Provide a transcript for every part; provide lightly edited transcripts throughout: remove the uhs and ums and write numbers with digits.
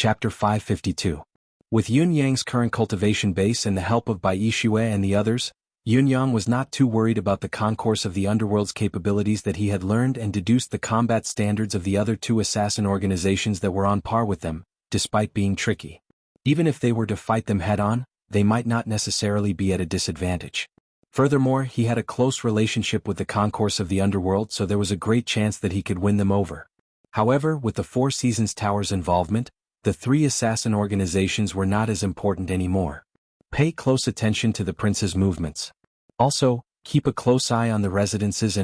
Chapter 552. With Yun Yang's current cultivation base and the help of Bai Yixue and the others, Yun Yang was not too worried about the concourse of the underworld's capabilities that he had learned and deduced the combat standards of the other two assassin organizations that were on par with them, despite being tricky. Even if they were to fight them head-on, they might not necessarily be at a disadvantage. Furthermore, he had a close relationship with the concourse of the underworld, so there was a great chance that he could win them over. However, with the Four Seasons Tower's involvement, the three assassin organizations were not as important anymore. Pay close attention to the prince's movements. Also, keep a close eye on the residences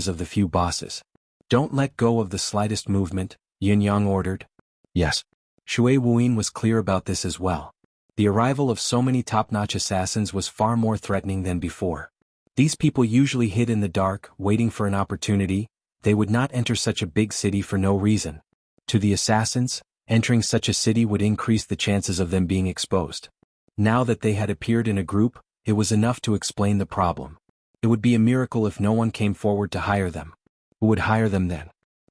of the few bosses. Don't let go of the slightest movement, Yun Yang ordered. Yes. Shui Wuyin was clear about this as well. The arrival of so many top-notch assassins was far more threatening than before. These people usually hid in the dark, waiting for an opportunity. They would not enter such a big city for no reason. To the assassins, entering such a city would increase the chances of them being exposed. Now that they had appeared in a group, it was enough to explain the problem. It would be a miracle if no one came forward to hire them. Who would hire them then?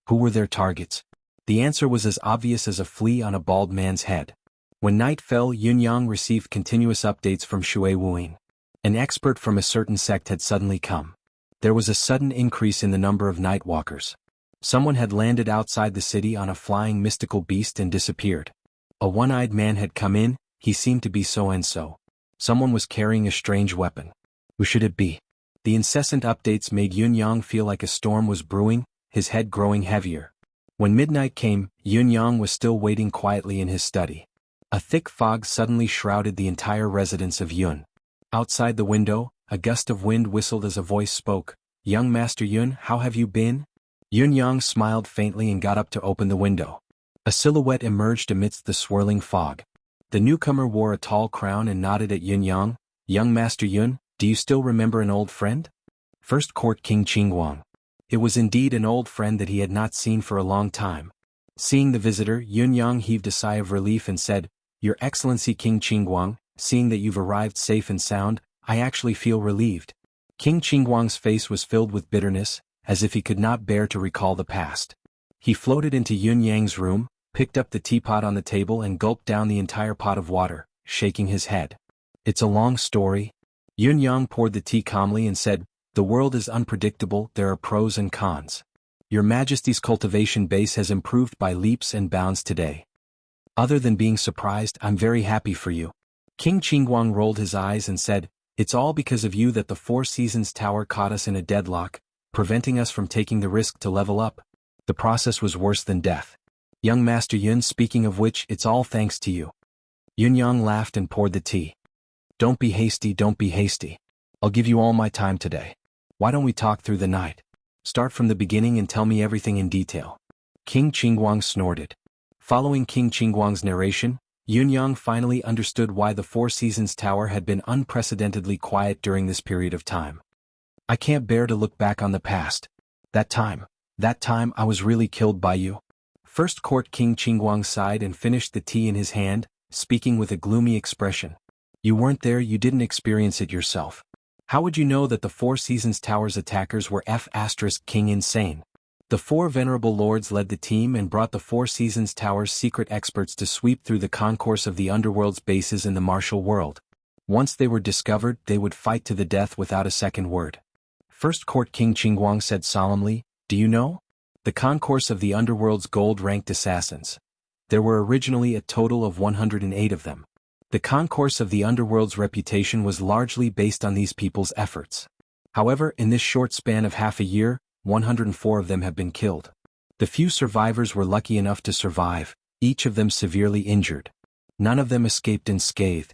Who were their targets? The answer was as obvious as a flea on a bald man's head. When night fell, Yun Yang received continuous updates from Shui Wuyin. An expert from a certain sect had suddenly come. There was a sudden increase in the number of night walkers. Someone had landed outside the city on a flying mystical beast and disappeared. A one-eyed man had come in. He seemed to be so-and-so. Someone was carrying a strange weapon. Who should it be? The incessant updates made Yun Yang feel like a storm was brewing, his head growing heavier. When midnight came, Yun Yang was still waiting quietly in his study. A thick fog suddenly shrouded the entire residence of Yun. Outside the window, a gust of wind whistled as a voice spoke. "Young Master Yun, how have you been?" Yun Yang smiled faintly and got up to open the window. A silhouette emerged amidst the swirling fog. The newcomer wore a tall crown and nodded at Yun Yang. "Young Master Yun, do you still remember an old friend?" First Court King Qingguang. It was indeed an old friend that he had not seen for a long time. Seeing the visitor, Yun Yang heaved a sigh of relief and said, "Your Excellency King Qingguang, seeing that you've arrived safe and sound, I actually feel relieved." King Qingguang's face was filled with bitterness, as if he could not bear to recall the past. He floated into Yun Yang's room, picked up the teapot on the table and gulped down the entire pot of water, shaking his head. "It's a long story." Yun Yang poured the tea calmly and said, "The world is unpredictable, there are pros and cons. Your Majesty's cultivation base has improved by leaps and bounds today. Other than being surprised, I'm very happy for you." King Qingguang rolled his eyes and said, "It's all because of you that the Four Seasons Tower caught us in a deadlock, preventing us from taking the risk to level up. The process was worse than death. Young Master Yun, speaking of which, it's all thanks to you." Yun Yang laughed and poured the tea. Don't be hasty. I'll give you all my time today. Why don't we talk through the night? Start from the beginning and tell me everything in detail." King Qingguang snorted. Following King Qingguang's narration, Yun Yang finally understood why the Four Seasons Tower had been unprecedentedly quiet during this period of time. "I can't bear to look back on the past. That time I was really killed by you." First Court King Qingguang sighed and finished the tea in his hand, speaking with a gloomy expression. "You weren't there, you didn't experience it yourself. How would you know that the Four Seasons Tower's attackers were King insane?" The four venerable lords led the team and brought the Four Seasons Tower's secret experts to sweep through the concourse of the underworld's bases in the martial world. Once they were discovered, they would fight to the death without a second word. First Court King Qingguang said solemnly, "Do you know? The concourse of the underworld's gold-ranked assassins. There were originally a total of 108 of them. The concourse of the underworld's reputation was largely based on these people's efforts. However, in this short span of half a year, 104 of them have been killed. The few survivors were lucky enough to survive, each of them severely injured. None of them escaped unscathed."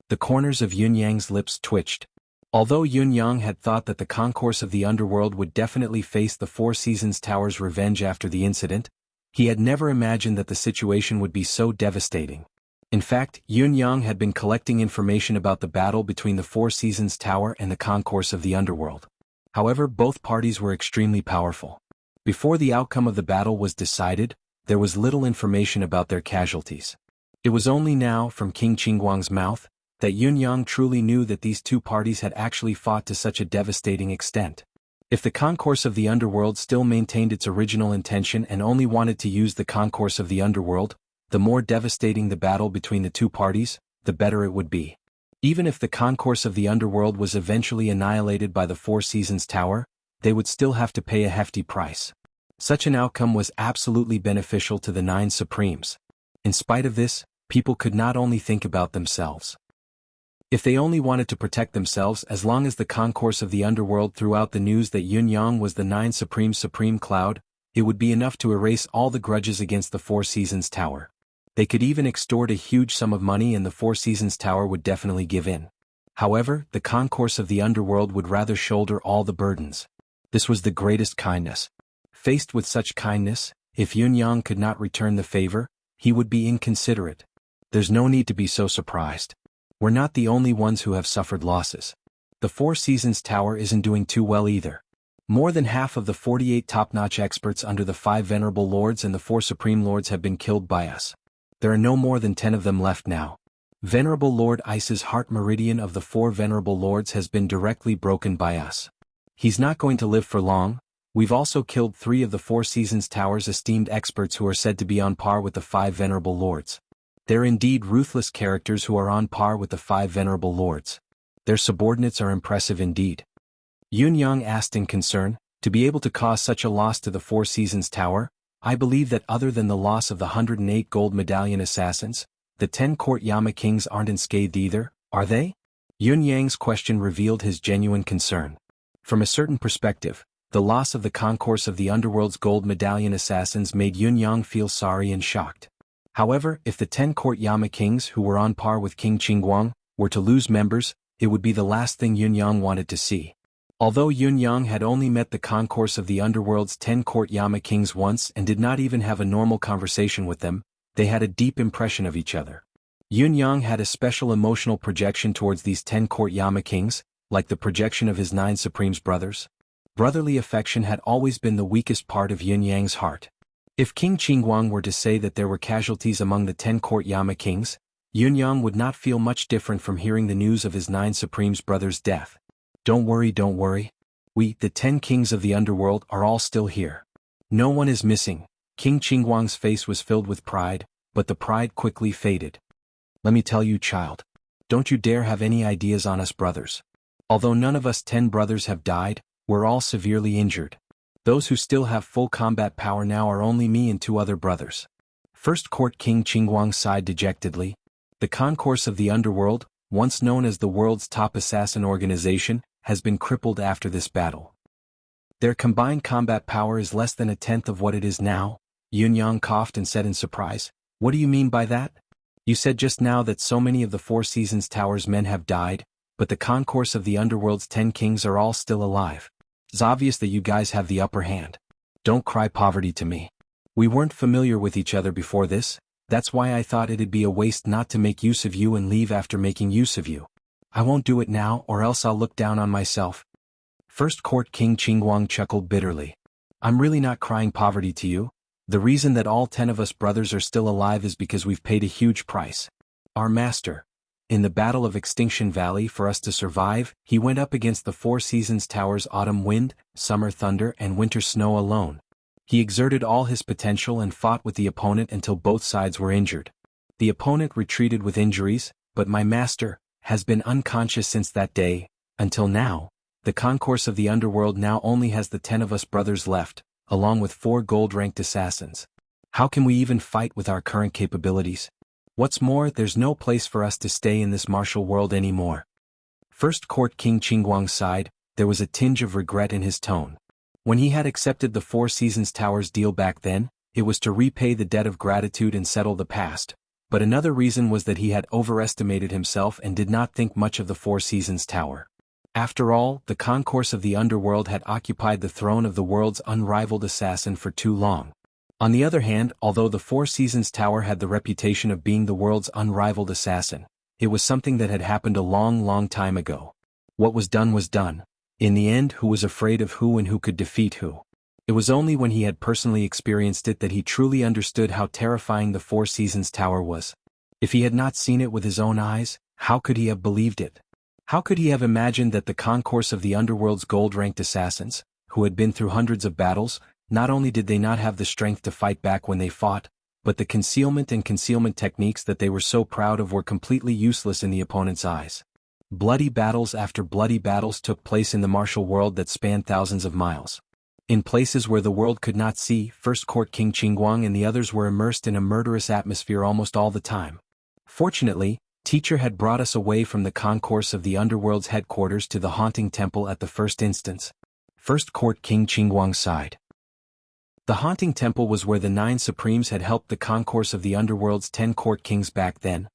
The corners of Yun Yang's lips twitched. Although Yun Yang had thought that the concourse of the underworld would definitely face the Four Seasons Tower's revenge after the incident, he had never imagined that the situation would be so devastating. In fact, Yun Yang had been collecting information about the battle between the Four Seasons Tower and the concourse of the underworld. However, both parties were extremely powerful. Before the outcome of the battle was decided, there was little information about their casualties. It was only now, from King Qingguang's mouth, that Yun Yang truly knew that these two parties had actually fought to such a devastating extent. If the concourse of the underworld still maintained its original intention and only wanted to use the concourse of the underworld, the more devastating the battle between the two parties, the better it would be. Even if the concourse of the underworld was eventually annihilated by the Four Seasons Tower, they would still have to pay a hefty price. Such an outcome was absolutely beneficial to the Nine Supremes. In spite of this, people could not only think about themselves. If they only wanted to protect themselves, as long as the concourse of the underworld threw out the news that Yun Yang was the Nine Supremes' supreme cloud, it would be enough to erase all the grudges against the Four Seasons Tower. They could even extort a huge sum of money and the Four Seasons Tower would definitely give in. However, the concourse of the underworld would rather shoulder all the burdens. This was the greatest kindness. Faced with such kindness, if Yun Yang could not return the favor, he would be inconsiderate. There's no need to be so surprised. We're not the only ones who have suffered losses. The Four Seasons Tower isn't doing too well either. More than half of the 48 top-notch experts under the 5 Venerable Lords and the 4 Supreme Lords have been killed by us. There are no more than 10 of them left now. Venerable Lord Ice's heart meridian of the 4 Venerable Lords has been directly broken by us. He's not going to live for long. We've also killed 3 of the Four Seasons Tower's esteemed experts who are said to be on par with the 5 Venerable Lords. They're indeed ruthless characters who are on par with the 5 Venerable Lords. Their subordinates are impressive indeed. Yun Yang asked in concern, to be able to cause such a loss to the Four Seasons Tower, I believe that other than the loss of the 108 gold medallion assassins, the 10 court Yama kings aren't unscathed either, are they? Yun Yang's question revealed his genuine concern. From a certain perspective, the loss of the concourse of the underworld's gold medallion assassins made Yun Yang feel sorry and shocked. However, if the 10 court Yama kings who were on par with King Qingguang were to lose members, it would be the last thing Yun Yang wanted to see. Although Yun Yang had only met the concourse of the underworld's 10 court Yama kings once and did not even have a normal conversation with them, they had a deep impression of each other. Yun Yang had a special emotional projection towards these 10 court Yama kings, like the projection of his 9 Supremes brothers. Brotherly affection had always been the weakest part of Yun Yang's heart. If King Qingguang were to say that there were casualties among the 10 court Yama kings, Yun Yang would not feel much different from hearing the news of his 9 Supremes brothers' death. Don't worry. We, the 10 kings of the underworld, are all still here. No one is missing. King Qingguang's face was filled with pride, but the pride quickly faded. Let me tell you, child. Don't you dare have any ideas on us brothers. Although none of us 10 brothers have died, we're all severely injured. Those who still have full combat power now are only me and 2 other brothers. First Court King Qingguang sighed dejectedly. The concourse of the underworld, once known as the world's top assassin organization, has been crippled after this battle. Their combined combat power is less than 1/10 of what it is now. Yun Yang coughed and said in surprise, "What do you mean by that? You said just now that so many of the Four Seasons Tower's men have died, but the concourse of the underworld's 10 kings are all still alive. It's obvious that you guys have the upper hand. Don't cry poverty to me. We weren't familiar with each other before this, that's why I thought it'd be a waste not to make use of you and leave after making use of you. I won't do it now or else I'll look down on myself." First Court King Qingguang chuckled bitterly. "I'm really not crying poverty to you. The reason that all 10 of us brothers are still alive is because we've paid a huge price. Our master, in the Battle of Extinction Valley, for us to survive, he went up against the Four Seasons Tower's autumn wind, summer thunder and winter snow alone. He exerted all his potential and fought with the opponent until both sides were injured. The opponent retreated with injuries, but my master has been unconscious since that day, until now. The concourse of the underworld now only has the 10 of us brothers left, along with 4 gold-ranked assassins. How can we even fight with our current capabilities? What's more, there's no place for us to stay in this martial world anymore." First Court King Qingguang sighed. There was a tinge of regret in his tone. When he had accepted the Four Seasons Tower's deal back then, it was to repay the debt of gratitude and settle the past. But another reason was that he had overestimated himself and did not think much of the Four Seasons Tower. After all, the concourse of the underworld had occupied the throne of the world's unrivaled assassin for too long. On the other hand, although the Four Seasons Tower had the reputation of being the world's unrivaled assassin, it was something that had happened a long time ago. What was done was done. In the end, who was afraid of who and who could defeat who? It was only when he had personally experienced it that he truly understood how terrifying the Four Seasons Tower was. If he had not seen it with his own eyes, how could he have believed it? How could he have imagined that the concourse of the underworld's gold-ranked assassins, who had been through hundreds of battles, not only did they not have the strength to fight back when they fought, but the concealment and concealment techniques that they were so proud of were completely useless in the opponent's eyes. Bloody battles after bloody battles took place in the martial world that spanned thousands of miles. In places where the world could not see, First Court King Qingguang and the others were immersed in a murderous atmosphere almost all the time. Fortunately, Teacher had brought us away from the concourse of the underworld's headquarters to the haunting temple at the first instance. First Court King Qingguang sighed. The haunting temple was where the 9 supremes had helped the concourse of the underworld's 10 court kings back then.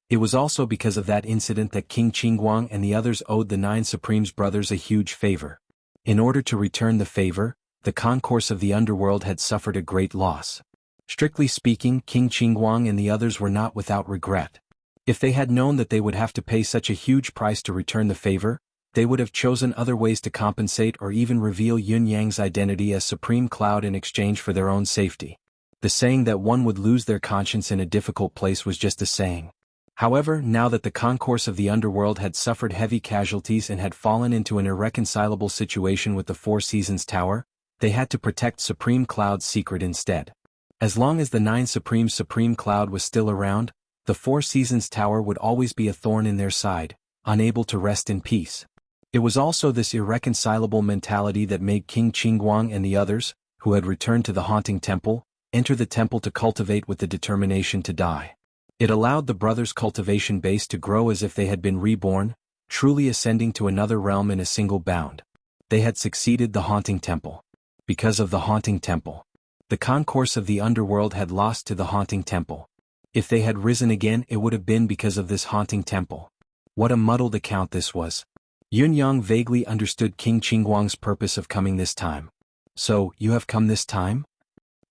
It was also because of that incident that King Qingguang and the others owed the 9 supremes brothers a huge favor. In order to return the favor, the concourse of the underworld had suffered a great loss. Strictly speaking, King Qingguang and the others were not without regret. If they had known that they would have to pay such a huge price to return the favor, they would have chosen other ways to compensate or even reveal Yun Yang's identity as Supreme Cloud in exchange for their own safety. The saying that one would lose their conscience in a difficult place was just a saying. However, now that the concourse of the underworld had suffered heavy casualties and had fallen into an irreconcilable situation with the Four Seasons Tower, they had to protect Supreme Cloud's secret instead. As long as the 9 Supremes' Supreme Cloud was still around, the Four Seasons Tower would always be a thorn in their side, unable to rest in peace. It was also this irreconcilable mentality that made King Qingguang and the others, who had returned to the haunting temple, enter the temple to cultivate with the determination to die. It allowed the brothers' cultivation base to grow as if they had been reborn, truly ascending to another realm in a single bound. They had succeeded the haunting temple. Because of the haunting temple, the concourse of the underworld had lost to the haunting temple. If they had risen again, it would have been because of this haunting temple. What a muddled account this was. Yun Yang vaguely understood King Qingguang's purpose of coming this time. So, you have come this time?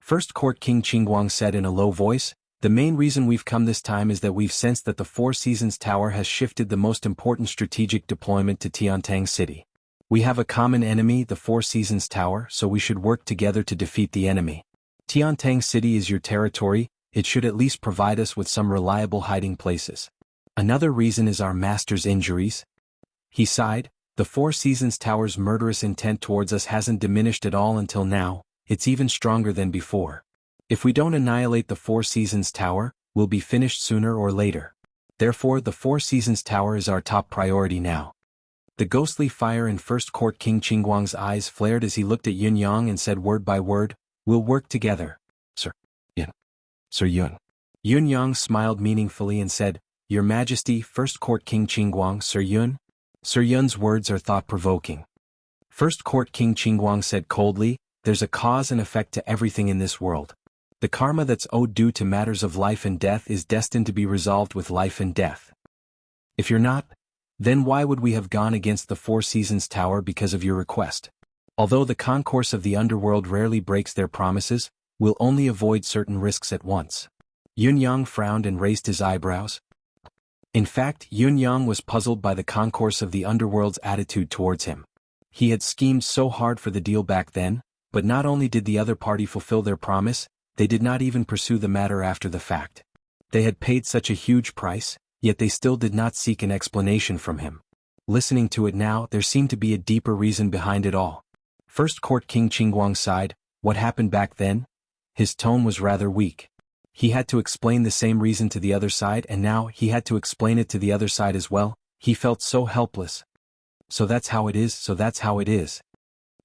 First Court King Qingguang said in a low voice, the main reason we've come this time is that we've sensed that the Four Seasons Tower has shifted the most important strategic deployment to Tiantang City. We have a common enemy, the Four Seasons Tower, so we should work together to defeat the enemy. Tiantang City is your territory, it should at least provide us with some reliable hiding places. Another reason is our master's injuries. He sighed, the Four Seasons Tower's murderous intent towards us hasn't diminished at all until now, it's even stronger than before. If we don't annihilate the Four Seasons Tower, we'll be finished sooner or later. Therefore, the Four Seasons Tower is our top priority now. The ghostly fire in First Court King Qingguang's eyes flared as he looked at Yun Yang and said word by word, we'll work together, Sir Yun. Sir Yun. Yun Yang smiled meaningfully and said, Your Majesty, First Court King Qingguang, Sir Yun. Sir Yun's words are thought-provoking. First Court King Qingguang said coldly, there's a cause and effect to everything in this world. The karma that's owed due to matters of life and death is destined to be resolved with life and death. If you're not, then why would we have gone against the Four Seasons Tower because of your request? Although the concourse of the underworld rarely breaks their promises, we'll only avoid certain risks at once. Yun Yang frowned and raised his eyebrows. In fact, Yun Yang was puzzled by the concourse of the underworld's attitude towards him. He had schemed so hard for the deal back then, but not only did the other party fulfill their promise, they did not even pursue the matter after the fact. They had paid such a huge price, yet they still did not seek an explanation from him. Listening to it now, there seemed to be a deeper reason behind it all. First Court King Qingguang sighed, what happened back then? His tone was rather weak. He had to explain the same reason to the other side and now he had to explain it to the other side as well. He felt so helpless. So that's how it is.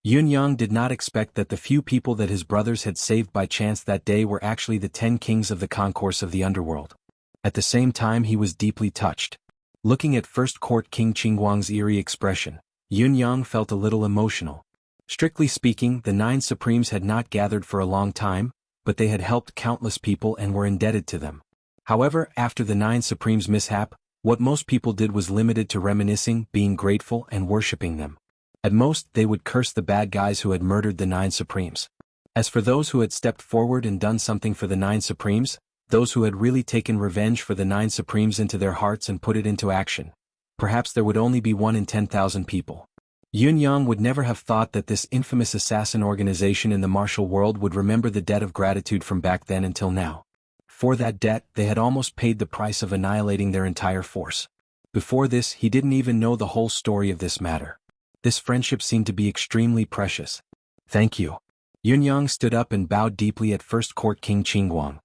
Yun Yang did not expect that the few people that his brothers had saved by chance that day were actually the 10 kings of the concourse of the underworld. At the same time he was deeply touched. Looking at First Court King Qingguang's eerie expression, Yun Yang felt a little emotional. Strictly speaking, the 9 Supremes had not gathered for a long time, but they had helped countless people and were indebted to them. However, after the 9 Supremes' mishap, what most people did was limited to reminiscing, being grateful and worshipping them. At most, they would curse the bad guys who had murdered the 9 Supremes. As for those who had stepped forward and done something for the 9 Supremes, those who had really taken revenge for the 9 Supremes into their hearts and put it into action, perhaps there would only be 1 in 10,000 people. Yun Yang would never have thought that this infamous assassin organization in the martial world would remember the debt of gratitude from back then until now. For that debt, they had almost paid the price of annihilating their entire force. Before this, he didn't even know the whole story of this matter. This friendship seemed to be extremely precious. Thank you. Yun Yang stood up and bowed deeply at First Court King Qingguang.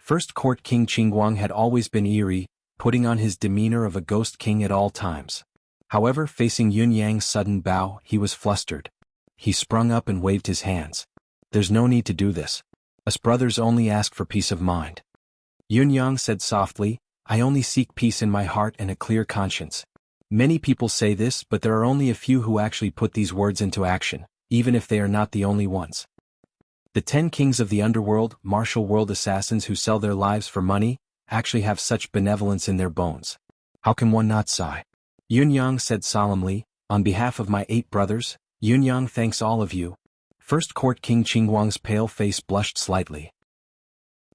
First Court King Qingguang had always been eerie, putting on his demeanor of a ghost king at all times. However, facing Yun Yang's sudden bow, he was flustered. He sprung up and waved his hands. "There's no need to do this. Us brothers only ask for peace of mind." Yun Yang said softly, "I only seek peace in my heart and a clear conscience." Many people say this, but there are only a few who actually put these words into action, even if they are not the only ones. The 10 kings of the underworld, martial world assassins who sell their lives for money, actually have such benevolence in their bones. How can one not sigh? Yun Yang said solemnly, "On behalf of my 8 brothers, Yun Yang thanks all of you." First Court King Qingguang's pale face blushed slightly.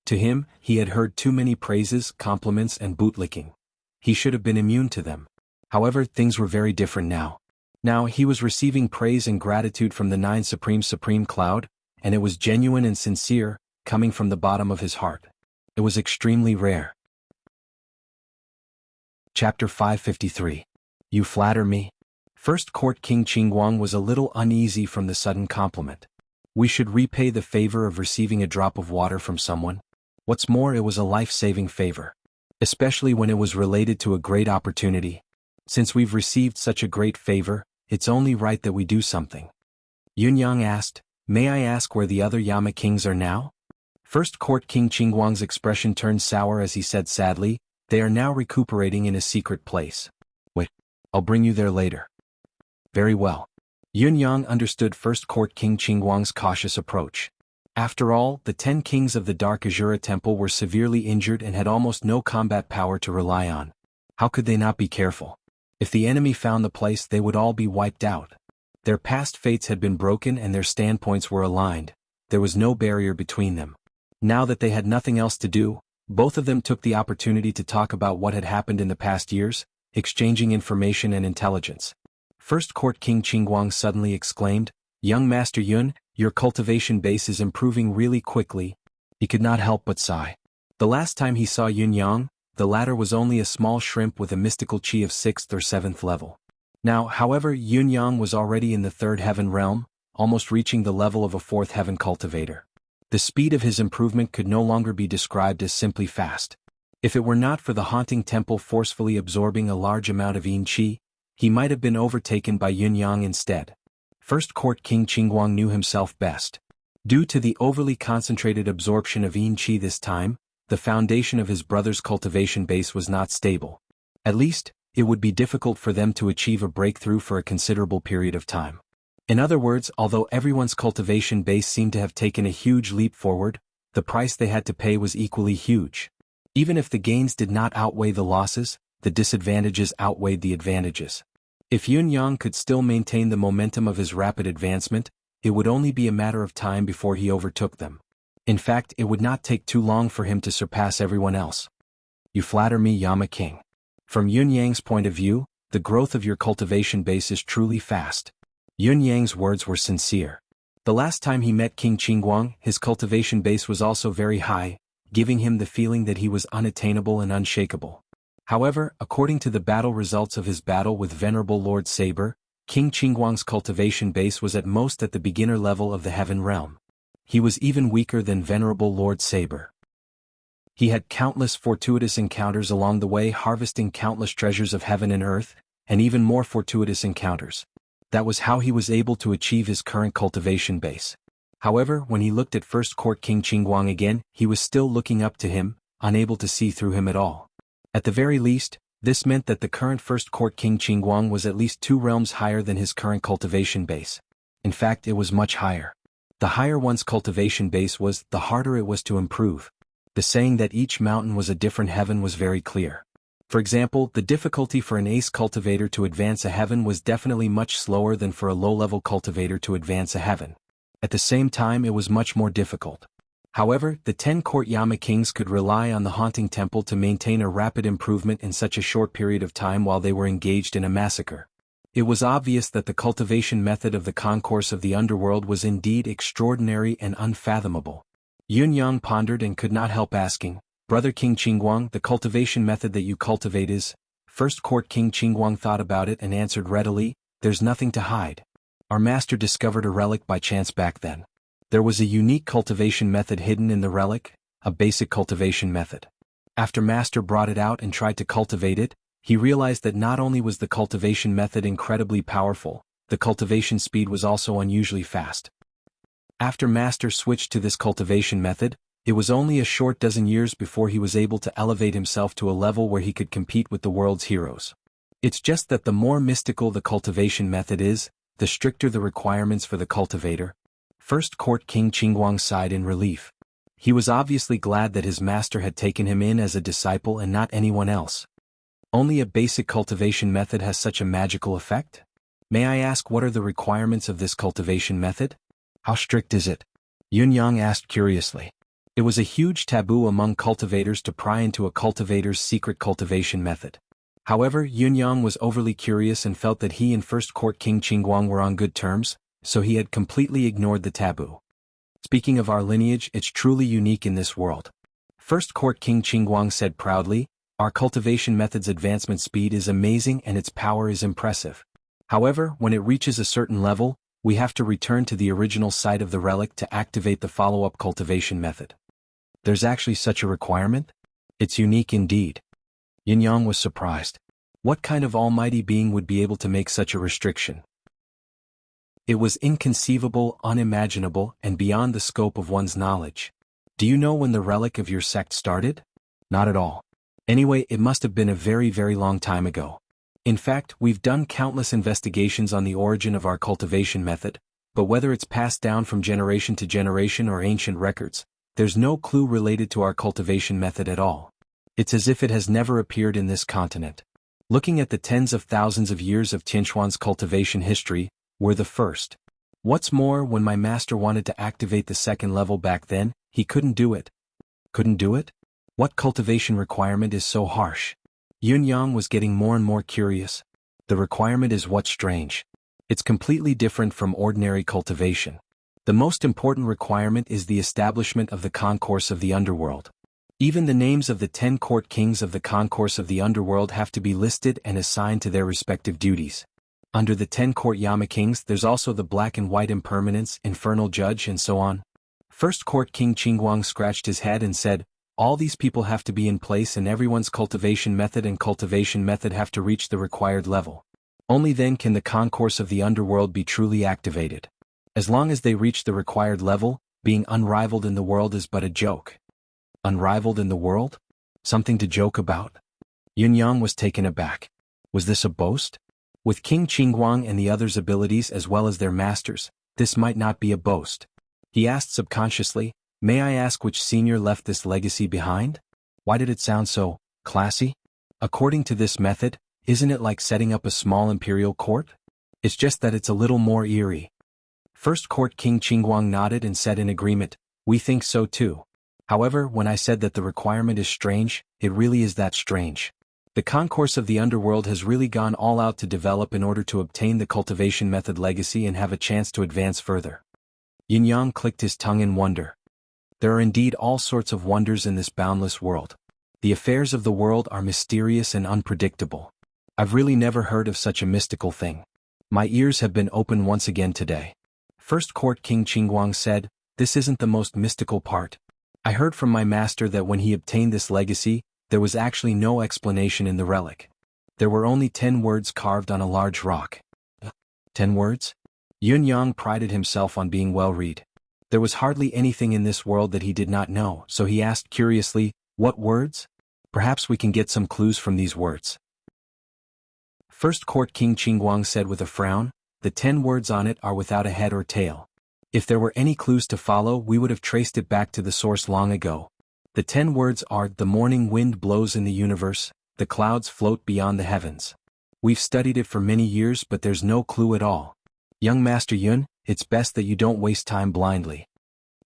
To him, he had heard too many praises, compliments and bootlicking. He should have been immune to them. However, things were very different now. Now he was receiving praise and gratitude from the 9 Supreme Cloud, and it was genuine and sincere, coming from the bottom of his heart. It was extremely rare. Chapter 553. You flatter me? First Court King Qingguang was a little uneasy from the sudden compliment. We should repay the favor of receiving a drop of water from someone. What's more, it was a life-saving favor. Especially when it was related to a great opportunity. Since we've received such a great favor, it's only right that we do something. Yun Yang asked, "May I ask where the other Yama kings are now?" First Court King Qingguang's expression turned sour as he said sadly, "They are now recuperating in a secret place." "Wait, I'll bring you there later." "Very well." Yun Yang understood First Court King Qingguang's cautious approach. After all, the 10 kings of the Dark Azura Temple were severely injured and had almost no combat power to rely on. How could they not be careful? If the enemy found the place, they would all be wiped out. Their past fates had been broken and their standpoints were aligned. There was no barrier between them. Now that they had nothing else to do, both of them took the opportunity to talk about what had happened in the past years, exchanging information and intelligence. First Court King Qingguang suddenly exclaimed, "Young Master Yun, your cultivation base is improving really quickly." He could not help but sigh. The last time he saw Yun Yang, the latter was only a small shrimp with a mystical chi of 6th or 7th level. Now, however, Yun Yang was already in the 3rd heaven realm, almost reaching the level of a 4th heaven cultivator. The speed of his improvement could no longer be described as simply fast. If it were not for the haunting temple forcefully absorbing a large amount of yin chi, he might have been overtaken by Yun Yang instead. First Court King Qingguang knew himself best. Due to the overly concentrated absorption of yin chi this time, the foundation of his brother's cultivation base was not stable. At least, it would be difficult for them to achieve a breakthrough for a considerable period of time. In other words, although everyone's cultivation base seemed to have taken a huge leap forward, the price they had to pay was equally huge. Even if the gains did not outweigh the losses, the disadvantages outweighed the advantages. If Yun Yang could still maintain the momentum of his rapid advancement, it would only be a matter of time before he overtook them. In fact, it would not take too long for him to surpass everyone else. "You flatter me, Yama King. From Yun Yang's point of view, the growth of your cultivation base is truly fast." Yun Yang's words were sincere. The last time he met King Qingguang, his cultivation base was also very high, giving him the feeling that he was unattainable and unshakable. However, according to the battle results of his battle with Venerable Lord Saber, King Qingguang's cultivation base was at most at the beginner level of the heaven realm. He was even weaker than Venerable Lord Saber. He had countless fortuitous encounters along the way, harvesting countless treasures of heaven and earth, and even more fortuitous encounters. That was how he was able to achieve his current cultivation base. However, when he looked at First Court King Qingguang again, he was still looking up to him, unable to see through him at all. At the very least, this meant that the current First Court King Qingguang was at least 2 realms higher than his current cultivation base. In fact, it was much higher. The higher one's cultivation base was, the harder it was to improve. The saying that each mountain was a different heaven was very clear. For example, the difficulty for an ace cultivator to advance a heaven was definitely much slower than for a low-level cultivator to advance a heaven. At the same time, it was much more difficult. However, the 10 court Yama kings could rely on the haunting temple to maintain a rapid improvement in such a short period of time while they were engaged in a massacre. It was obvious that the cultivation method of the concourse of the underworld was indeed extraordinary and unfathomable. Yun Yang pondered and could not help asking, "Brother King Qingguang, the cultivation method that you cultivate is..." First Court King Qingguang thought about it and answered readily, "There's nothing to hide. Our master discovered a relic by chance back then. There was a unique cultivation method hidden in the relic, a basic cultivation method. After Master brought it out and tried to cultivate it, he realized that not only was the cultivation method incredibly powerful, the cultivation speed was also unusually fast. After Master switched to this cultivation method, it was only a short dozen years before he was able to elevate himself to a level where he could compete with the world's heroes. It's just that the more mystical the cultivation method is, the stricter the requirements for the cultivator. First Court King Qingguang sighed in relief. He was obviously glad that his master had taken him in as a disciple and not anyone else. Only a basic cultivation method has such a magical effect? May I ask what are the requirements of this cultivation method? How strict is it? Yun Yang asked curiously. It was a huge taboo among cultivators to pry into a cultivator's secret cultivation method. However, Yun Yang was overly curious and felt that he and First Court King Qingguang were on good terms, so he had completely ignored the taboo. Speaking of our lineage, it's truly unique in this world. First Court King Qingguang said proudly, our cultivation method's advancement speed is amazing and its power is impressive. However, when it reaches a certain level, we have to return to the original site of the relic to activate the follow-up cultivation method. There's actually such a requirement? It's unique indeed. Yin Yang was surprised. What kind of almighty being would be able to make such a restriction? It was inconceivable, unimaginable, and beyond the scope of one's knowledge. Do you know when the relic of your sect started? Not at all. Anyway, it must have been a very, very long time ago. In fact, we've done countless investigations on the origin of our cultivation method, but whether it's passed down from generation to generation or ancient records, there's no clue related to our cultivation method at all. It's as if it has never appeared in this continent. Looking at the tens of thousands of years of Tianquan's cultivation history, we're the first. What's more, when my master wanted to activate the second level back then, he couldn't do it. Couldn't do it? What cultivation requirement is so harsh? Yun Yang was getting more and more curious. The requirement is what's strange. It's completely different from ordinary cultivation. The most important requirement is the establishment of the concourse of the underworld. Even the names of the 10 court kings of the concourse of the underworld have to be listed and assigned to their respective duties. Under the 10 court Yama kings, there's also the black and white impermanence, infernal judge, and so on. First Court King Qingguang scratched his head and said, all these people have to be in place and everyone's cultivation method have to reach the required level. Only then can the concourse of the underworld be truly activated. As long as they reach the required level, being unrivaled in the world is but a joke. Unrivaled in the world? Something to joke about? Yun Yang was taken aback. Was this a boast? With King Qingguang and the others' abilities as well as their masters, this might not be a boast. He asked subconsciously, may I ask which senior left this legacy behind? Why did it sound so classy? According to this method, isn't it like setting up a small imperial court? It's just that it's a little more eerie. First Court King Qingguang nodded and said in agreement, we think so too. However, when I said that the requirement is strange, it really is that strange. The concourse of the underworld has really gone all out to develop in order to obtain the cultivation method legacy and have a chance to advance further. Yin Yang clicked his tongue in wonder. There are indeed all sorts of wonders in this boundless world. The affairs of the world are mysterious and unpredictable. I've really never heard of such a mystical thing. My ears have been open once again today. First Court King Qingguang said, this isn't the most mystical part. I heard from my master that when he obtained this legacy, there was actually no explanation in the relic. There were only 10 words carved on a large rock. 10 words? Yun Yang prided himself on being well-read. There was hardly anything in this world that he did not know, so he asked curiously, what words? Perhaps we can get some clues from these words. First Court King Qingguang said with a frown, the 10 words on it are without a head or tail. If there were any clues to follow, we would have traced it back to the source long ago. The 10 words are, the morning wind blows in the universe, the clouds float beyond the heavens. We've studied it for many years, but there's no clue at all. Young Master Yun, it's best that you don't waste time blindly.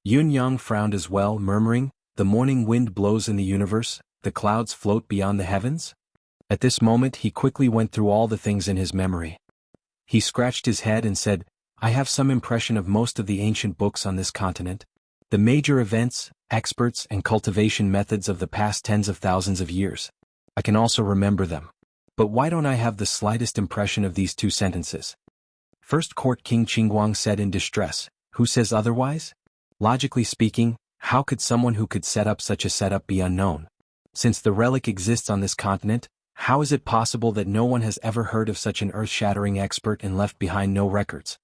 Yun Yang frowned as well, murmuring, the morning wind blows in the universe, the clouds float beyond the heavens? At this moment he quickly went through all the things in his memory. He scratched his head and said, I have some impression of most of the ancient books on this continent. The major events, experts, and cultivation methods of the past tens of thousands of years. I can also remember them. But why don't I have the slightest impression of these 2 sentences? First Court King Qingguang said in distress, who says otherwise? Logically speaking, How could someone who could set up such a setup be unknown? Since the relic exists on this continent, how is it possible that no one has ever heard of such an earth-shattering expert and left behind no records?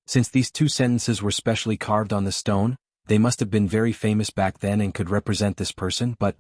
Since these two sentences were specially carved on the stone, they must have been very famous back then and could represent this person, but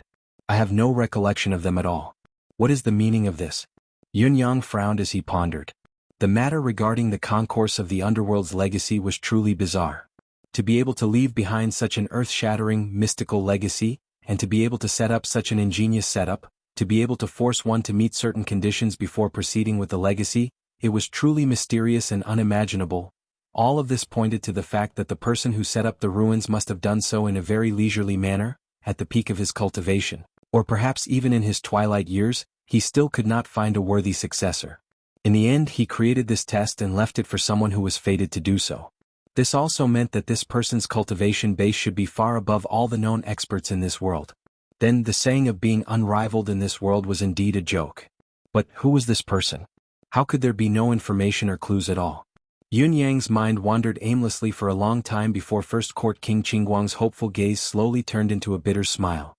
I have no recollection of them at all. What is the meaning of this? Yunyang frowned as he pondered. The matter regarding the concourse of the underworld's legacy was truly bizarre. To be able to leave behind such an earth-shattering, mystical legacy, and to be able to set up such an ingenious setup, to be able to force one to meet certain conditions before proceeding with the legacy, it was truly mysterious and unimaginable. All of this pointed to the fact that the person who set up the ruins must have done so in a very leisurely manner, at the peak of his cultivation, or perhaps even in his twilight years, he still could not find a worthy successor. In the end, he created this test and left it for someone who was fated to do so. This also meant that this person's cultivation base should be far above all the known experts in this world. Then the saying of being unrivaled in this world was indeed a joke. But who was this person? How could there be no information or clues at all? Yunyang's mind wandered aimlessly for a long time before First Court King Qingguang's hopeful gaze slowly turned into a bitter smile.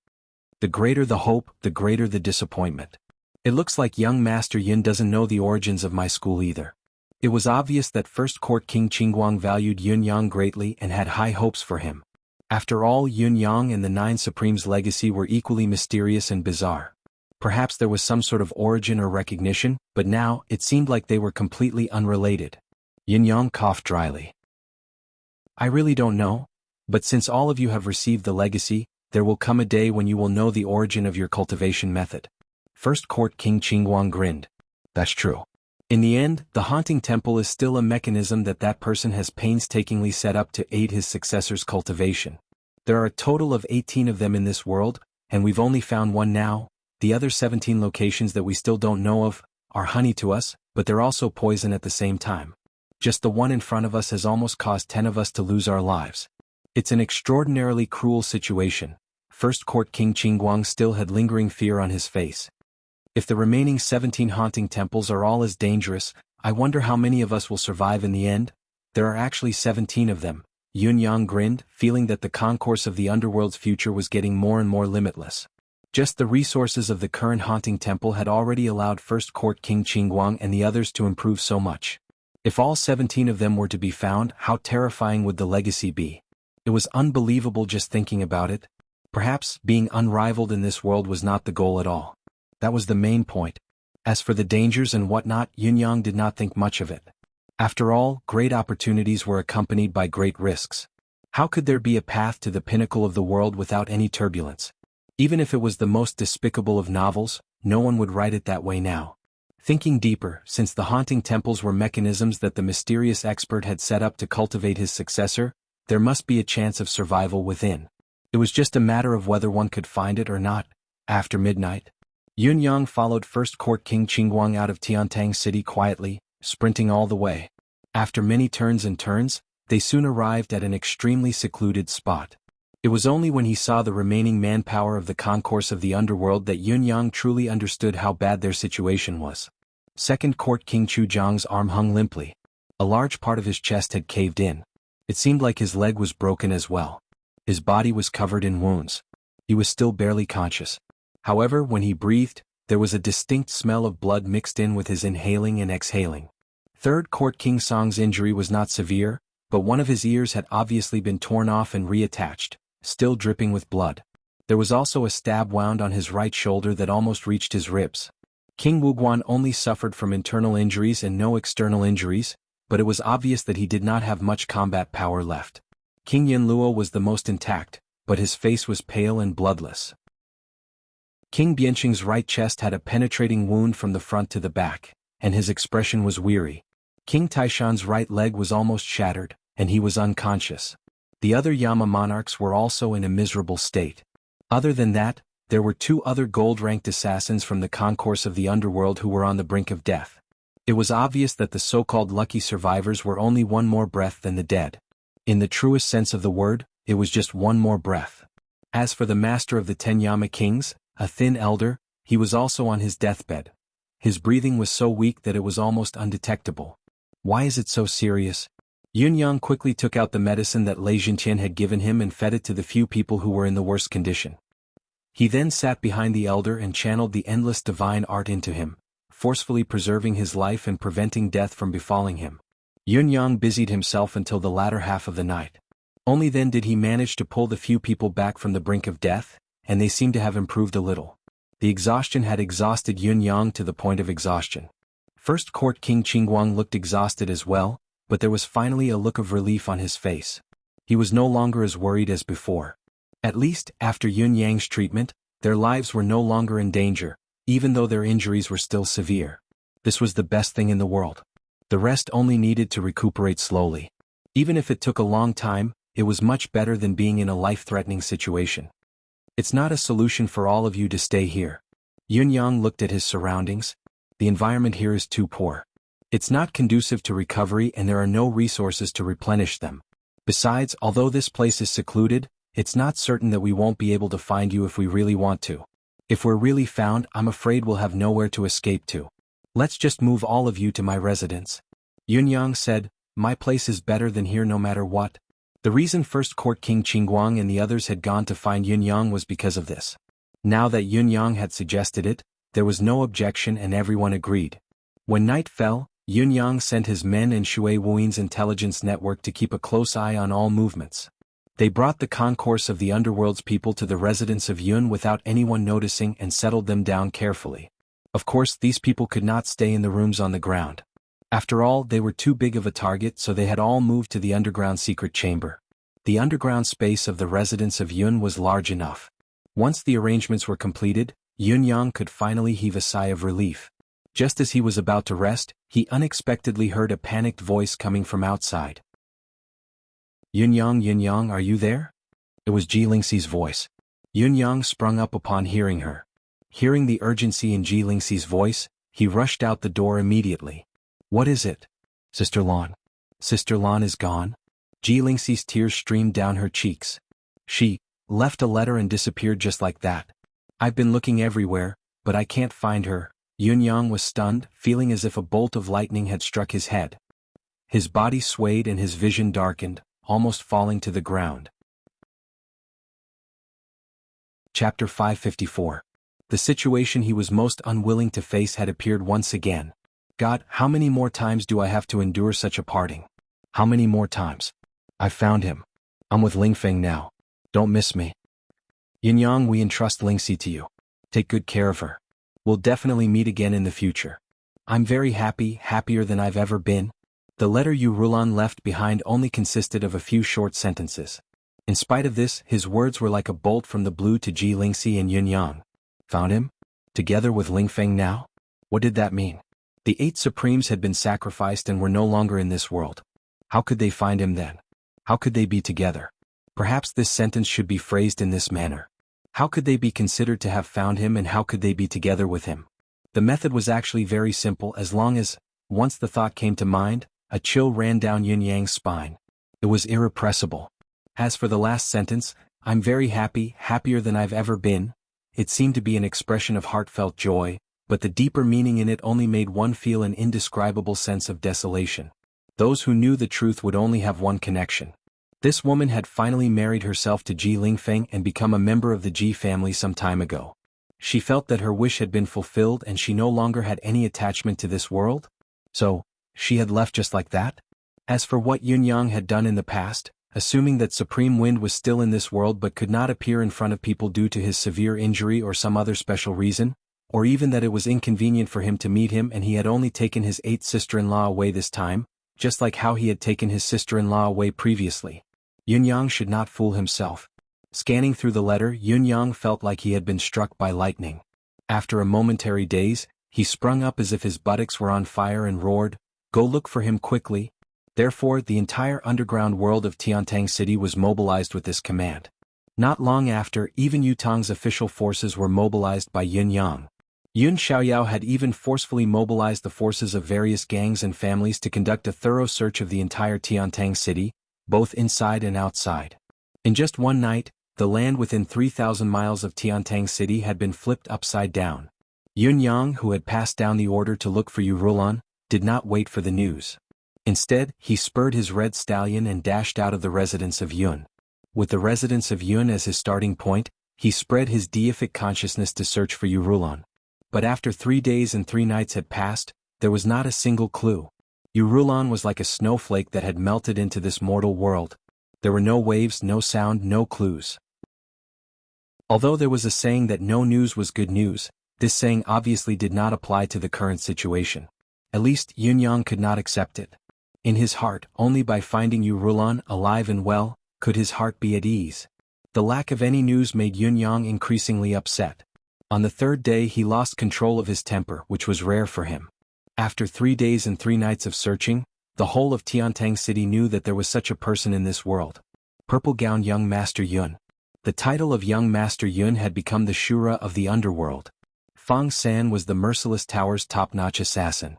The greater the hope, the greater the disappointment. It looks like young Master Yun doesn't know the origins of my school either. It was obvious that First Court King Qingguang valued Yunyang greatly and had high hopes for him. After all, Yunyang and the Nine Supremes' legacy were equally mysterious and bizarre. Perhaps there was some sort of origin or recognition, but now, it seemed like they were completely unrelated. Yunyang coughed dryly. I really don't know, but since all of you have received the legacy, there will come a day when you will know the origin of your cultivation method. First Court King Qingguang grinned. That's true. In the end, the haunting temple is still a mechanism that person has painstakingly set up to aid his successor's cultivation. There are a total of 18 of them in this world, and we've only found one now. The other 17 locations that we still don't know of are honey to us, but they're also poison at the same time. Just the one in front of us has almost caused 10 of us to lose our lives. It's an extraordinarily cruel situation. First Court King Qingguang still had lingering fear on his face. If the remaining 17 haunting temples are all as dangerous, I wonder how many of us will survive in the end? There are actually 17 of them. Yunyang grinned, feeling that the concourse of the underworld's future was getting more and more limitless. Just the resources of the current haunting temple had already allowed First Court King Qingguang and the others to improve so much. If all 17 of them were to be found, how terrifying would the legacy be? It was unbelievable just thinking about it. Perhaps being unrivaled in this world was not the goal at all. That was the main point. As for the dangers and whatnot, Yunyang did not think much of it. After all, great opportunities were accompanied by great risks. How could there be a path to the pinnacle of the world without any turbulence? Even if it was the most despicable of novels, no one would write it that way now. Thinking deeper, since the haunting temples were mechanisms that the mysterious expert had set up to cultivate his successor, there must be a chance of survival within. It was just a matter of whether one could find it or not. After midnight, Yunyang followed First Court King Qingguang out of Tiantang City quietly, sprinting all the way. After many turns and turns, they soon arrived at an extremely secluded spot. It was only when he saw the remaining manpower of the concourse of the underworld that Yunyang truly understood how bad their situation was. Second Court King Chujiang's arm hung limply. A large part of his chest had caved in. It seemed like his leg was broken as well. His body was covered in wounds. He was still barely conscious. However, when he breathed, there was a distinct smell of blood mixed in with his inhaling and exhaling. Third Court King Song's injury was not severe, but one of his ears had obviously been torn off and reattached, still dripping with blood. There was also a stab wound on his right shoulder that almost reached his ribs. King Wuguan only suffered from internal injuries and no external injuries, but it was obvious that he did not have much combat power left. King Yinluo was the most intact, but his face was pale and bloodless. King Bianqing's right chest had a penetrating wound from the front to the back, and his expression was weary. King Taishan's right leg was almost shattered, and he was unconscious. The other Yama monarchs were also in a miserable state. Other than that, there were 2 other gold-ranked assassins from the concourse of the underworld who were on the brink of death. It was obvious that the so-called lucky survivors were only one more breath than the dead. In the truest sense of the word, it was just one more breath. As for the master of the 10 Yama kings, a thin elder, he was also on his deathbed. His breathing was so weak that it was almost undetectable. Why is it so serious? Yun Yang quickly took out the medicine that Lei Jintian had given him and fed it to the few people who were in the worst condition. He then sat behind the elder and channeled the endless divine art into him, forcefully preserving his life and preventing death from befalling him. Yun Yang busied himself until the latter half of the night. Only then did he manage to pull the few people back from the brink of death, and they seemed to have improved a little. The exhaustion had exhausted Yun Yang to the point of exhaustion. First Court King Qingguang looked exhausted as well, but there was finally a look of relief on his face. He was no longer as worried as before. At least, after Yun Yang's treatment, their lives were no longer in danger, even though their injuries were still severe. This was the best thing in the world. The rest only needed to recuperate slowly. Even if it took a long time, it was much better than being in a life-threatening situation. It's not a solution for all of you to stay here. Yun Yang looked at his surroundings. The environment here is too poor. It's not conducive to recovery and there are no resources to replenish them. Besides, although this place is secluded, it's not certain that we won't be able to find you if we really want to. If we're really found, I'm afraid we'll have nowhere to escape to. Let's just move all of you to my residence. Yun Yang said, my place is better than here no matter what. The reason First Court King Qingguang and the others had gone to find Yun Yang was because of this. Now that Yun Yang had suggested it, there was no objection and everyone agreed. When night fell, Yun Yang sent his men and Shui Wuin's intelligence network to keep a close eye on all movements. They brought the concourse of the underworld's people to the residence of Yun without anyone noticing and settled them down carefully. Of course, these people could not stay in the rooms on the ground. After all, they were too big of a target, so they had all moved to the underground secret chamber. The underground space of the residence of Yun was large enough. Once the arrangements were completed, Yun Yang could finally heave a sigh of relief. Just as he was about to rest, he unexpectedly heard a panicked voice coming from outside. Yun Yang, are you there? It was Ji Lingxi's voice. Yun Yang sprung up upon hearing her. Hearing the urgency in Ji Lingxi's voice, he rushed out the door immediately. What is it? Sister Lan. Sister Lan is gone? Ji Lingxi's tears streamed down her cheeks. She left a letter and disappeared just like that. I've been looking everywhere, but I can't find her. Yun Yang was stunned, feeling as if a bolt of lightning had struck his head. His body swayed and his vision darkened, almost falling to the ground. Chapter 554. The situation he was most unwilling to face had appeared once again. God, how many more times do I have to endure such a parting? How many more times? I've found him. I'm with Lingfeng now. Don't miss me. Yun Yang, we entrust Lingxi to you. Take good care of her. We'll definitely meet again in the future. I'm very happy, happier than I've ever been. The letter Yu Rulan left behind only consisted of a few short sentences. In spite of this, his words were like a bolt from the blue to Ji Lingxi and Yun Yang. Found him? Together with Lingfeng now? What did that mean? The 8 Supremes had been sacrificed and were no longer in this world. How could they find him then? How could they be together? Perhaps this sentence should be phrased in this manner. How could they be considered to have found him and how could they be together with him? The method was actually very simple as long as, once the thought came to mind, a chill ran down Yun Yang's spine. It was irrepressible. As for the last sentence, I'm very happy, happier than I've ever been, it seemed to be an expression of heartfelt joy, but the deeper meaning in it only made one feel an indescribable sense of desolation. Those who knew the truth would only have one connection. This woman had finally married herself to Ji Lingfeng and become a member of the Ji family some time ago. She felt that her wish had been fulfilled and she no longer had any attachment to this world. So, she had left just like that? As for what Yun Yang had done in the past, assuming that Supreme Wind was still in this world but could not appear in front of people due to his severe injury or some other special reason, or even that it was inconvenient for him to meet him and he had only taken his 8th sister-in-law away this time, just like how he had taken his sister-in-law away previously. Yun Yang should not fool himself. Scanning through the letter, Yun Yang felt like he had been struck by lightning. After a momentary daze, he sprung up as if his buttocks were on fire and roared, "Go look for him quickly." Therefore, the entire underground world of Tiantang City was mobilized with this command. Not long after, even Yutang's official forces were mobilized by Yun Yang. Yun Xiaoyao had even forcefully mobilized the forces of various gangs and families to conduct a thorough search of the entire Tiantang City, both inside and outside. In just one night, the land within 3,000 miles of Tiantang City had been flipped upside down. Yun Yang, who had passed down the order to look for Yu Rulan, did not wait for the news. Instead, he spurred his red stallion and dashed out of the residence of Yun. With the residence of Yun as his starting point, he spread his deific consciousness to search for Yurulon. But after 3 days and 3 nights had passed, there was not a single clue. Yurulon was like a snowflake that had melted into this mortal world. There were no waves, no sound, no clues. Although there was a saying that no news was good news, this saying obviously did not apply to the current situation. At least Yunyang could not accept it. In his heart, only by finding Yurulon alive and well, could his heart be at ease. The lack of any news made Yunyang increasingly upset. On the 3rd day he lost control of his temper, which was rare for him. After 3 days and 3 nights of searching, the whole of Tiantang City knew that there was such a person in this world. Purple-gowned Young Master Yun. The title of Young Master Yun had become the Shura of the underworld. Fang San was the Merciless Tower's top-notch assassin.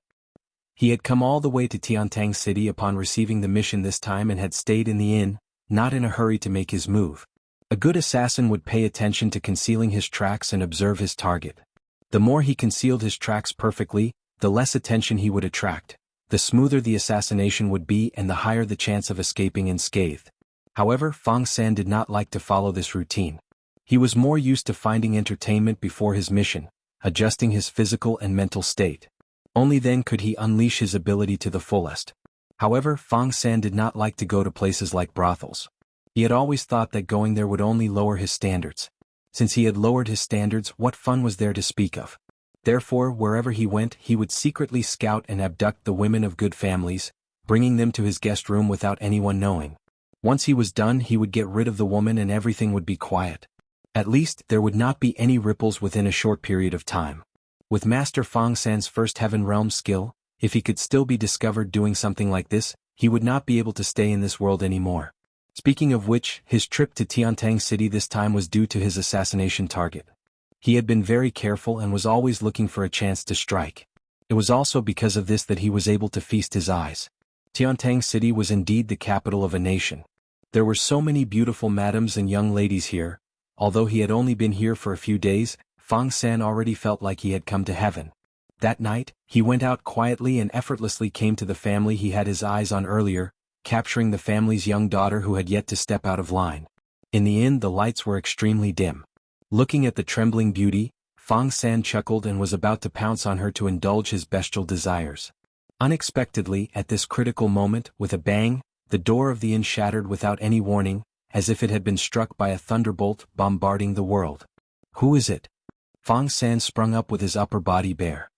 He had come all the way to Tiantang City upon receiving the mission this time and had stayed in the inn, not in a hurry to make his move. A good assassin would pay attention to concealing his tracks and observe his target. The more he concealed his tracks perfectly, the less attention he would attract, the smoother the assassination would be and the higher the chance of escaping unscathed. However, Fang San did not like to follow this routine. He was more used to finding entertainment before his mission, adjusting his physical and mental state. Only then could he unleash his ability to the fullest. However, Fang San did not like to go to places like brothels. He had always thought that going there would only lower his standards. Since he had lowered his standards, what fun was there to speak of? Therefore, wherever he went, he would secretly scout and abduct the women of good families, bringing them to his guest room without anyone knowing. Once he was done, he would get rid of the woman and everything would be quiet. At least, there would not be any ripples within a short period of time. With Master Fang San's first Heaven Realm skill, if he could still be discovered doing something like this, he would not be able to stay in this world anymore. Speaking of which, his trip to Tiantang City this time was due to his assassination target. He had been very careful and was always looking for a chance to strike. It was also because of this that he was able to feast his eyes. Tiantang City was indeed the capital of a nation. There were so many beautiful madams and young ladies here. Although he had only been here for a few days, Fang San already felt like he had come to heaven. That night, he went out quietly and effortlessly came to the family he had his eyes on earlier, capturing the family's young daughter who had yet to step out of line. In the inn, the lights were extremely dim. Looking at the trembling beauty, Fang San chuckled and was about to pounce on her to indulge his bestial desires. Unexpectedly, at this critical moment, with a bang, the door of the inn shattered without any warning, as if it had been struck by a thunderbolt bombarding the world. Who is it? Fang San sprung up with his upper body bare.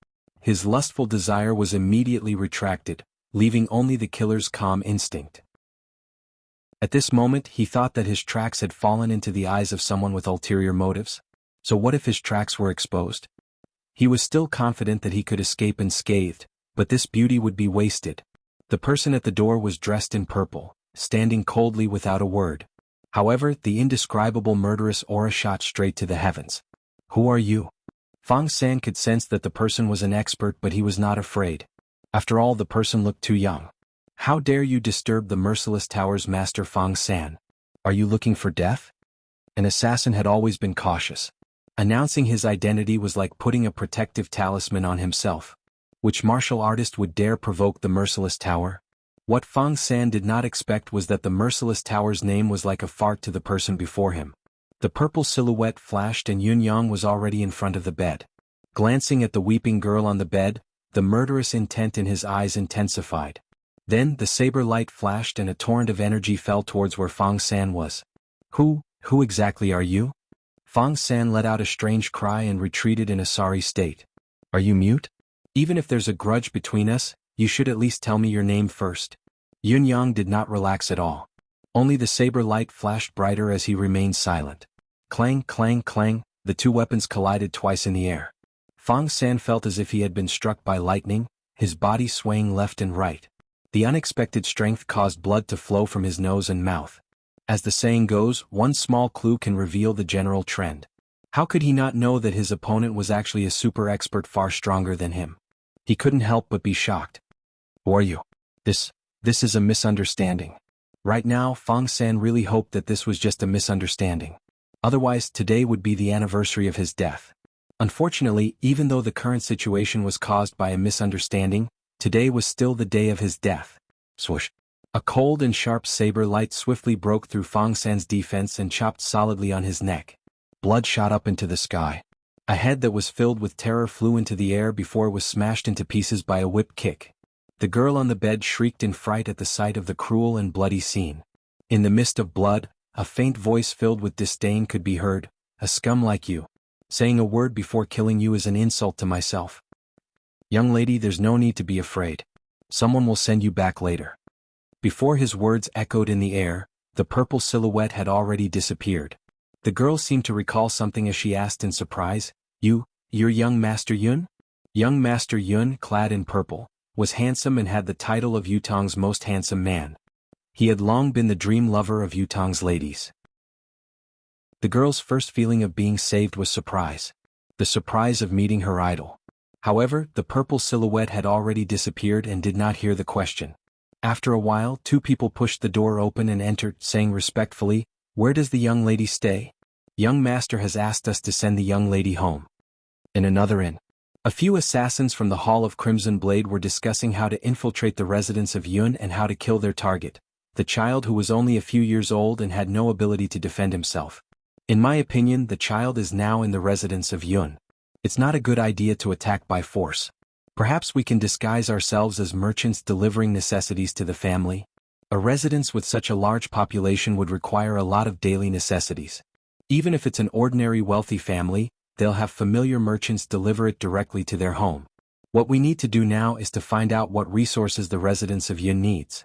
His lustful desire was immediately retracted, leaving only the killer's calm instinct. At this moment he thought that his tracks had fallen into the eyes of someone with ulterior motives. So what if his tracks were exposed? He was still confident that he could escape unscathed, but this beauty would be wasted. The person at the door was dressed in purple, standing coldly without a word. However, the indescribable murderous aura shot straight to the heavens. Who are you? Fang San could sense that the person was an expert, but he was not afraid. After all, the person looked too young. How dare you disturb the Merciless Tower's master Fang San? Are you looking for death? An assassin had always been cautious. Announcing his identity was like putting a protective talisman on himself. Which martial artist would dare provoke the Merciless Tower? What Fang San did not expect was that the Merciless Tower's name was like a fart to the person before him. The purple silhouette flashed and Yunyang was already in front of the bed. Glancing at the weeping girl on the bed, the murderous intent in his eyes intensified. Then the saber light flashed and a torrent of energy fell towards where Fang San was. Who exactly are you? Fang San let out a strange cry and retreated in a sorry state. Are you mute? Even if there's a grudge between us, you should at least tell me your name first. Yunyang did not relax at all. Only the saber light flashed brighter as he remained silent. Clang, clang, clang, the two weapons collided twice in the air. Fang San felt as if he had been struck by lightning, his body swaying left and right. The unexpected strength caused blood to flow from his nose and mouth. As the saying goes, one small clue can reveal the general trend. How could he not know that his opponent was actually a super expert far stronger than him? He couldn't help but be shocked. Who are you? This is a misunderstanding. Right now, Fang San really hoped that this was just a misunderstanding. Otherwise, today would be the anniversary of his death. Unfortunately, even though the current situation was caused by a misunderstanding, today was still the day of his death. Swoosh. A cold and sharp saber light swiftly broke through Fong San's defense and chopped solidly on his neck. Blood shot up into the sky. A head that was filled with terror flew into the air before it was smashed into pieces by a whip kick. The girl on the bed shrieked in fright at the sight of the cruel and bloody scene. In the mist of blood, a faint voice filled with disdain could be heard. "A scum like you. Saying a word before killing you is an insult to myself. Young lady, there's no need to be afraid. Someone will send you back later." Before his words echoed in the air, the purple silhouette had already disappeared. The girl seemed to recall something as she asked in surprise, You're young Master Yun?" Young Master Yun, clad in purple, was handsome and had the title of Yutong's most handsome man. He had long been the dream lover of Yutong's ladies. The girl's first feeling of being saved was surprise. The surprise of meeting her idol. However, the purple silhouette had already disappeared and did not hear the question. After a while, two people pushed the door open and entered, saying respectfully, "Where does the young lady stay? Young master has asked us to send the young lady home." In another inn, a few assassins from the Hall of Crimson Blade were discussing how to infiltrate the residence of Yun and how to kill their target, the child who was only a few years old and had no ability to defend himself. In my opinion, the child is now in the residence of Yun. It's not a good idea to attack by force. Perhaps we can disguise ourselves as merchants delivering necessities to the family. A residence with such a large population would require a lot of daily necessities. Even if it's an ordinary wealthy family, they'll have familiar merchants deliver it directly to their home. What we need to do now is to find out what resources the residence of Yun needs.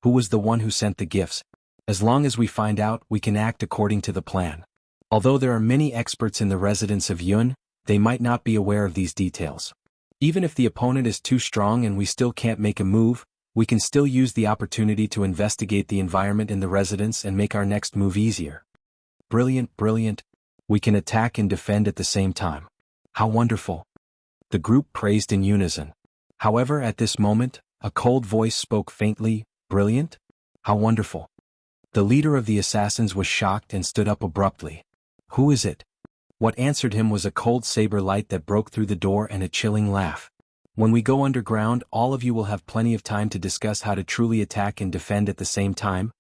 Who was the one who sent the gifts? As long as we find out, we can act according to the plan. Although there are many experts in the residence of Yun, they might not be aware of these details. Even if the opponent is too strong and we still can't make a move, we can still use the opportunity to investigate the environment in the residence and make our next move easier. Brilliant, brilliant. We can attack and defend at the same time. How wonderful. The group praised in unison. However, at this moment, a cold voice spoke faintly, "Brilliant? How wonderful." The leader of the assassins was shocked and stood up abruptly. "Who is it?" What answered him was a cold saber light that broke through the door and a chilling laugh. "When we go underground, all of you will have plenty of time to discuss how to truly attack and defend at the same time."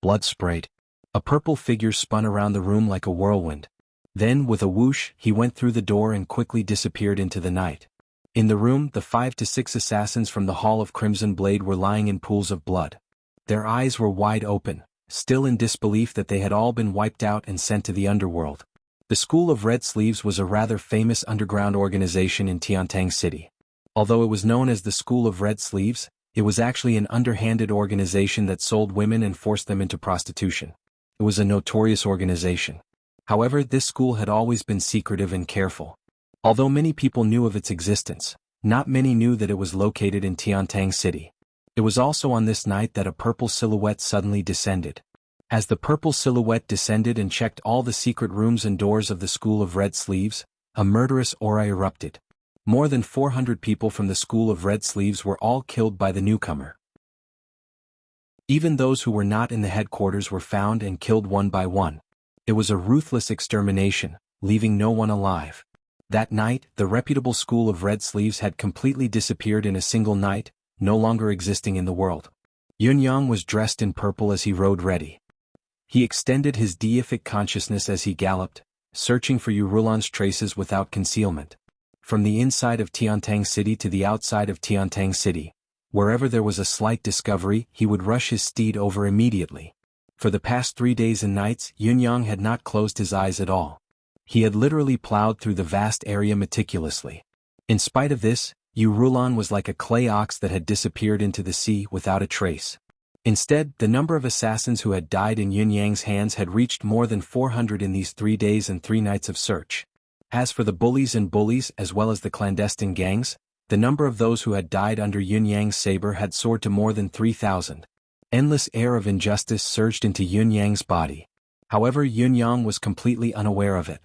Blood sprayed. A purple figure spun around the room like a whirlwind. Then, with a whoosh, he went through the door and quickly disappeared into the night. In the room, the 5 to 6 assassins from the Hall of Crimson Blade were lying in pools of blood. Their eyes were wide open, still in disbelief that they had all been wiped out and sent to the underworld. The School of Red Sleeves was a rather famous underground organization in Tiantang City. Although it was known as the School of Red Sleeves, it was actually an underhanded organization that sold women and forced them into prostitution. It was a notorious organization. However, this school had always been secretive and careful. Although many people knew of its existence, not many knew that it was located in Tiantang City. It was also on this night that a purple silhouette suddenly descended. As the purple silhouette descended and checked all the secret rooms and doors of the School of Red Sleeves, a murderous aura erupted. More than 400 people from the School of Red Sleeves were all killed by the newcomer. Even those who were not in the headquarters were found and killed one by one. It was a ruthless extermination, leaving no one alive. That night, the reputable School of Red Sleeves had completely disappeared in a single night, no longer existing in the world. Yun Yang was dressed in purple as he rode ready. He extended his deific consciousness as he galloped, searching for Yurulan's traces without concealment. From the inside of Tiantang City to the outside of Tiantang City, wherever there was a slight discovery, he would rush his steed over immediately. For the past 3 days and nights, Yun Yang had not closed his eyes at all. He had literally plowed through the vast area meticulously. In spite of this, Yurulan was like a clay ox that had disappeared into the sea without a trace. Instead, the number of assassins who had died in Yun Yang's hands had reached more than 400 in these 3 days and 3 nights of search. As for the bullies and bullies as well as the clandestine gangs, the number of those who had died under Yun Yang's saber had soared to more than 3,000. Endless air of injustice surged into Yun Yang's body. However, Yun Yang was completely unaware of it.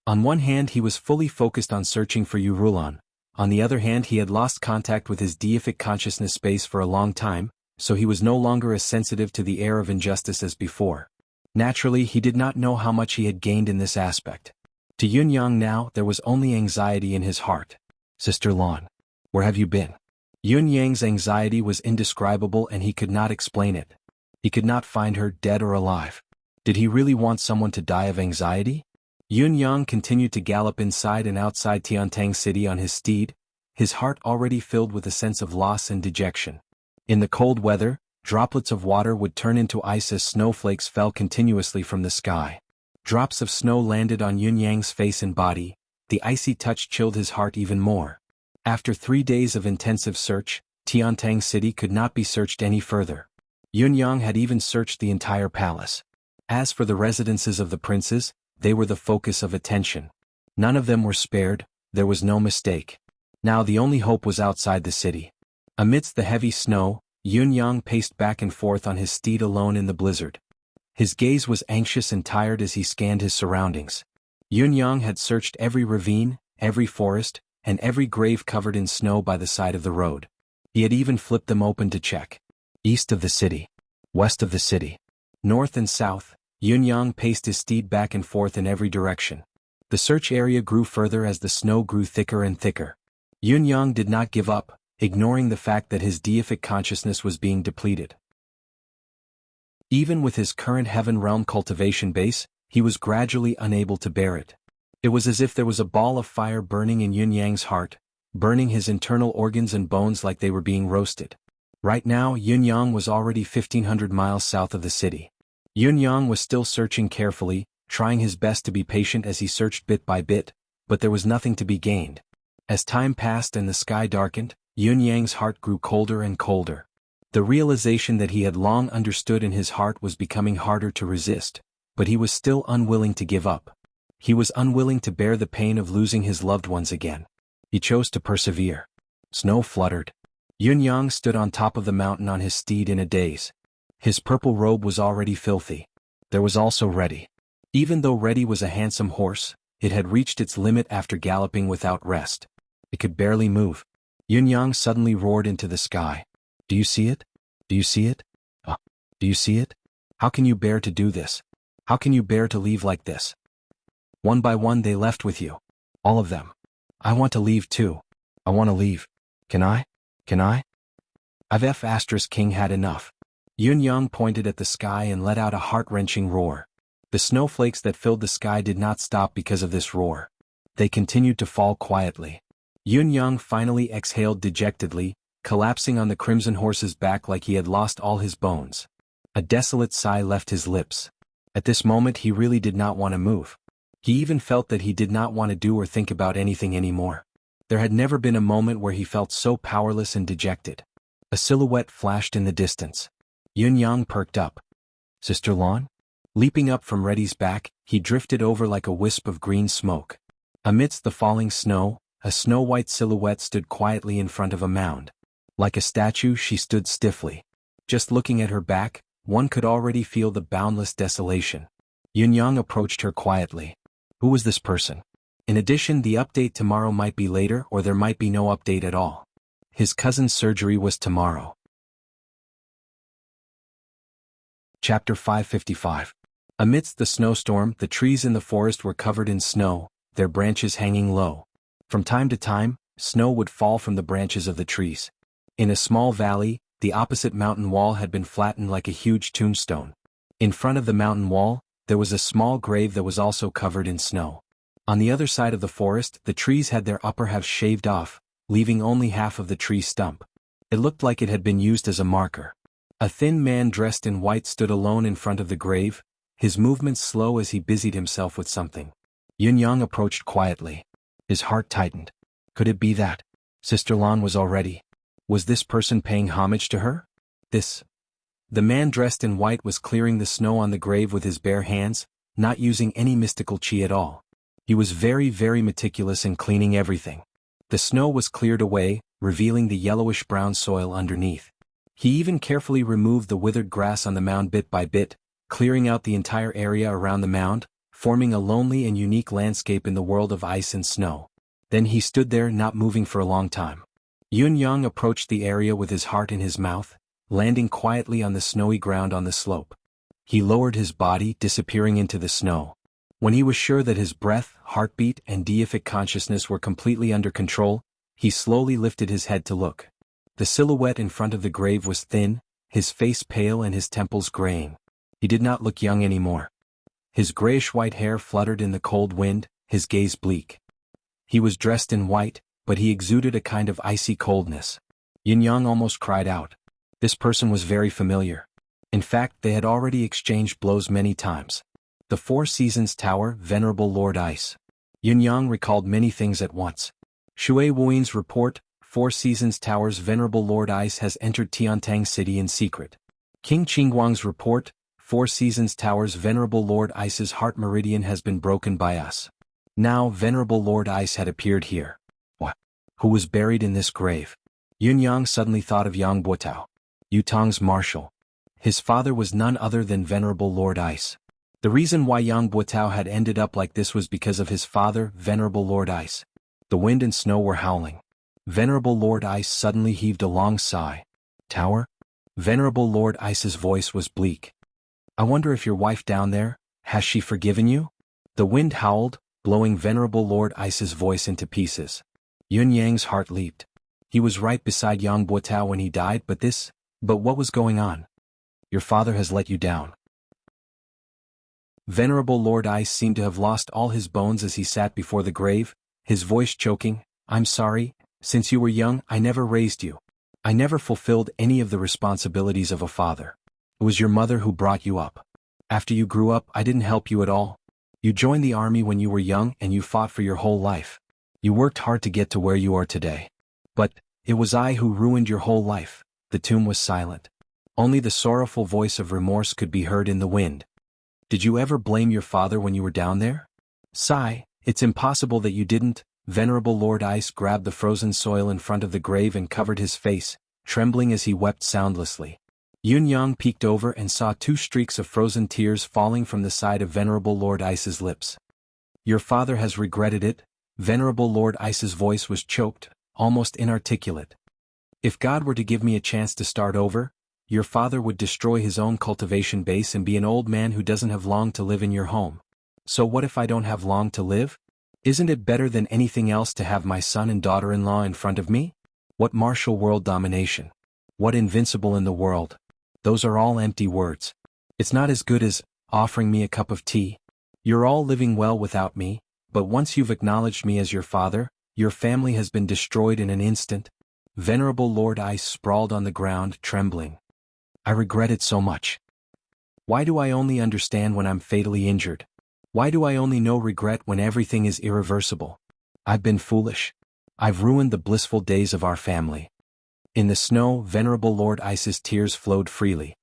On one hand, he was fully focused on searching for Yurulan. On the other hand, he had lost contact with his deific consciousness space for a long time, so he was no longer as sensitive to the air of injustice as before. Naturally, he did not know how much he had gained in this aspect. To Yun Yang now, there was only anxiety in his heart. "Sister Lan, where have you been?" Yun Yang's anxiety was indescribable and he could not explain it. He could not find her, dead or alive. Did he really want someone to die of anxiety? Yun Yang continued to gallop inside and outside Tiantang City on his steed, his heart already filled with a sense of loss and dejection. In the cold weather, droplets of water would turn into ice as snowflakes fell continuously from the sky. Drops of snow landed on Yun Yang's face and body. The icy touch chilled his heart even more. After 3 days of intensive search, Tiantang City could not be searched any further. Yun Yang had even searched the entire palace. As for the residences of the princes, they were the focus of attention. None of them were spared, there was no mistake. Now the only hope was outside the city. Amidst the heavy snow, Yun Yang paced back and forth on his steed alone in the blizzard. His gaze was anxious and tired as he scanned his surroundings. Yun Yang had searched every ravine, every forest, and every grave covered in snow by the side of the road. He had even flipped them open to check. East of the city. West of the city. North and south, Yun Yang paced his steed back and forth in every direction. The search area grew further as the snow grew thicker and thicker. Yun Yang did not give up, ignoring the fact that his deific consciousness was being depleted. Even with his current Heaven Realm cultivation base, he was gradually unable to bear it. It was as if there was a ball of fire burning in Yun Yang's heart, burning his internal organs and bones like they were being roasted. Right now Yun Yang was already 1,500 miles south of the city. Yun Yang was still searching carefully, trying his best to be patient as he searched bit by bit, but there was nothing to be gained. As time passed and the sky darkened, Yun Yang's heart grew colder and colder. The realization that he had long understood in his heart was becoming harder to resist, but he was still unwilling to give up. He was unwilling to bear the pain of losing his loved ones again. He chose to persevere. Snow fluttered. Yun Yang stood on top of the mountain on his steed in a daze. His purple robe was already filthy. There was also Reddy. Even though Reddy was a handsome horse, it had reached its limit after galloping without rest. It could barely move. Yun Yang suddenly roared into the sky. Do you see it? Do you see it? Do you see it? How can you bear to do this? How can you bear to leave like this? One by one they left with you. All of them. I want to leave too. I want to leave. Can I? Can I? I've King had enough. Yun Yang pointed at the sky and let out a heart-wrenching roar. The snowflakes that filled the sky did not stop because of this roar. They continued to fall quietly. Yun Yang finally exhaled dejectedly, collapsing on the crimson horse's back like he had lost all his bones. A desolate sigh left his lips. At this moment he really did not want to move. He even felt that he did not want to do or think about anything anymore. There had never been a moment where he felt so powerless and dejected. A silhouette flashed in the distance. Yun Yang perked up. Sister Lan? Leaping up from Reddy's back, he drifted over like a wisp of green smoke. Amidst the falling snow, a snow-white silhouette stood quietly in front of a mound. Like a statue, she stood stiffly. Just looking at her back, one could already feel the boundless desolation. Yun Yang approached her quietly. Who was this person? In addition, the update tomorrow might be later or there might be no update at all. His cousin's surgery was tomorrow. Chapter 555. Amidst the snowstorm, the trees in the forest were covered in snow, their branches hanging low. From time to time, snow would fall from the branches of the trees. In a small valley, the opposite mountain wall had been flattened like a huge tombstone. In front of the mountain wall, there was a small grave that was also covered in snow. On the other side of the forest, the trees had their upper halves shaved off, leaving only half of the tree stump. It looked like it had been used as a marker. A thin man dressed in white stood alone in front of the grave, his movements slow as he busied himself with something. Yun Yang approached quietly. His heart tightened. Could it be that Sister Lan was already? Was this person paying homage to her? The man dressed in white was clearing the snow on the grave with his bare hands, not using any mystical chi at all. He was very, very meticulous in cleaning everything. The snow was cleared away, revealing the yellowish-brown soil underneath. He even carefully removed the withered grass on the mound bit by bit, clearing out the entire area around the mound, forming a lonely and unique landscape in the world of ice and snow. Then he stood there not moving for a long time. Yun Yang approached the area with his heart in his mouth, landing quietly on the snowy ground on the slope. He lowered his body, disappearing into the snow. When he was sure that his breath, heartbeat, and deific consciousness were completely under control, he slowly lifted his head to look. The silhouette in front of the grave was thin, his face pale and his temples graying. He did not look young anymore. His grayish-white hair fluttered in the cold wind, his gaze bleak. He was dressed in white, but he exuded a kind of icy coldness. Yin-yang almost cried out. This person was very familiar. In fact, they had already exchanged blows many times. The Four Seasons Tower, Venerable Lord Ice. Yin-yang recalled many things at once. Shui Wuin's report, Four Seasons Tower's Venerable Lord Ice has entered Tiantang City in secret. King Qingguang's report, Four Seasons Tower's Venerable Lord Ice's heart meridian has been broken by us. Now Venerable Lord Ice had appeared here. What? Who was buried in this grave? Yin-yang suddenly thought of Yang Buotao, Yutong's marshal. His father was none other than Venerable Lord Ice. The reason why Yang Buotao had ended up like this was because of his father, Venerable Lord Ice. The wind and snow were howling. Venerable Lord Ice suddenly heaved a long sigh. Tower? Venerable Lord Ice's voice was bleak. I wonder if your wife down there, has she forgiven you? The wind howled, blowing Venerable Lord Ice's voice into pieces. Yun-Yang's heart leaped. He was right beside Yang Buotao when he died, but what was going on? Your father has let you down. Venerable Lord Ice seemed to have lost all his bones as he sat before the grave, his voice choking. I'm sorry, since you were young, I never raised you. I never fulfilled any of the responsibilities of a father. It was your mother who brought you up. After you grew up, I didn't help you at all. You joined the army when you were young and you fought for your whole life. You worked hard to get to where you are today. But it was I who ruined your whole life. The tomb was silent. Only the sorrowful voice of remorse could be heard in the wind. Did you ever blame your father when you were down there? Sigh, it's impossible that you didn't. Venerable Lord Ice grabbed the frozen soil in front of the grave and covered his face, trembling as he wept soundlessly. Yun-Yang peeked over and saw 2 streaks of frozen tears falling from the side of Venerable Lord Ice's lips. Your father has regretted it. Venerable Lord Ice's voice was choked, almost inarticulate. If God were to give me a chance to start over, your father would destroy his own cultivation base and be an old man who doesn't have long to live in your home. So what if I don't have long to live? Isn't it better than anything else to have my son and daughter-in-law in front of me? What martial world domination? What invincible in the world? Those are all empty words. It's not as good as offering me a cup of tea. You're all living well without me, but once you've acknowledged me as your father, your family has been destroyed in an instant. Venerable Lord Ice sprawled on the ground, trembling. I regret it so much. Why do I only understand when I'm fatally injured? Why do I only know regret when everything is irreversible? I've been foolish. I've ruined the blissful days of our family. In the snow, Venerable Lord Ice's tears flowed freely.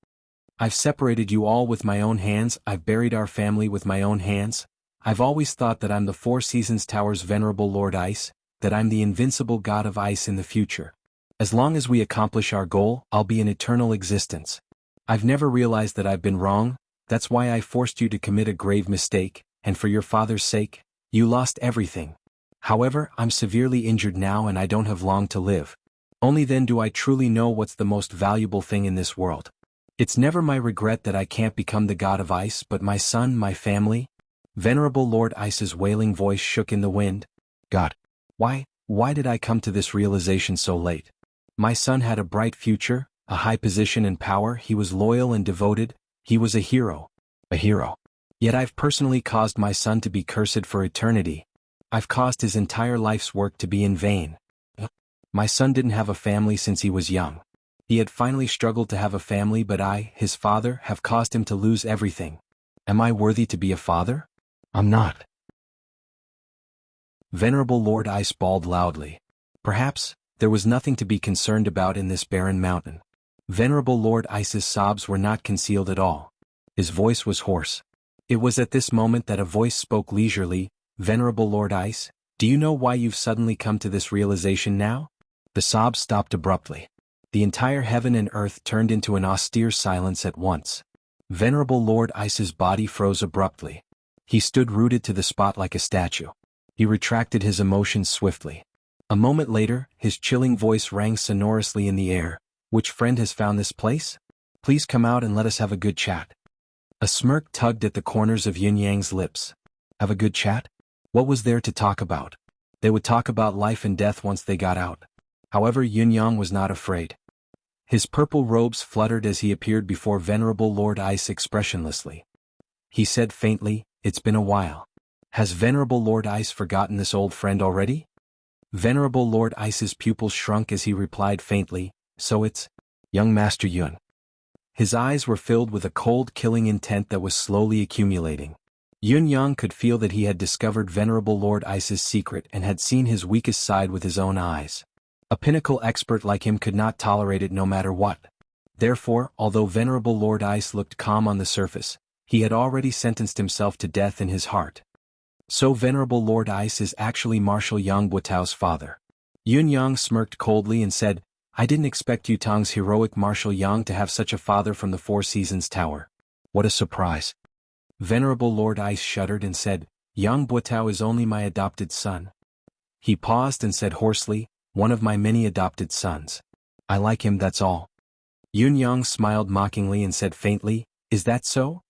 I've separated you all with my own hands, I've buried our family with my own hands. I've always thought that I'm the Four Seasons Tower's Venerable Lord Ice, that I'm the invincible god of ice in the future. As long as we accomplish our goal, I'll be in eternal existence. I've never realized that I've been wrong, that's why I forced you to commit a grave mistake, and for your father's sake, you lost everything. However, I'm severely injured now and I don't have long to live. Only then do I truly know what's the most valuable thing in this world. It's never my regret that I can't become the god of ice, but my son, my family. Venerable Lord Ice's wailing voice shook in the wind. God, why did I come to this realization so late? My son had a bright future, a high position and power, he was loyal and devoted, he was a hero. A hero. Yet I've personally caused my son to be cursed for eternity. I've caused his entire life's work to be in vain. My son didn't have a family since he was young. He had finally struggled to have a family, but I, his father, have caused him to lose everything. Am I worthy to be a father? I'm not. Venerable Lord Ice bawled loudly. Perhaps there was nothing to be concerned about in this barren mountain. Venerable Lord Ice's sobs were not concealed at all. His voice was hoarse. It was at this moment that a voice spoke leisurely. Venerable Lord Ice, do you know why you've suddenly come to this realization now? The sobs stopped abruptly. The entire heaven and earth turned into an austere silence at once. Venerable Lord Ice's body froze abruptly. He stood rooted to the spot like a statue. He retracted his emotions swiftly. A moment later, his chilling voice rang sonorously in the air. Which friend has found this place? Please come out and let us have a good chat. A smirk tugged at the corners of Yin-Yang's lips. Have a good chat? What was there to talk about? They would talk about life and death once they got out. However, Yunyang was not afraid. His purple robes fluttered as he appeared before Venerable Lord Ice expressionlessly. He said faintly, "It's been a while. Has Venerable Lord Ice forgotten this old friend already?" Venerable Lord Ice's pupils shrunk as he replied faintly, "So it's young Master Yun." His eyes were filled with a cold, killing intent that was slowly accumulating. Yunyang could feel that he had discovered Venerable Lord Ice's secret and had seen his weakest side with his own eyes. A pinnacle expert like him could not tolerate it no matter what. Therefore, although Venerable Lord Ice looked calm on the surface, he had already sentenced himself to death in his heart. So Venerable Lord Ice is actually Marshal Yang Buotao's father. Yunyang smirked coldly and said, "I didn't expect Yutang's heroic Marshal Yang to have such a father from the Four Seasons Tower. What a surprise." Venerable Lord Ice shuddered and said, "Yang Buotao is only my adopted son." He paused and said hoarsely, "One of my many adopted sons. I like him, that's all." Yunyang smiled mockingly and said faintly, "Is that so?"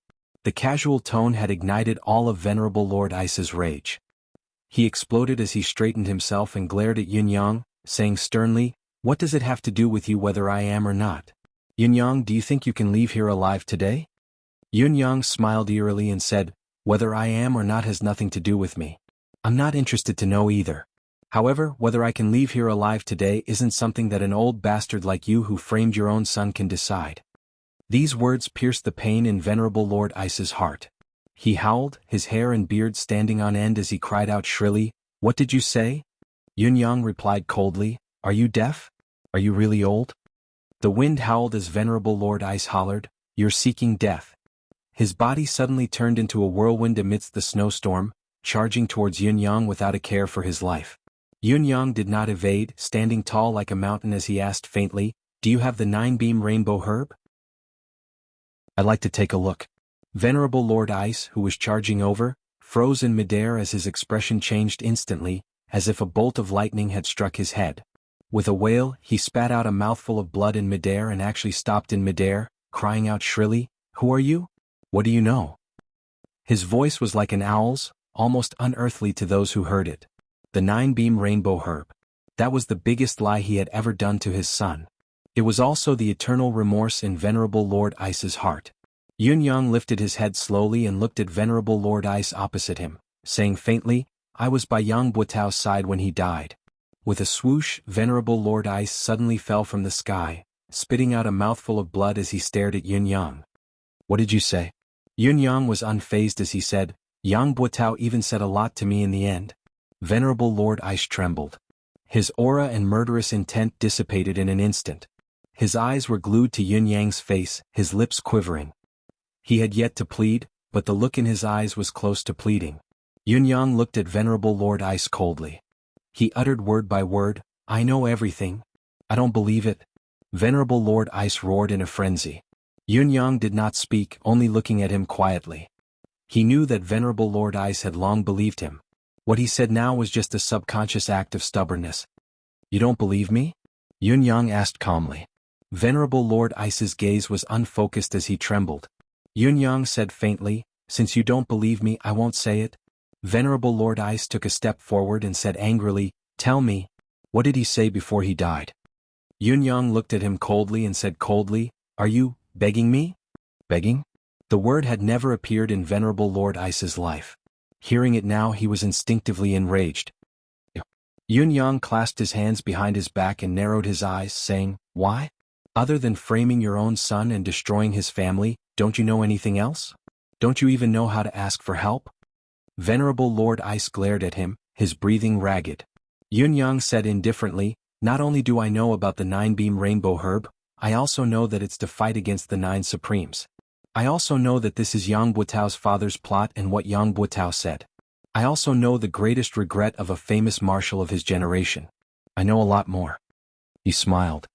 The casual tone had ignited all of Venerable Lord Ice's rage. He exploded as he straightened himself and glared at Yunyang, saying sternly, "What does it have to do with you whether I am or not? Yunyang, do you think you can leave here alive today?" Yunyang smiled eerily and said, "Whether I am or not has nothing to do with me. I'm not interested to know either. However, whether I can leave here alive today isn't something that an old bastard like you who framed your own son can decide." These words pierced the pain in Venerable Lord Ice's heart. He howled, his hair and beard standing on end as he cried out shrilly, "What did you say?" Yunyang replied coldly, "Are you deaf? Are you really old?" The wind howled as Venerable Lord Ice hollered, "You're seeking death." His body suddenly turned into a whirlwind amidst the snowstorm, charging towards Yunyang without a care for his life. Yunyang did not evade, standing tall like a mountain as he asked faintly, "Do you have the 9-beam rainbow herb?" "I'd like to take a look." Venerable Lord Ice, who was charging over, froze in midair as his expression changed instantly, as if a bolt of lightning had struck his head. With a wail, he spat out a mouthful of blood in midair and actually stopped in midair, crying out shrilly, "Who are you? What do you know?" His voice was like an owl's, almost unearthly to those who heard it. The 9-beam rainbow herb. That was the biggest lie he had ever done to his son. It was also the eternal remorse in Venerable Lord Ice's heart. Yunyang lifted his head slowly and looked at Venerable Lord Ice opposite him, saying faintly, "I was by Yang Buotao's side when he died." With a swoosh, Venerable Lord Ice suddenly fell from the sky, spitting out a mouthful of blood as he stared at Yunyang. "What did you say?" Yunyang was unfazed as he said, "Yang Buotao even said a lot to me in the end." Venerable Lord Ice trembled. His aura and murderous intent dissipated in an instant. His eyes were glued to Yunyang's face, his lips quivering. He had yet to plead, but the look in his eyes was close to pleading. Yunyang looked at Venerable Lord Ice coldly. He uttered word by word, "I know everything. I don't believe it." Venerable Lord Ice roared in a frenzy. Yunyang did not speak, only looking at him quietly. He knew that Venerable Lord Ice had long believed him. What he said now was just a subconscious act of stubbornness. "You don't believe me?" Yunyang asked calmly. Venerable Lord Ice's gaze was unfocused as he trembled. Yunyang said faintly, "Since you don't believe me, I won't say it." Venerable Lord Ice took a step forward and said angrily, "Tell me, what did he say before he died?" Yunyang looked at him coldly and said coldly, "Are you begging me?" Begging? The word had never appeared in Venerable Lord Ice's life. Hearing it now, he was instinctively enraged. Yunyang clasped his hands behind his back and narrowed his eyes, saying, "Why? Other than framing your own son and destroying his family, don't you know anything else? Don't you even know how to ask for help?" Venerable Lord Ice glared at him, his breathing ragged. Yunyang said indifferently, "Not only do I know about the 9-beam rainbow herb, I also know that it's to fight against the 9 supremes. I also know that this is Yang Buotao's father's plot and what Yang Buotao said. I also know the greatest regret of a famous marshal of his generation. I know a lot more." He smiled.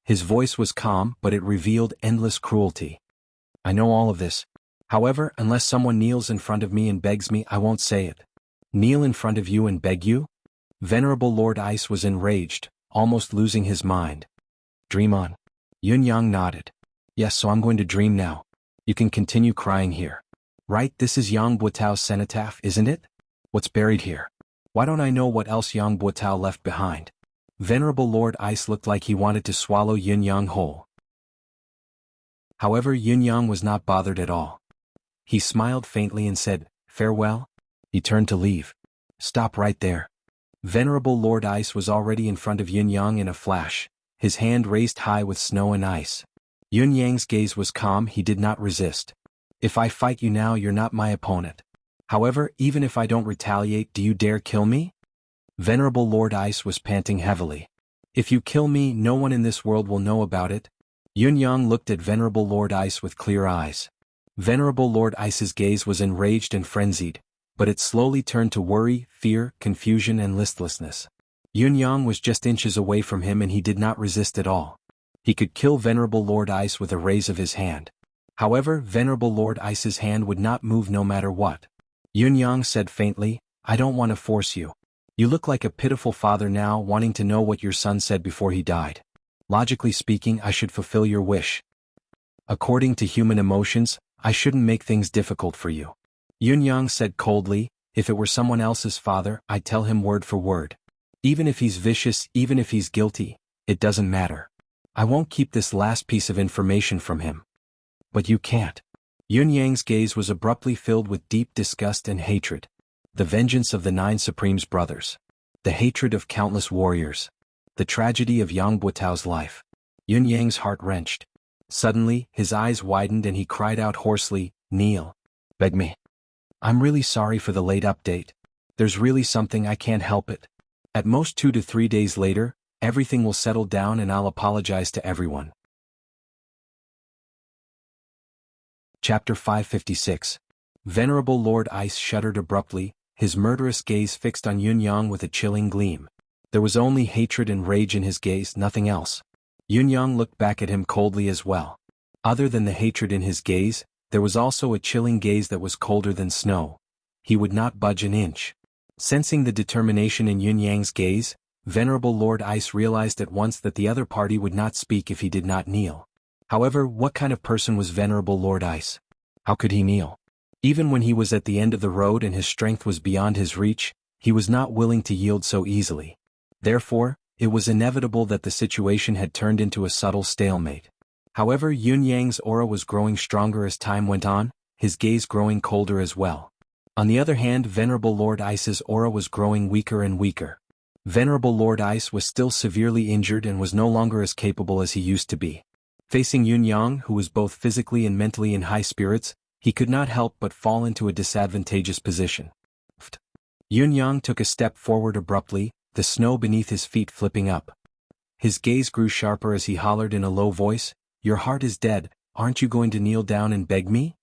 His voice was calm, but it revealed endless cruelty. "I know all of this. However, unless someone kneels in front of me and begs me, I won't say it." "Kneel in front of you and beg you?" Venerable Lord Ice was enraged, almost losing his mind. "Dream on." Yunyang nodded. "Yes, so I'm going to dream now. You can continue crying here. Right, this is Yang Buotao's cenotaph, isn't it? What's buried here? Why don't I know what else Yang Buotao left behind?" Venerable Lord Ice looked like he wanted to swallow Yun-yang whole. However, Yun-yang was not bothered at all. He smiled faintly and said, "Farewell?" He turned to leave. "Stop right there." Venerable Lord Ice was already in front of Yun-yang in a flash, his hand raised high with snow and ice. Yun-yang's gaze was calm, he did not resist. "If I fight you now, you're not my opponent. However, even if I don't retaliate, do you dare kill me?" Venerable Lord Ice was panting heavily. "If you kill me, no one in this world will know about it." Yun-yang looked at Venerable Lord Ice with clear eyes. Venerable Lord Ice's gaze was enraged and frenzied, but it slowly turned to worry, fear, confusion and listlessness. Yun-yang was just inches away from him and he did not resist at all. He could kill Venerable Lord Ice with a raise of his hand. However, Venerable Lord Ice's hand would not move no matter what. Yun-yang said faintly, "I don't want to force you. You look like a pitiful father now wanting to know what your son said before he died. Logically speaking, I should fulfill your wish. According to human emotions, I shouldn't make things difficult for you." Yun-yang said coldly, "If it were someone else's father, I'd tell him word for word. Even if he's vicious, even if he's guilty, it doesn't matter. I won't keep this last piece of information from him." "But you can't." Yun-yang's gaze was abruptly filled with deep disgust and hatred. The vengeance of the 9 Supreme's brothers. The hatred of countless warriors. The tragedy of Yang Buotao's life. Yun-yang's heart wrenched. Suddenly, his eyes widened and he cried out hoarsely, "Kneel. Beg me. I'm really sorry for the late update. There's really something, I can't help it. At most 2 to 3 days later, everything will settle down and I'll apologize to everyone." Chapter 556. Venerable Lord Ice shuddered abruptly, his murderous gaze fixed on Yun-yang with a chilling gleam. There was only hatred and rage in his gaze, nothing else. Yun-yang looked back at him coldly as well. Other than the hatred in his gaze, there was also a chilling gaze that was colder than snow. He would not budge an inch. Sensing the determination in Yun-yang's gaze, Venerable Lord Ice realized at once that the other party would not speak if he did not kneel. However, what kind of person was Venerable Lord Ice? How could he kneel? Even when he was at the end of the road and his strength was beyond his reach, he was not willing to yield so easily. Therefore, it was inevitable that the situation had turned into a subtle stalemate. However, Yun-yang's aura was growing stronger as time went on, his gaze growing colder as well. On the other hand, Venerable Lord Ice's aura was growing weaker and weaker. Venerable Lord Ice was still severely injured and was no longer as capable as he used to be. Facing Yun-yang, who was both physically and mentally in high spirits, he could not help but fall into a disadvantageous position. Yun-yang took a step forward abruptly, the snow beneath his feet flipping up. His gaze grew sharper as he hollered in a low voice, "Your heart is dead, aren't you going to kneel down and beg me?"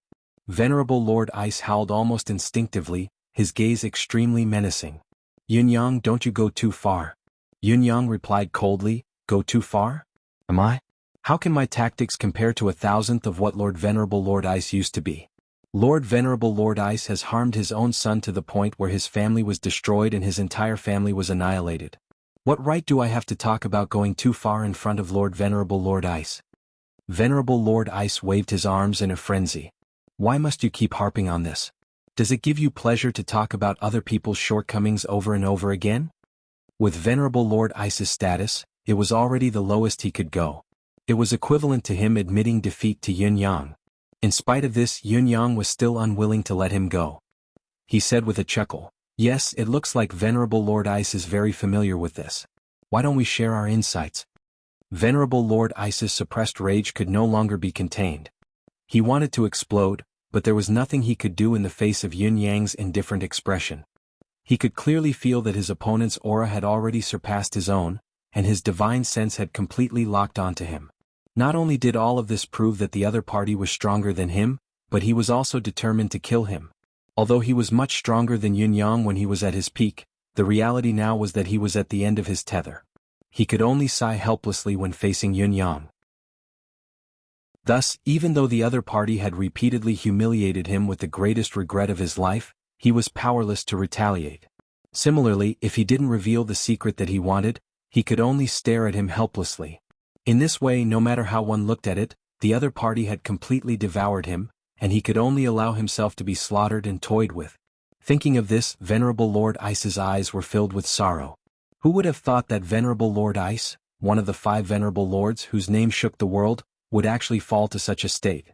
Venerable Lord Ice howled almost instinctively, his gaze extremely menacing. "Yun-yang, don't you go too far." Yun-yang replied coldly, "Go too far? Am I? How can my tactics compare to 1,000th of what Lord Venerable Lord Ice used to be? Lord Venerable Lord Ice has harmed his own son to the point where his family was destroyed and his entire family was annihilated. What right do I have to talk about going too far in front of Lord Venerable Lord Ice?" Venerable Lord Ice waved his arms in a frenzy. "Why must you keep harping on this? Does it give you pleasure to talk about other people's shortcomings over and over again?" With Venerable Lord Ice's status, it was already the lowest he could go. It was equivalent to him admitting defeat to Yun-yang. In spite of this, Yun-yang was still unwilling to let him go. He said with a chuckle, "Yes, it looks like Venerable Lord Ice is very familiar with this. Why don't we share our insights?" Venerable Lord Ice's suppressed rage could no longer be contained. He wanted to explode, but there was nothing he could do in the face of Yun-yang's indifferent expression. He could clearly feel that his opponent's aura had already surpassed his own, and his divine sense had completely locked onto him. Not only did all of this prove that the other party was stronger than him, but he was also determined to kill him. Although he was much stronger than Yun-yang when he was at his peak, the reality now was that he was at the end of his tether. He could only sigh helplessly when facing Yun-yang. Thus, even though the other party had repeatedly humiliated him with the greatest regret of his life, he was powerless to retaliate. Similarly, if he didn't reveal the secret that he wanted, he could only stare at him helplessly. In this way, no matter how one looked at it, the other party had completely devoured him, and he could only allow himself to be slaughtered and toyed with. Thinking of this, Venerable Lord Ice's eyes were filled with sorrow. Who would have thought that Venerable Lord Ice, one of the 5 venerable lords whose name shook the world, would actually fall to such a state?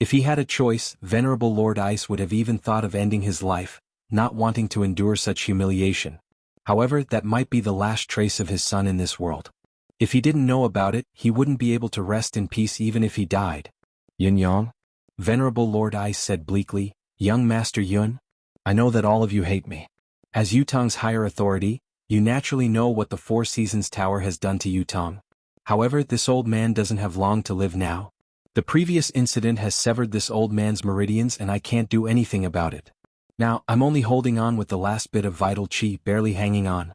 If he had a choice, Venerable Lord Ice would have even thought of ending his life, not wanting to endure such humiliation. However, that might be the last trace of his son in this world. If he didn't know about it, he wouldn't be able to rest in peace even if he died. Yun Yang? Venerable Lord Ice said bleakly, "Young Master Yun, I know that all of you hate me. As Yutong's higher authority, you naturally know what the Four Seasons Tower has done to Yutong. However, this old man doesn't have long to live now. The previous incident has severed this old man's meridians and I can't do anything about it. Now, I'm only holding on with the last bit of vital chi barely hanging on.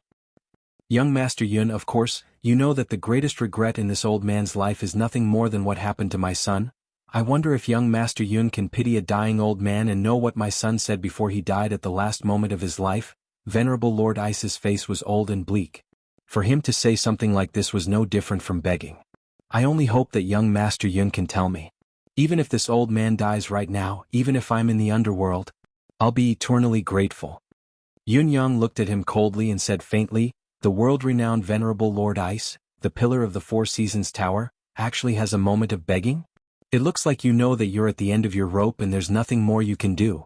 Young Master Yun, of course, you know that the greatest regret in this old man's life is nothing more than what happened to my son. I wonder if young Master Yun can pity a dying old man and know what my son said before he died at the last moment of his life." Venerable Lord Ice's face was old and bleak. For him to say something like this was no different from begging. "I only hope that young Master Yun can tell me. Even if this old man dies right now, even if I'm in the underworld, I'll be eternally grateful." Yun Yang looked at him coldly and said faintly, "The world-renowned Venerable Lord Ice, the pillar of the Four Seasons Tower, actually has a moment of begging? It looks like you know that you're at the end of your rope and there's nothing more you can do."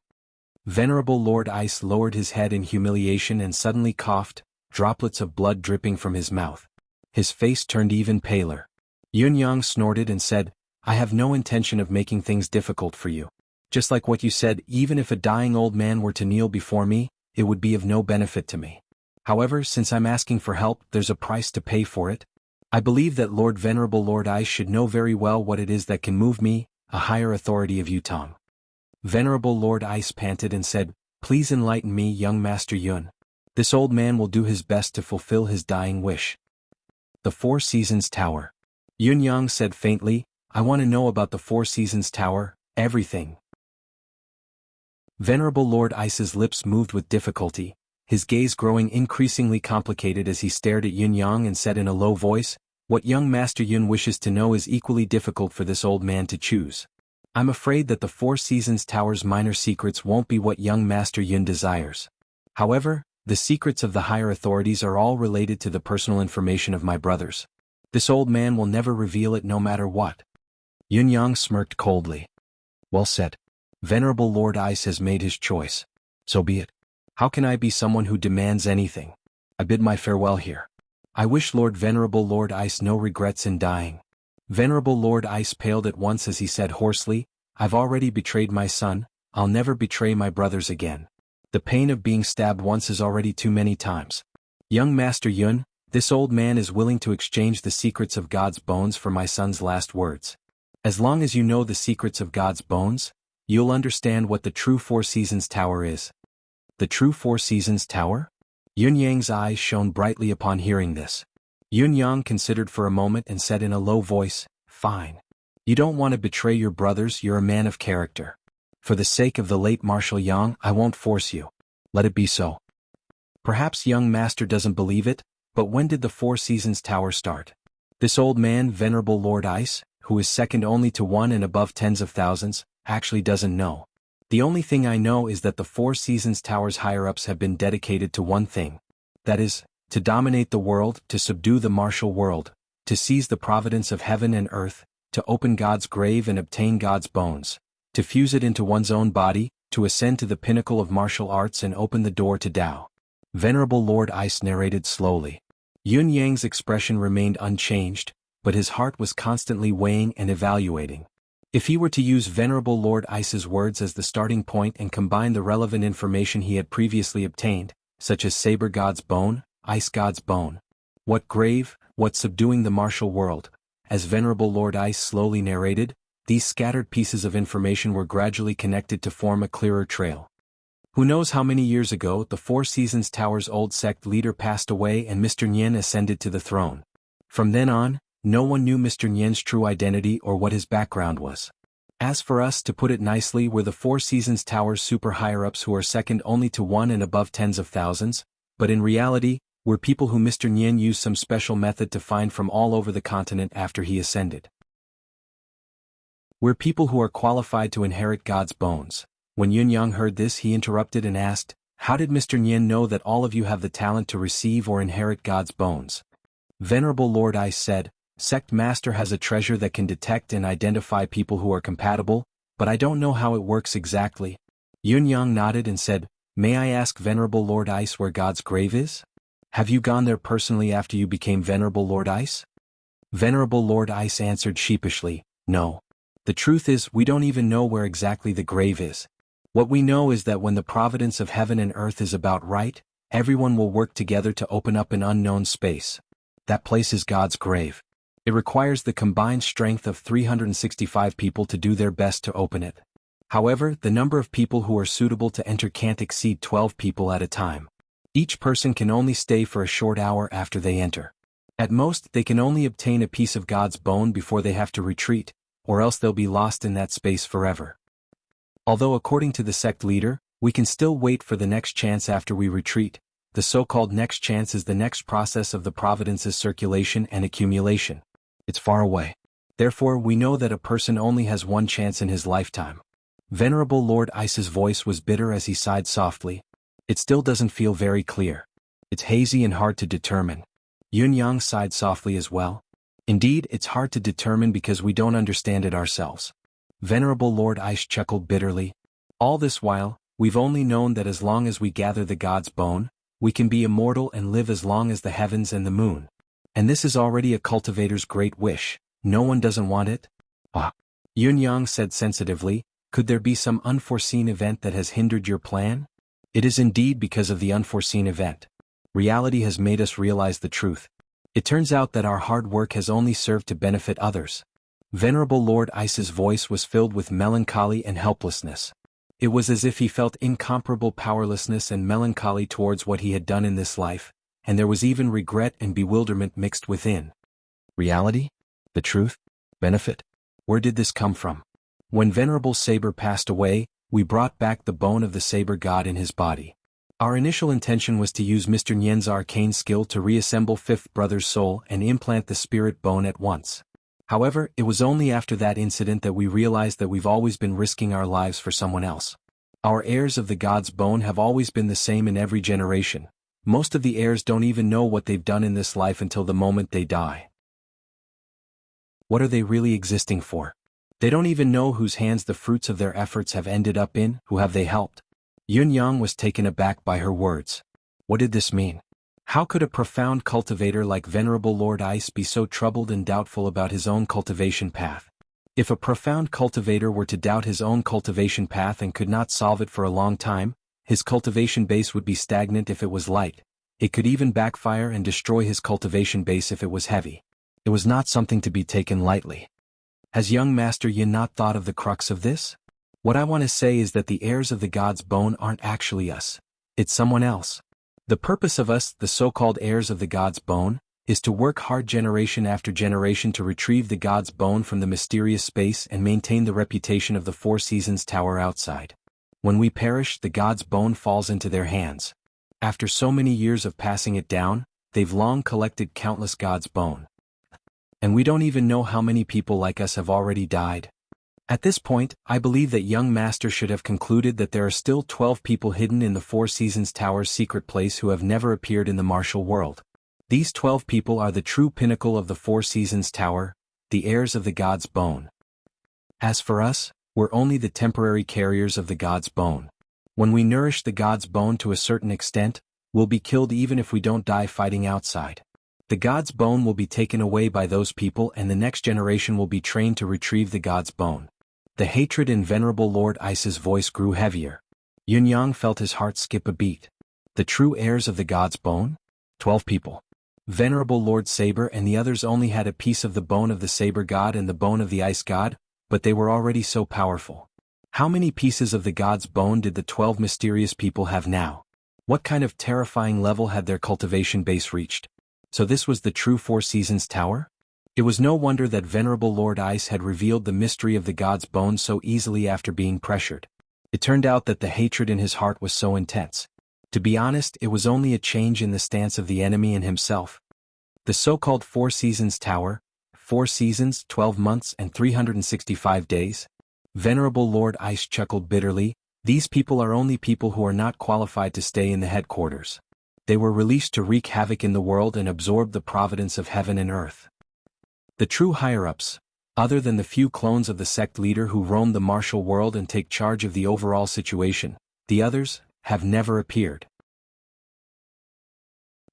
Venerable Lord Ice lowered his head in humiliation and suddenly coughed, droplets of blood dripping from his mouth. His face turned even paler. Yun Yang snorted and said, "I have no intention of making things difficult for you. Just like what you said, even if a dying old man were to kneel before me, it would be of no benefit to me. However, since I'm asking for help, there's a price to pay for it. I believe that Venerable Lord Ice should know very well what it is that can move me, a higher authority of Yutong." Venerable Lord Ice panted and said, "Please enlighten me, young Master Yun. This old man will do his best to fulfill his dying wish." The Four Seasons Tower. Yun Yang said faintly, "I want to know about the Four Seasons Tower, everything." Venerable Lord Ice's lips moved with difficulty, his gaze growing increasingly complicated as he stared at Yun Yang and said in a low voice, "What young Master Yun wishes to know is equally difficult for this old man to choose. I'm afraid that the Four Seasons Tower's minor secrets won't be what young Master Yun desires. However, the secrets of the higher authorities are all related to the personal information of my brothers. This old man will never reveal it no matter what." Yun Yang smirked coldly. "Well said. Venerable Lord Ice has made his choice. So be it. How can I be someone who demands anything? I bid my farewell here. I wish Venerable Lord Ice no regrets in dying." Venerable Lord Ice paled at once as he said hoarsely, "I've already betrayed my son, I'll never betray my brothers again. The pain of being stabbed once is already too many times. Young Master Yun, this old man is willing to exchange the secrets of God's bones for my son's last words. As long as you know the secrets of God's bones, you'll understand what the true Four Seasons Tower is." The true Four Seasons Tower? Yun Yang's eyes shone brightly upon hearing this. Yun Yang considered for a moment and said in a low voice, "Fine. You don't want to betray your brothers, you're a man of character. For the sake of the late Marshal Yang, I won't force you. Let it be so." Perhaps young Master doesn't believe it, but when did the Four Seasons Tower start? This old man, Venerable Lord Ice, who is second only to one and above tens of thousands, actually doesn't know. The only thing I know is that the Four Seasons Tower's higher-ups have been dedicated to one thing. That is, to dominate the world, to subdue the martial world, to seize the providence of heaven and earth, to open God's grave and obtain God's bones, to fuse it into one's own body, to ascend to the pinnacle of martial arts and open the door to Tao. Venerable Lord Ice narrated slowly. Yun Yang's expression remained unchanged, but his heart was constantly weighing and evaluating. If he were to use Venerable Lord Ice's words as the starting point and combine the relevant information he had previously obtained, such as Saber God's bone, Ice God's bone, what grave, what subduing the martial world, as Venerable Lord Ice slowly narrated, these scattered pieces of information were gradually connected to form a clearer trail. Who knows how many years ago the Four Seasons Tower's old sect leader passed away and Mr. Nyen ascended to the throne. From then on, no one knew Mr. Nyen's true identity or what his background was. As for us, to put it nicely, we're the Four Seasons Tower's super higher-ups who are second only to one and above tens of thousands, but in reality, we're people who Mr. Nyen used some special method to find from all over the continent after he ascended. We're people who are qualified to inherit God's bones. When Yun Yang heard this, he interrupted and asked, How did Mr. Nyen know that all of you have the talent to receive or inherit God's bones? Venerable Lord Ice said, Sect Master has a treasure that can detect and identify people who are compatible, but I don't know how it works exactly. Yun Yang nodded and said, May I ask Venerable Lord Ice where God's grave is? Have you gone there personally after you became Venerable Lord Ice? Venerable Lord Ice answered sheepishly, No. The truth is, we don't even know where exactly the grave is. What we know is that when the providence of heaven and earth is about right, everyone will work together to open up an unknown space. That place is God's grave. It requires the combined strength of 365 people to do their best to open it. However, the number of people who are suitable to enter can't exceed 12 people at a time. Each person can only stay for a short hour after they enter. At most, they can only obtain a piece of God's bone before they have to retreat, or else they'll be lost in that space forever. Although according to the sect leader, we can still wait for the next chance after we retreat, the so-called next chance is the next process of the providence's circulation and accumulation. It's far away. Therefore, we know that a person only has one chance in his lifetime. Venerable Lord Ice's voice was bitter as he sighed softly. It still doesn't feel very clear. It's hazy and hard to determine. Yun Yang sighed softly as well. Indeed, it's hard to determine because we don't understand it ourselves. Venerable Lord Ice chuckled bitterly. All this while, we've only known that as long as we gather the God's bone, we can be immortal and live as long as the heavens and the moon. And this is already a cultivator's great wish. No one doesn't want it? Yun Yang said sensitively, could there be some unforeseen event that has hindered your plan? It is indeed because of the unforeseen event. Reality has made us realize the truth. It turns out that our hard work has only served to benefit others. Venerable Lord Ice's voice was filled with melancholy and helplessness. It was as if he felt incomparable powerlessness and melancholy towards what he had done in this life, and there was even regret and bewilderment mixed within. Reality? The truth? Benefit? Where did this come from? When Venerable Saber passed away, we brought back the bone of the Saber God in his body. Our initial intention was to use Mr. Nyen's arcane skill to reassemble Fifth Brother's soul and implant the spirit bone at once. However, it was only after that incident that we realized that we've always been risking our lives for someone else. Our heirs of the God's bone have always been the same in every generation. Most of the heirs don't even know what they've done in this life until the moment they die. What are they really existing for? They don't even know whose hands the fruits of their efforts have ended up in, who have they helped. Yun Yang was taken aback by her words. What did this mean? How could a profound cultivator like Venerable Lord Ice be so troubled and doubtful about his own cultivation path? If a profound cultivator were to doubt his own cultivation path and could not solve it for a long time, his cultivation base would be stagnant if it was light. It could even backfire and destroy his cultivation base if it was heavy. It was not something to be taken lightly. Has young Master Yin not thought of the crux of this? What I want to say is that the heirs of the God's bone aren't actually us. It's someone else. The purpose of us, the so-called heirs of the God's bone, is to work hard generation after generation to retrieve the God's bone from the mysterious space and maintain the reputation of the Four Seasons Tower outside. When we perish, the God's bone falls into their hands. After so many years of passing it down, they've long collected countless God's bone. And we don't even know how many people like us have already died. At this point, I believe that young Master should have concluded that there are still 12 people hidden in the Four Seasons Tower's secret place who have never appeared in the martial world. These 12 people are the true pinnacle of the Four Seasons Tower, the heirs of the God's bone. As for us, we're only the temporary carriers of the God's bone. When we nourish the God's bone to a certain extent, we'll be killed even if we don't die fighting outside. The God's bone will be taken away by those people and the next generation will be trained to retrieve the God's bone. The hatred in Venerable Lord Ice's voice grew heavier. Yun Yang felt his heart skip a beat. The true heirs of the God's bone? 12 people. Venerable Lord Saber and the others only had a piece of the bone of the Saber God and the bone of the Ice God, but they were already so powerful. How many pieces of the God's bone did the 12 mysterious people have now? What kind of terrifying level had their cultivation base reached? So this was the true Four Seasons Tower? It was no wonder that Venerable Lord Ice had revealed the mystery of the God's bone so easily after being pressured. It turned out that the hatred in his heart was so intense. To be honest, it was only a change in the stance of the enemy and himself. The so-called Four Seasons Tower, 4 seasons, 12 months and 365 days. Venerable Lord Ice chuckled bitterly, These people are only people who are not qualified to stay in the headquarters. They were released to wreak havoc in the world and absorb the providence of heaven and earth. The true higher-ups, other than the few clones of the sect leader who roam the martial world and take charge of the overall situation, the others, have never appeared.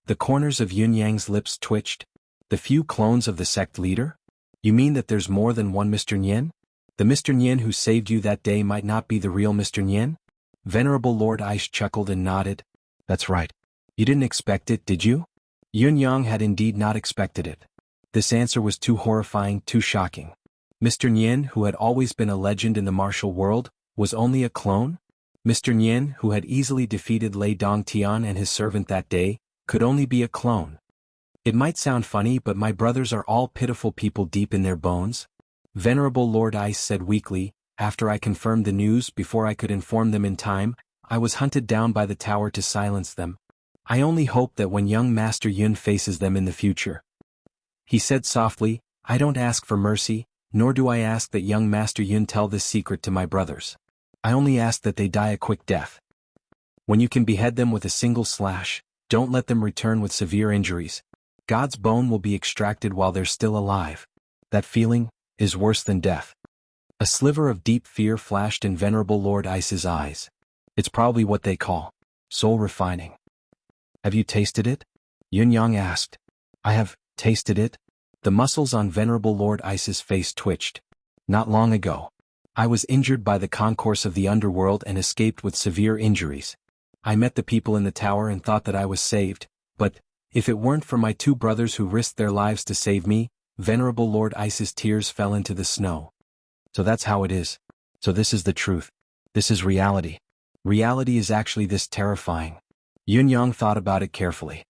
The corners of Yun Yang's lips twitched. The few clones of the sect leader? You mean that there's more than one Mr. Nyen? The Mr. Nyen who saved you that day might not be the real Mr. Nyen? Venerable Lord Aish chuckled and nodded. That's right. You didn't expect it, did you? Yun Yang had indeed not expected it. This answer was too horrifying, too shocking. Mr. Nyen, who had always been a legend in the martial world, was only a clone? Mr. Nyen, who had easily defeated Lei Dongtian and his servant that day, could only be a clone. It might sound funny, but my brothers are all pitiful people deep in their bones. Venerable Lord Ice said weakly, after I confirmed the news before I could inform them in time, I was hunted down by the tower to silence them. I only hope that when young Master Yun faces them in the future. He said softly, I don't ask for mercy, nor do I ask that young Master Yun tell this secret to my brothers. I only ask that they die a quick death. When you can behead them with a single slash, don't let them return with severe injuries. God's bone will be extracted while they're still alive. That feeling is worse than death. A sliver of deep fear flashed in Venerable Lord Ice's eyes. It's probably what they call soul refining. Have you tasted it? Yun Yang asked. I have tasted it. The muscles on Venerable Lord Ice's face twitched. Not long ago. I was injured by the concourse of the underworld and escaped with severe injuries. I met the people in the tower and thought that I was saved, but if it weren't for my two brothers who risked their lives to save me, Venerable Lord Ice's tears fell into the snow. So that's how it is. So this is the truth. This is reality. Reality is actually this terrifying. Yun Yang thought about it carefully.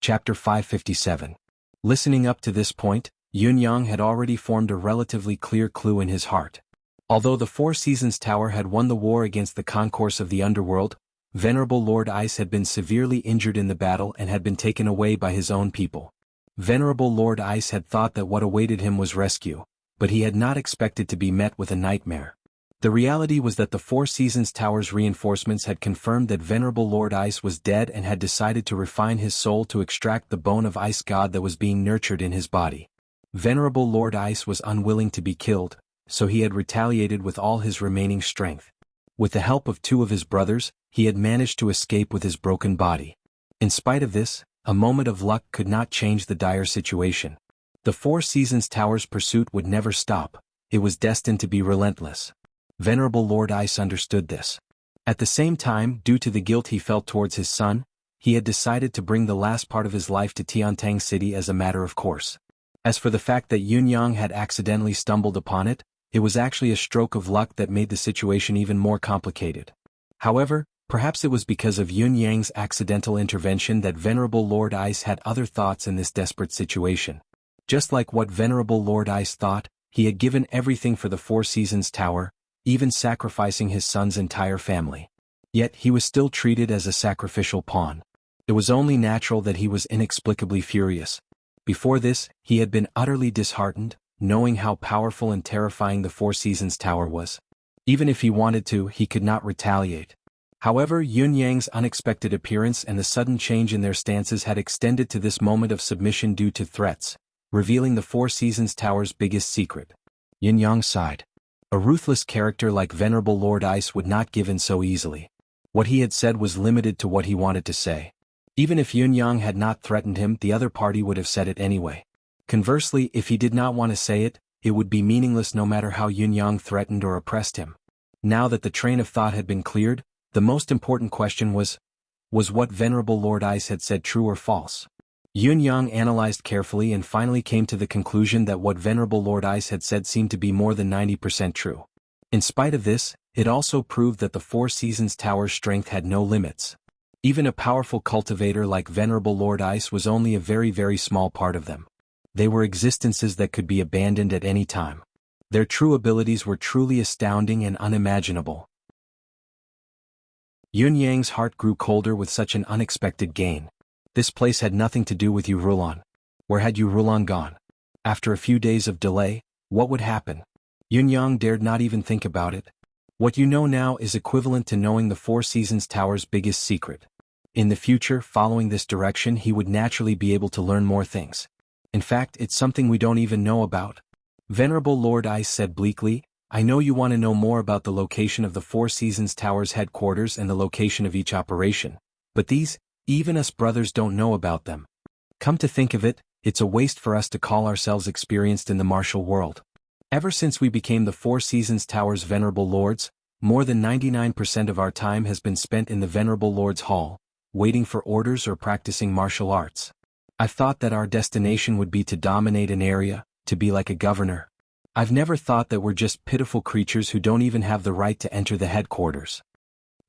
Chapter 557. Listening up to this point, Yun Yang had already formed a relatively clear clue in his heart. Although the Four Seasons Tower had won the war against the concourse of the underworld, Venerable Lord Ice had been severely injured in the battle and had been taken away by his own people. Venerable Lord Ice had thought that what awaited him was rescue, but he had not expected to be met with a nightmare. The reality was that the Four Seasons Tower's reinforcements had confirmed that Venerable Lord Ice was dead and had decided to refine his soul to extract the bone of Ice God that was being nurtured in his body. Venerable Lord Ice was unwilling to be killed, so he had retaliated with all his remaining strength. With the help of two of his brothers, he had managed to escape with his broken body. In spite of this, a moment of luck could not change the dire situation. The Four Seasons Tower's pursuit would never stop. It was destined to be relentless. Venerable Lord Ice understood this. At the same time, due to the guilt he felt towards his son, he had decided to bring the last part of his life to Tiantang City as a matter of course. As for the fact that Yun Yang had accidentally stumbled upon it, it was actually a stroke of luck that made the situation even more complicated. However, perhaps it was because of Yun Yang's accidental intervention that Venerable Lord Ice had other thoughts in this desperate situation. Just like what Venerable Lord Ice thought, he had given everything for the Four Seasons Tower, even sacrificing his son's entire family. Yet he was still treated as a sacrificial pawn. It was only natural that he was inexplicably furious. Before this, he had been utterly disheartened, knowing how powerful and terrifying the Four Seasons Tower was. Even if he wanted to, he could not retaliate. However, Yun Yang's unexpected appearance and the sudden change in their stances had extended to this moment of submission due to threats, revealing the Four Seasons Tower's biggest secret. Yun Yang sighed. A ruthless character like Venerable Lord Ice would not give in so easily. What he had said was limited to what he wanted to say. Even if Yun Yang had not threatened him, the other party would have said it anyway. Conversely, if he did not want to say it, it would be meaningless no matter how Yun Yang threatened or oppressed him. Now that the train of thought had been cleared, the most important question was what Venerable Lord Ice had said true or false? Yun Yang analyzed carefully and finally came to the conclusion that what Venerable Lord Ice had said seemed to be more than 90% true. In spite of this, it also proved that the Four Seasons Tower's strength had no limits. Even a powerful cultivator like Venerable Lord Ice was only a very, very small part of them. They were existences that could be abandoned at any time. Their true abilities were truly astounding and unimaginable. Yun Yang's heart grew colder with such an unexpected gain. This place had nothing to do with Yu Rulan. Where had Yu Rulan gone? After a few days of delay, What would happen? Yunyang dared not even think about it. What you know now is equivalent to knowing the Four Seasons Tower's biggest secret. In the future, following this direction, he would naturally be able to learn more things. In fact, it's something we don't even know about. Venerable Lord Ice said bleakly, I know you want to know more about the location of the Four Seasons Tower's headquarters and the location of each operation, but these, even us brothers don't know about them. Come to think of it, it's a waste for us to call ourselves experienced in the martial world. Ever since we became the Four Seasons Tower's Venerable Lords, more than 99% of our time has been spent in the Venerable Lord's Hall, waiting for orders or practicing martial arts. I thought that our destination would be to dominate an area, to be like a governor. I've never thought that we're just pitiful creatures who don't even have the right to enter the headquarters.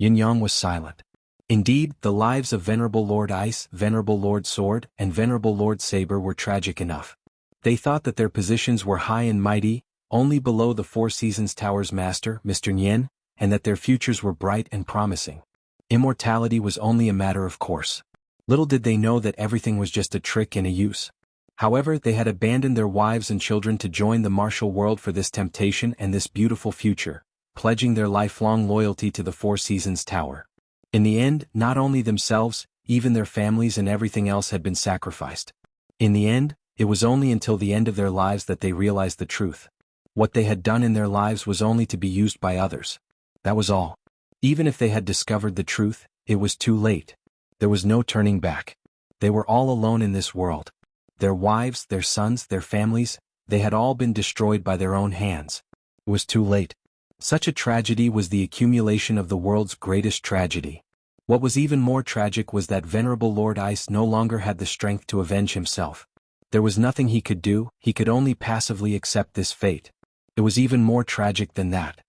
Yunyang was silent. Indeed, the lives of Venerable Lord Ice, Venerable Lord Sword, and Venerable Lord Saber were tragic enough. They thought that their positions were high and mighty, only below the Four Seasons Tower's master, Mr. Nian, and that their futures were bright and promising. Immortality was only a matter of course. Little did they know that everything was just a trick and a use. However, they had abandoned their wives and children to join the martial world for this temptation and this beautiful future, pledging their lifelong loyalty to the Four Seasons Tower. In the end, not only themselves, even their families and everything else had been sacrificed. In the end, it was only until the end of their lives that they realized the truth. What they had done in their lives was only to be used by others. That was all. Even if they had discovered the truth, it was too late. There was no turning back. They were all alone in this world. Their wives, their sons, their families, they had all been destroyed by their own hands. It was too late. Such a tragedy was the accumulation of the world's greatest tragedy. What was even more tragic was that Venerable Lord Ice no longer had the strength to avenge himself. There was nothing he could do, he could only passively accept this fate. It was even more tragic than that.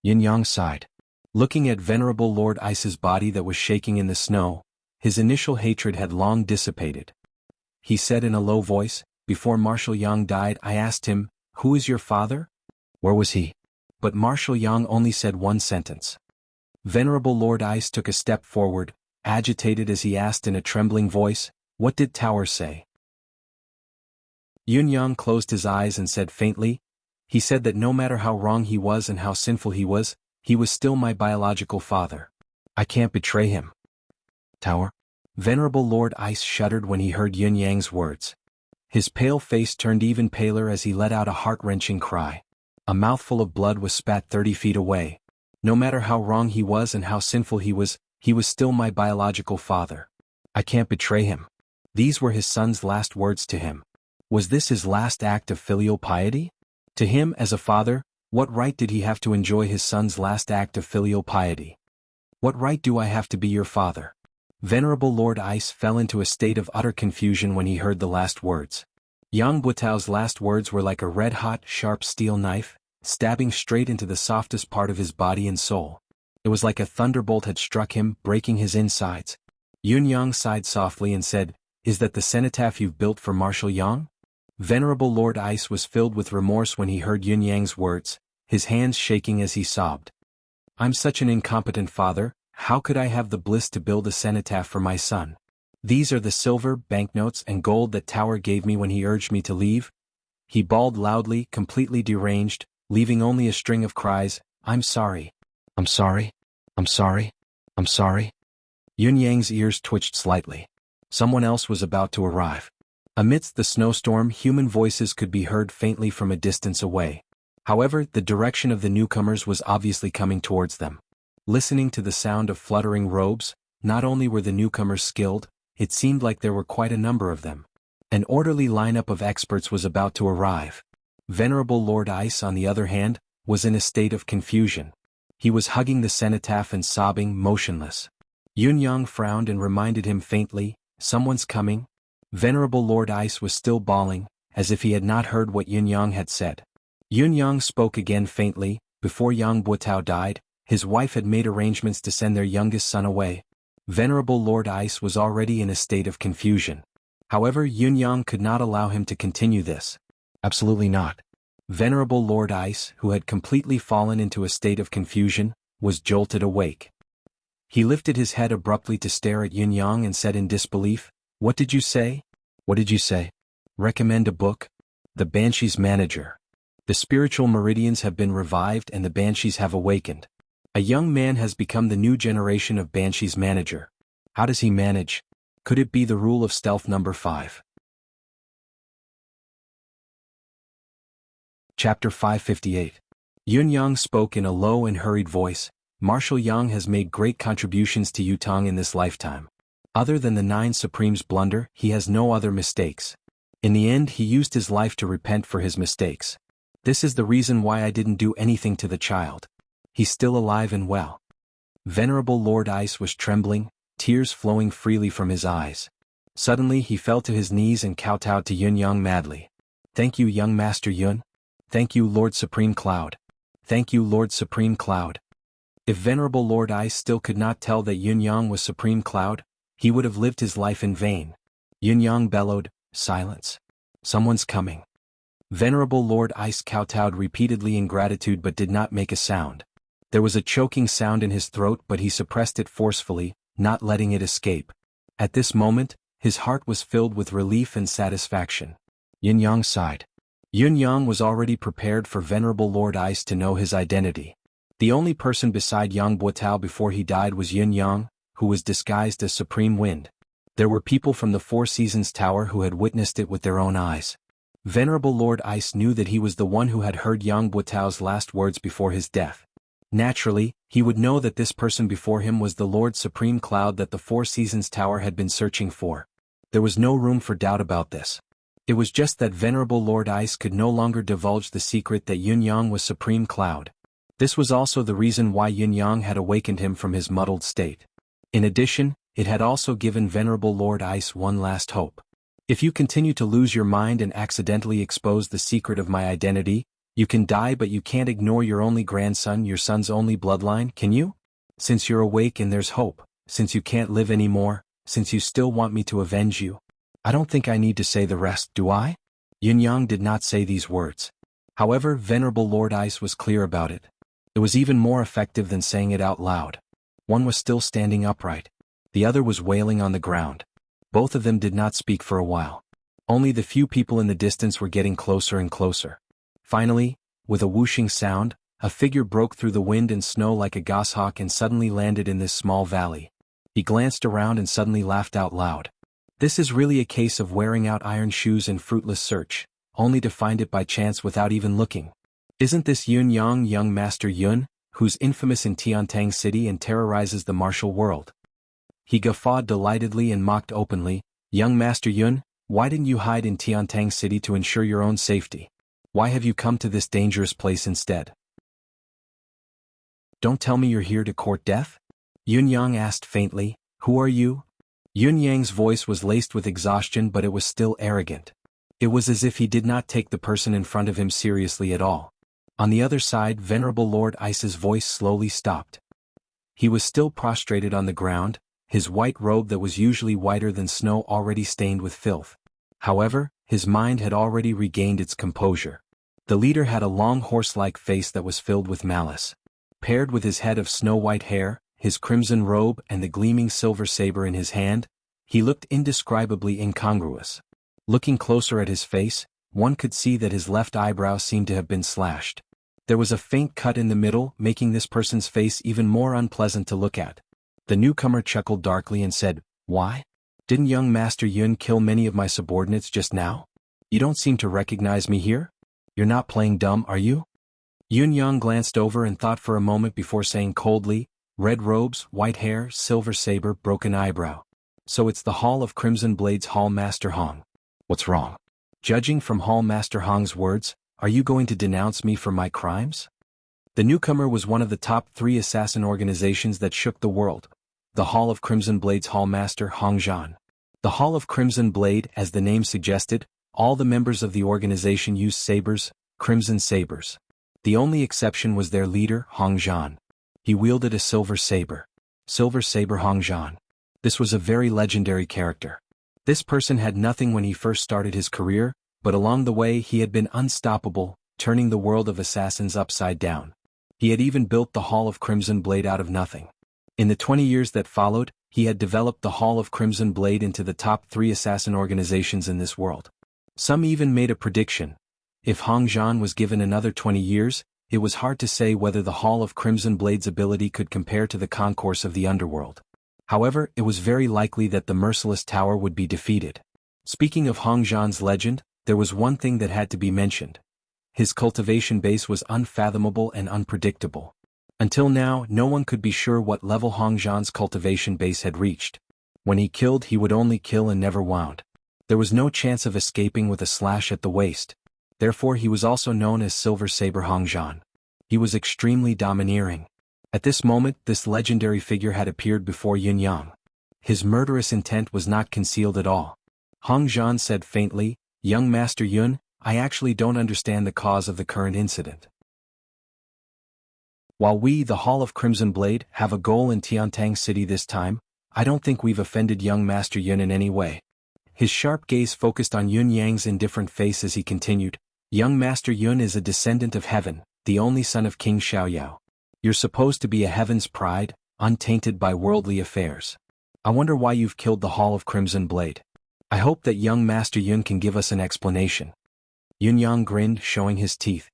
Yunyang sighed. Looking at Venerable Lord Ice's body that was shaking in the snow, his initial hatred had long dissipated. He said in a low voice, before Marshal Yang died, I asked him, who is your father? Where was he? But Marshal Yang only said one sentence. Venerable Lord Ice took a step forward, agitated as he asked in a trembling voice, what did Tower say? Yunyang closed his eyes and said faintly, he said that no matter how wrong he was and how sinful he was still my biological father. I can't betray him. Tower? Venerable Lord Ice shuddered when he heard Yunyang's words. His pale face turned even paler as he let out a heart-wrenching cry. A mouthful of blood was spat 30 feet away. No matter how wrong he was and how sinful he was still my biological father. I can't betray him. These were his son's last words to him. Was this his last act of filial piety? To him, as a father, what right did he have to enjoy his son's last act of filial piety? What right do I have to be your father? Venerable Lord Ice fell into a state of utter confusion when he heard the last words. Yang Buitao's last words were like a red-hot, sharp steel knife, stabbing straight into the softest part of his body and soul. It was like a thunderbolt had struck him, breaking his insides. Yunyang sighed softly and said, is that the cenotaph you've built for Marshal Yang? Venerable Lord Ice was filled with remorse when he heard Yunyang's words, his hands shaking as he sobbed. I'm such an incompetent father, how could I have the bliss to build a cenotaph for my son? These are the silver, banknotes, and gold that Tower gave me when he urged me to leave. He bawled loudly, completely deranged, leaving only a string of cries, I'm sorry. I'm sorry. I'm sorry. I'm sorry. Yunyang's ears twitched slightly. Someone else was about to arrive. Amidst the snowstorm, human voices could be heard faintly from a distance away. However, the direction of the newcomers was obviously coming towards them. Listening to the sound of fluttering robes, not only were the newcomers skilled, it seemed like there were quite a number of them. An orderly lineup of experts was about to arrive. Venerable Lord Ice, on the other hand, was in a state of confusion. He was hugging the cenotaph and sobbing, motionless. Yunyang frowned and reminded him faintly, someone's coming. Venerable Lord Ice was still bawling, as if he had not heard what Yunyang had said. Yunyang spoke again faintly, before Yang Buitao died, his wife had made arrangements to send their youngest son away. Venerable Lord Ice was already in a state of confusion. However, Yunyang could not allow him to continue this. Absolutely not. Venerable Lord Ice, who had completely fallen into a state of confusion, was jolted awake. He lifted his head abruptly to stare at Yunyang and said in disbelief, what did you say? What did you say? Recommend a book? The Banshee's manager. The spiritual meridians have been revived and the banshees have awakened. A young man has become the new generation of banshees manager. How does he manage? Could it be the rule of stealth number 5? Chapter 558. Yun Yang spoke in a low and hurried voice. Marshal Yang has made great contributions to Yutong in this lifetime. Other than the 9 Supremes' blunder, he has no other mistakes. In the end, he used his life to repent for his mistakes. This is the reason why I didn't do anything to the child. He's still alive and well. Venerable Lord Ice was trembling, tears flowing freely from his eyes. Suddenly he fell to his knees and kowtowed to Yun Yang madly. Thank you, young Master Yun. Thank you, Lord Supreme Cloud. Thank you, Lord Supreme Cloud. If Venerable Lord Ice still could not tell that Yun Yang was Supreme Cloud, he would have lived his life in vain. Yun Yang bellowed, silence. Someone's coming. Venerable Lord Ice kowtowed repeatedly in gratitude but did not make a sound. There was a choking sound in his throat but he suppressed it forcefully, not letting it escape. At this moment, his heart was filled with relief and satisfaction. Yun Yang sighed. Yun Yang was already prepared for Venerable Lord Ice to know his identity. The only person beside Yang Buotao before he died was Yun Yang, who was disguised as Supreme Wind. There were people from the Four Seasons Tower who had witnessed it with their own eyes. Venerable Lord Ice knew that he was the one who had heard Yang Buotao's last words before his death. Naturally, he would know that this person before him was the Lord Supreme Cloud that the Four Seasons Tower had been searching for. There was no room for doubt about this. It was just that Venerable Lord Ice could no longer divulge the secret that Yun Yang was Supreme Cloud. This was also the reason why Yun Yang had awakened him from his muddled state. In addition, it had also given Venerable Lord Ice one last hope. If you continue to lose your mind and accidentally expose the secret of my identity, you can die but you can't ignore your only grandson, your son's only bloodline, can you? Since you're awake and there's hope, since you can't live anymore, since you still want me to avenge you. I don't think I need to say the rest, do I? Yun Yang did not say these words. However, Venerable Lord Ice was clear about it. It was even more effective than saying it out loud. One was still standing upright. The other was wailing on the ground. Both of them did not speak for a while. Only the few people in the distance were getting closer and closer. Finally, with a whooshing sound, a figure broke through the wind and snow like a goshawk and suddenly landed in this small valley. He glanced around and suddenly laughed out loud. This is really a case of wearing out iron shoes in fruitless search, only to find it by chance without even looking. Isn't this Yun Yang, young Master Yun, who's infamous in Tiantang City and terrorizes the martial world? He guffawed delightedly and mocked openly, Young Master Yun, why didn't you hide in Tiantang City to ensure your own safety? Why have you come to this dangerous place instead? Don't tell me you're here to court death? Yun Yang asked faintly, who are you? Yun Yang's voice was laced with exhaustion but it was still arrogant. It was as if he did not take the person in front of him seriously at all. On the other side, Venerable Lord Ice's voice slowly stopped. He was still prostrated on the ground, his white robe that was usually whiter than snow already stained with filth. However, his mind had already regained its composure. The leader had a long horse-like face that was filled with malice. Paired with his head of snow-white hair, his crimson robe and the gleaming silver saber in his hand, he looked indescribably incongruous. Looking closer at his face, one could see that his left eyebrow seemed to have been slashed. There was a faint cut in the middle, making this person's face even more unpleasant to look at. The newcomer chuckled darkly and said, why? Didn't young Master Yun kill many of my subordinates just now? You don't seem to recognize me here? You're not playing dumb, are you? Yun Yang glanced over and thought for a moment before saying coldly, red robes, white hair, silver saber, broken eyebrow. So it's the Hall of Crimson Blades Hall Master Hong. What's wrong? Judging from Hall Master Hong's words, are you going to denounce me for my crimes? The newcomer was one of the top 3 assassin organizations that shook the world. The Hall of Crimson Blades Hall Master Hong Zhan. The Hall of Crimson Blade, as the name suggested, all the members of the organization used sabers, crimson sabers. The only exception was their leader, Hong Zhan. He wielded a silver saber. Silver Saber Hong Zhan. This was a very legendary character. This person had nothing when he first started his career, but along the way he had been unstoppable, turning the world of assassins upside down. He had even built the Hall of Crimson Blade out of nothing. In the 20 years that followed, he had developed the Hall of Crimson Blade into the top 3 assassin organizations in this world. Some even made a prediction. If Hong Zhan was given another 20 years, it was hard to say whether the Hall of Crimson Blade's ability could compare to the concourse of the underworld. However, it was very likely that the Merciless Tower would be defeated. Speaking of Hong Zhan's legend, there was one thing that had to be mentioned. His cultivation base was unfathomable and unpredictable. Until now, no one could be sure what level Hong Zhan's cultivation base had reached. When he killed, he would only kill and never wound. There was no chance of escaping with a slash at the waist. Therefore he was also known as Silver Saber Hong Zhan. He was extremely domineering. At this moment, this legendary figure had appeared before Yin Yang. His murderous intent was not concealed at all. Hong Zhan said faintly, "Young Master Yun, I actually don't understand the cause of the current incident. While we, the Hall of Crimson Blade, have a goal in Tiantang City this time, I don't think we've offended young Master Yun in any way." His sharp gaze focused on Yun Yang's indifferent face as he continued, "Young Master Yun is a descendant of heaven, the only son of King Xiaoyao. You're supposed to be a heaven's pride, untainted by worldly affairs. I wonder why you've killed the Hall of Crimson Blade. I hope that young Master Yun can give us an explanation." Yun Yang grinned, showing his teeth.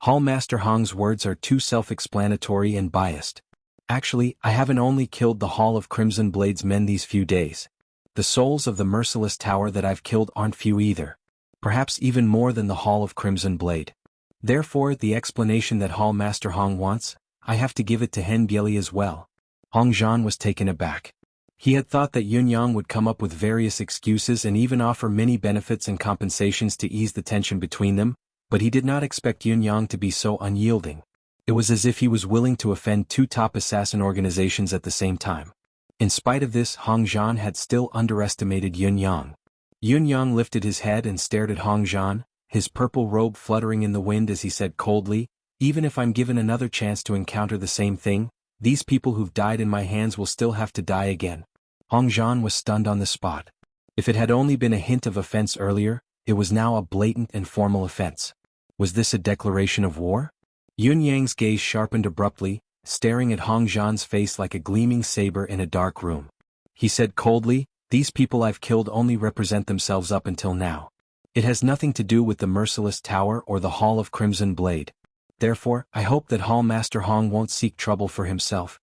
Hall Master Hong's words are too self-explanatory and biased. Actually, I haven't only killed the Hall of Crimson Blade's men these few days. The souls of the Merciless Tower that I've killed aren't few either. Perhaps even more than the Hall of Crimson Blade. Therefore, the explanation that Hall Master Hong wants, I have to give it to Hen Bieli as well. Hong Zhan was taken aback. He had thought that Yun Yang would come up with various excuses and even offer many benefits and compensations to ease the tension between them, but he did not expect Yun Yang to be so unyielding. It was as if he was willing to offend two top assassin organizations at the same time. In spite of this, Hong Zhan had still underestimated Yun Yang. Yun Yang lifted his head and stared at Hong Zhan, his purple robe fluttering in the wind as he said coldly, "Even if I'm given another chance to encounter the same thing, these people who've died in my hands will still have to die again." Hong Zhan was stunned on the spot. If it had only been a hint of offense earlier, it was now a blatant and formal offense. Was this a declaration of war? Yun Yang's gaze sharpened abruptly, staring at Hong Zhan's face like a gleaming saber in a dark room. He said coldly, "These people I've killed only represent themselves up until now. It has nothing to do with the Merciless Tower or the Hall of Crimson Blade. Therefore, I hope that Hall Master Hong won't seek trouble for himself."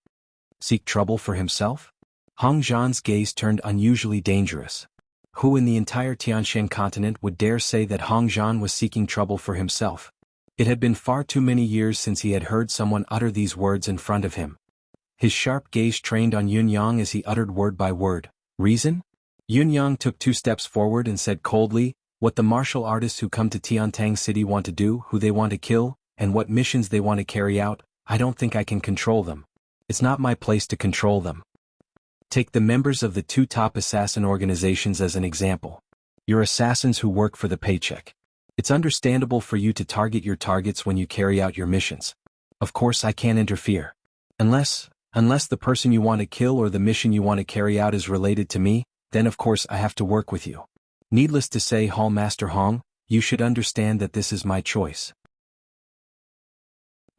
Seek trouble for himself? Hong Zhan's gaze turned unusually dangerous. Who in the entire Tianshan continent would dare say that Hong Zhan was seeking trouble for himself? It had been far too many years since he had heard someone utter these words in front of him. His sharp gaze trained on Yun Yang as he uttered word by word, "Reason?" Yun Yang took 2 steps forward and said coldly, "What the martial artists who come to Tiantang City want to do, who they want to kill, and what missions they want to carry out, I don't think I can control them. It's not my place to control them. Take the members of the 2 top assassin organizations as an example. You're assassins who work for the paycheck. It's understandable for you to target your targets when you carry out your missions. Of course I can't interfere. Unless the person you want to kill or the mission you want to carry out is related to me, then of course I have to work with you. Needless to say, Hall Master Hong, you should understand that this is my choice."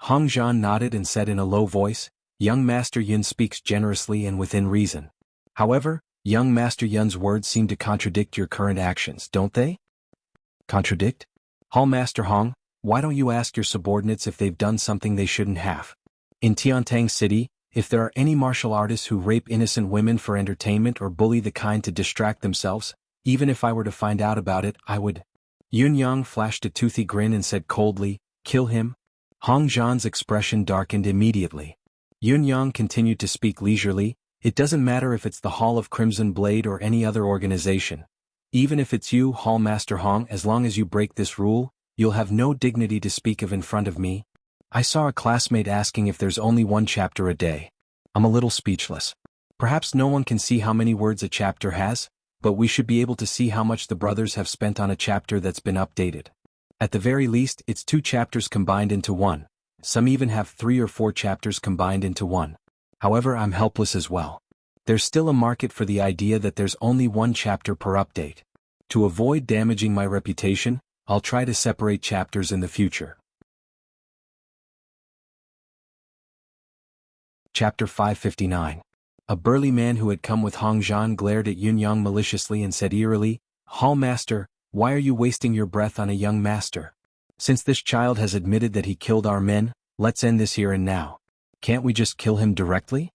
Hong Zhan nodded and said in a low voice, "Young Master Yun speaks generously and within reason. However, young Master Yun's words seem to contradict your current actions, don't they?" "Contradict? Hall Master Hong, why don't you ask your subordinates if they've done something they shouldn't have? In Tiantang City, if there are any martial artists who rape innocent women for entertainment or bully the kind to distract themselves, even if I were to find out about it, I would." Yun Yang flashed a toothy grin and said coldly, "Kill him?" Hong Zhan's expression darkened immediately. Yun Yang continued to speak leisurely, "It doesn't matter if it's the Hall of Crimson Blade or any other organization. Even if it's you, Hall Master Hong, as long as you break this rule, you'll have no dignity to speak of in front of me. I saw a classmate asking if there's only 1 chapter a day. I'm a little speechless. Perhaps no one can see how many words a chapter has, but we should be able to see how much the brothers have spent on a chapter that's been updated. At the very least, it's 2 chapters combined into 1. Some even have 3 or 4 chapters combined into 1. However, I'm helpless as well. There's still a market for the idea that there's only 1 chapter per update. To avoid damaging my reputation, I'll try to separate chapters in the future." Chapter 559. A burly man who had come with Hong Zhan glared at Yun Yang maliciously and said eerily, "Hall Master, why are you wasting your breath on a young master? Since this child has admitted that he killed our men, let's end this here and now. Can't we just kill him directly?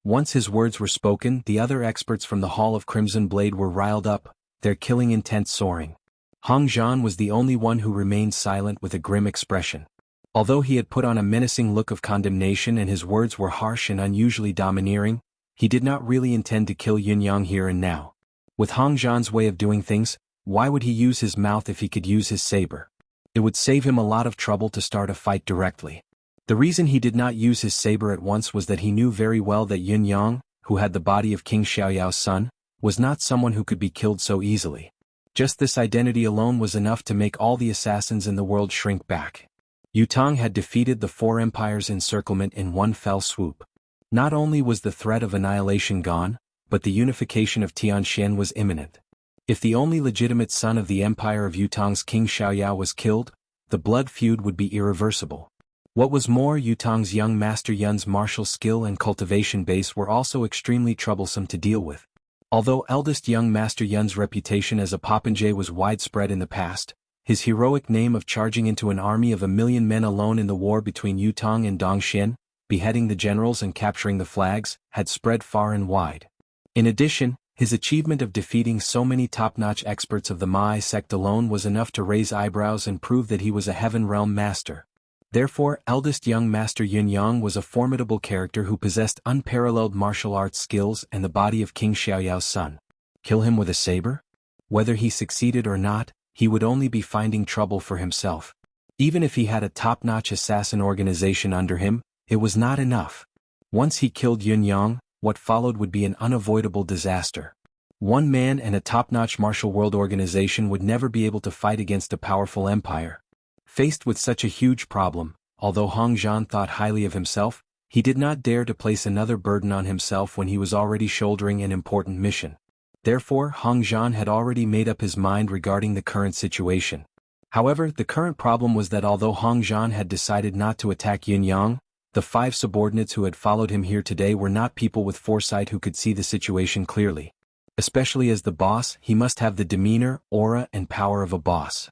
Once his words were spoken, the other experts from the Hall of Crimson Blade were riled up, their killing intent soaring. Hong Zhan was the only one who remained silent with a grim expression. Although he had put on a menacing look of condemnation and his words were harsh and unusually domineering, he did not really intend to kill Yunyang here and now. With Hong Zhan's way of doing things, why would he use his mouth if he could use his saber? It would save him a lot of trouble to start a fight directly. The reason he did not use his saber at once was that he knew very well that Yunyang, who had the body of King Xiaoyao's son, was not someone who could be killed so easily. Just this identity alone was enough to make all the assassins in the world shrink back. Yutang had defeated the four empires' encirclement in one fell swoop. Not only was the threat of annihilation gone, but the unification of Tianxian was imminent. If the only legitimate son of the empire of Yutang's King Xiaoyao was killed, the blood feud would be irreversible. What was more, Yutang's young Master Yun's martial skill and cultivation base were also extremely troublesome to deal with. Although eldest young Master Yun's reputation as a popinjay was widespread in the past, his heroic name of charging into an army of 1,000,000 men alone in the war between Yutang and Dongxian, beheading the generals and capturing the flags, had spread far and wide. In addition, his achievement of defeating so many top-notch experts of the Mai sect alone was enough to raise eyebrows and prove that he was a Heaven Realm master. Therefore, eldest young Master Yunyang was a formidable character who possessed unparalleled martial arts skills and the body of King Xiaoyao's son. Kill him with a saber? Whether he succeeded or not, he would only be finding trouble for himself. Even if he had a top-notch assassin organization under him, it was not enough. Once he killed Yunyang, what followed would be an unavoidable disaster. One man and a top-notch martial world organization would never be able to fight against a powerful empire. Faced with such a huge problem, although Hong Zhan thought highly of himself, he did not dare to place another burden on himself when he was already shouldering an important mission. Therefore, Hong Zhan had already made up his mind regarding the current situation. However, the current problem was that although Hong Zhan had decided not to attack Yunyang, the 5 subordinates who had followed him here today were not people with foresight who could see the situation clearly. Especially as the boss, he must have the demeanor, aura, and power of a boss.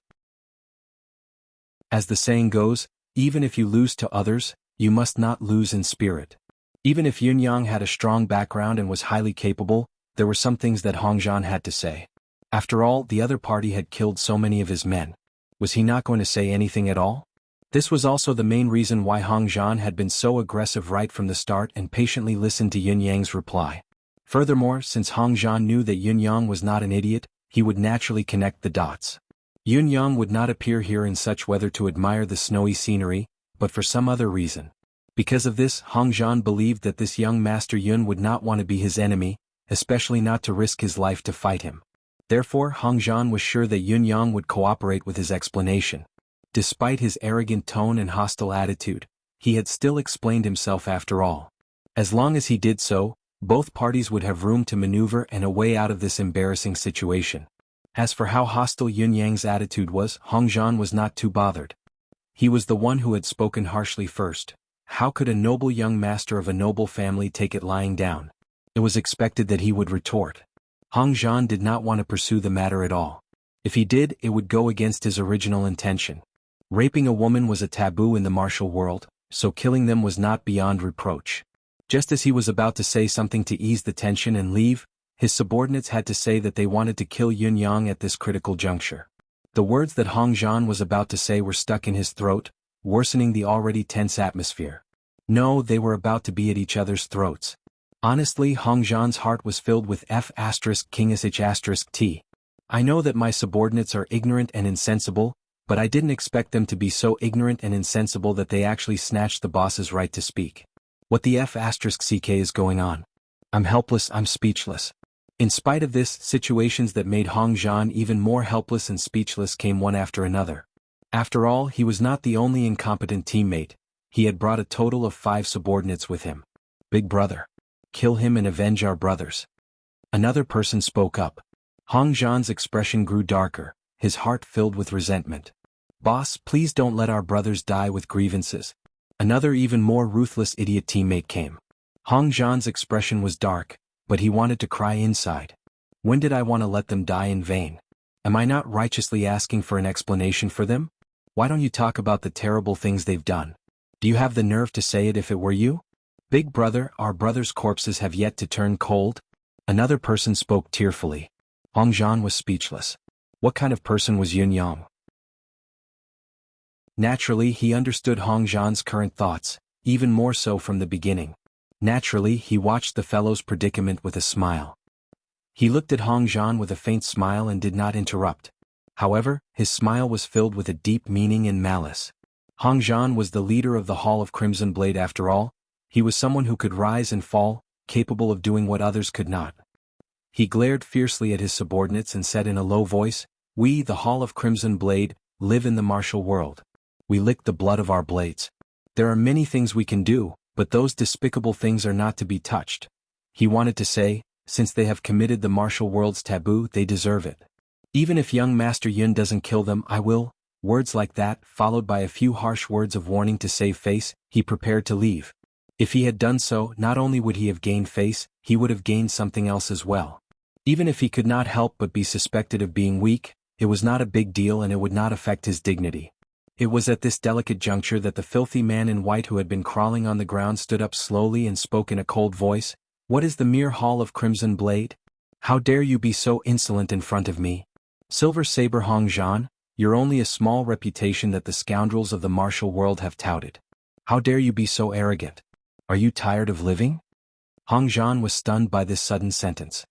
As the saying goes, even if you lose to others, you must not lose in spirit. Even if Yunyang had a strong background and was highly capable, there were some things that Hong Zhan had to say. After all, the other party had killed so many of his men. Was he not going to say anything at all? This was also the main reason why Hong Zhan had been so aggressive right from the start and patiently listened to Yunyang's reply. Furthermore, since Hong Zhan knew that Yunyang was not an idiot, he would naturally connect the dots. Yunyang would not appear here in such weather to admire the snowy scenery, but for some other reason. Because of this, Hong Zhan believed that this young Master Yun would not want to be his enemy, especially not to risk his life to fight him. Therefore, Hong Zhan was sure that Yunyang would cooperate with his explanation. Despite his arrogant tone and hostile attitude, he had still explained himself after all. As long as he did so, both parties would have room to maneuver and a way out of this embarrassing situation. As for how hostile Yunyang's attitude was, Hong Zhan was not too bothered. He was the one who had spoken harshly first. How could a noble young master of a noble family take it lying down? It was expected that he would retort. Hong Zhan did not want to pursue the matter at all. If he did, it would go against his original intention. Raping a woman was a taboo in the martial world, so killing them was not beyond reproach. Just as he was about to say something to ease the tension and leave, his subordinates had to say that they wanted to kill Yunyang at this critical juncture. The words that Hong Zhan was about to say were stuck in his throat, worsening the already tense atmosphere. No, they were about to be at each other's throats. Honestly, Hong Zhan's heart was filled with F***T. I know that my subordinates are ignorant and insensible, but I didn't expect them to be so ignorant and insensible that they actually snatched the boss's right to speak. What the F***ck is going on? I'm helpless, I'm speechless. In spite of this, situations that made Hong Zhan even more helpless and speechless came one after another. After all, he was not the only incompetent teammate. He had brought a total of 5 subordinates with him. Big brother. Kill him and avenge our brothers. Another person spoke up. Hong Zhan's expression grew darker, his heart filled with resentment. Boss, please don't let our brothers die with grievances. Another even more ruthless idiot teammate came. Hong Zhan's expression was dark, but he wanted to cry inside. When did I want to let them die in vain? Am I not righteously asking for an explanation for them? Why don't you talk about the terrible things they've done? Do you have the nerve to say it if it were you? Big brother, our brother's corpses have yet to turn cold? Another person spoke tearfully. Hong Zhan was speechless. What kind of person was Yun Yang? Naturally, he understood Hong Zhan's current thoughts, even more so from the beginning. Naturally, he watched the fellow's predicament with a smile. He looked at Hong Zhan with a faint smile and did not interrupt. However, his smile was filled with a deep meaning and malice. Hong Zhan was the leader of the Hall of Crimson Blade after all. He was someone who could rise and fall, capable of doing what others could not. He glared fiercely at his subordinates and said in a low voice, "We, the Hall of Crimson Blade, live in the martial world. We lick the blood of our blades. There are many things we can do, but those despicable things are not to be touched." He wanted to say, since they have committed the martial world's taboo, they deserve it. Even if young Master Yun doesn't kill them, I will. Words like that, followed by a few harsh words of warning to save face, he prepared to leave. If he had done so, not only would he have gained face, he would have gained something else as well. Even if he could not help but be suspected of being weak, it was not a big deal and it would not affect his dignity. It was at this delicate juncture that the filthy man in white who had been crawling on the ground stood up slowly and spoke in a cold voice. "What is the mere Hall of Crimson Blade? How dare you be so insolent in front of me? Silver Saber Hong Zhan, you're only a small reputation that the scoundrels of the martial world have touted. How dare you be so arrogant? Are you tired of living?" Hong Zhan was stunned by this sudden sentence.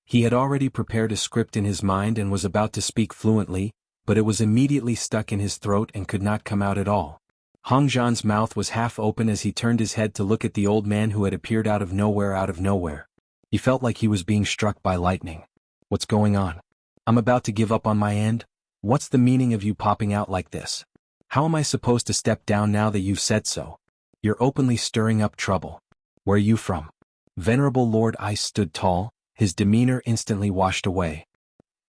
He had already prepared a script in his mind and was about to speak fluently, but it was immediately stuck in his throat and could not come out at all. Hong Zhan's mouth was half open as he turned his head to look at the old man who had appeared out of nowhere. He felt like he was being struck by lightning. What's going on? I'm about to give up on my end? What's the meaning of you popping out like this? How am I supposed to step down now that you've said so? You're openly stirring up trouble. Where are you from? Venerable Lord Ice stood tall, his demeanor instantly washed away.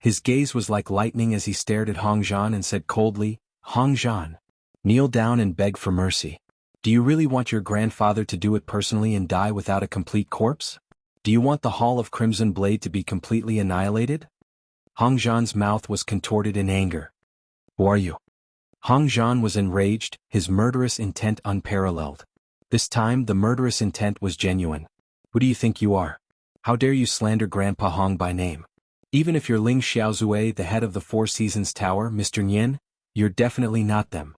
His gaze was like lightning as he stared at Hong Zhan and said coldly, "Hong Zhan, kneel down and beg for mercy. Do you really want your grandfather to do it personally and die without a complete corpse? Do you want the Hall of Crimson Blade to be completely annihilated?" Hong Zhan's mouth was contorted in anger. "Who are you?" Hong Zhan was enraged, his murderous intent unparalleled. This time the murderous intent was genuine. "Who do you think you are? How dare you slander Grandpa Hong by name? Even if you're Ling Xiaozue, the head of the Four Seasons Tower, Mr. Nian, you're definitely not them."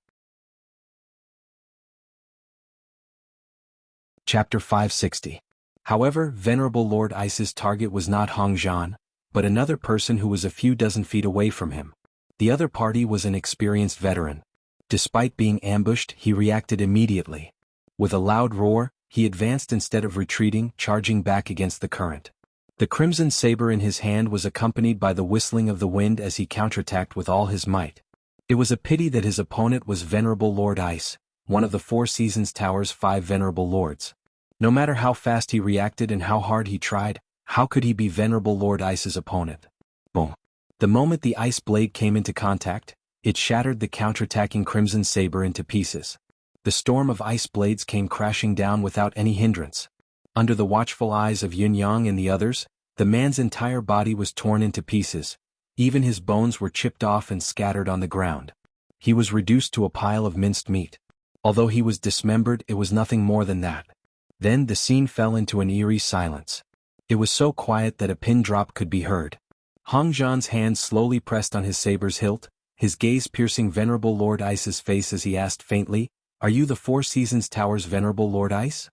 Chapter 560. However, Venerable Lord Ice's target was not Hong Zhan, but another person who was a few dozen feet away from him. The other party was an experienced veteran. Despite being ambushed, he reacted immediately. With a loud roar, he advanced instead of retreating, charging back against the current. The crimson saber in his hand was accompanied by the whistling of the wind as he counterattacked with all his might. It was a pity that his opponent was Venerable Lord Ice, one of the Four Seasons Tower's 5 venerable lords. No matter how fast he reacted and how hard he tried, how could he be Venerable Lord Ice's opponent? Boom. The moment the ice blade came into contact, it shattered the counterattacking crimson saber into pieces. The storm of ice blades came crashing down without any hindrance. Under the watchful eyes of Yun Yang and the others, the man's entire body was torn into pieces. Even his bones were chipped off and scattered on the ground. He was reduced to a pile of minced meat. Although he was dismembered, it was nothing more than that. Then the scene fell into an eerie silence. It was so quiet that a pin drop could be heard. Hong Zhan's hand slowly pressed on his saber's hilt, his gaze piercing Venerable Lord Ice's face as he asked faintly, "Are you the Four Seasons Tower's Venerable Lord Ice?"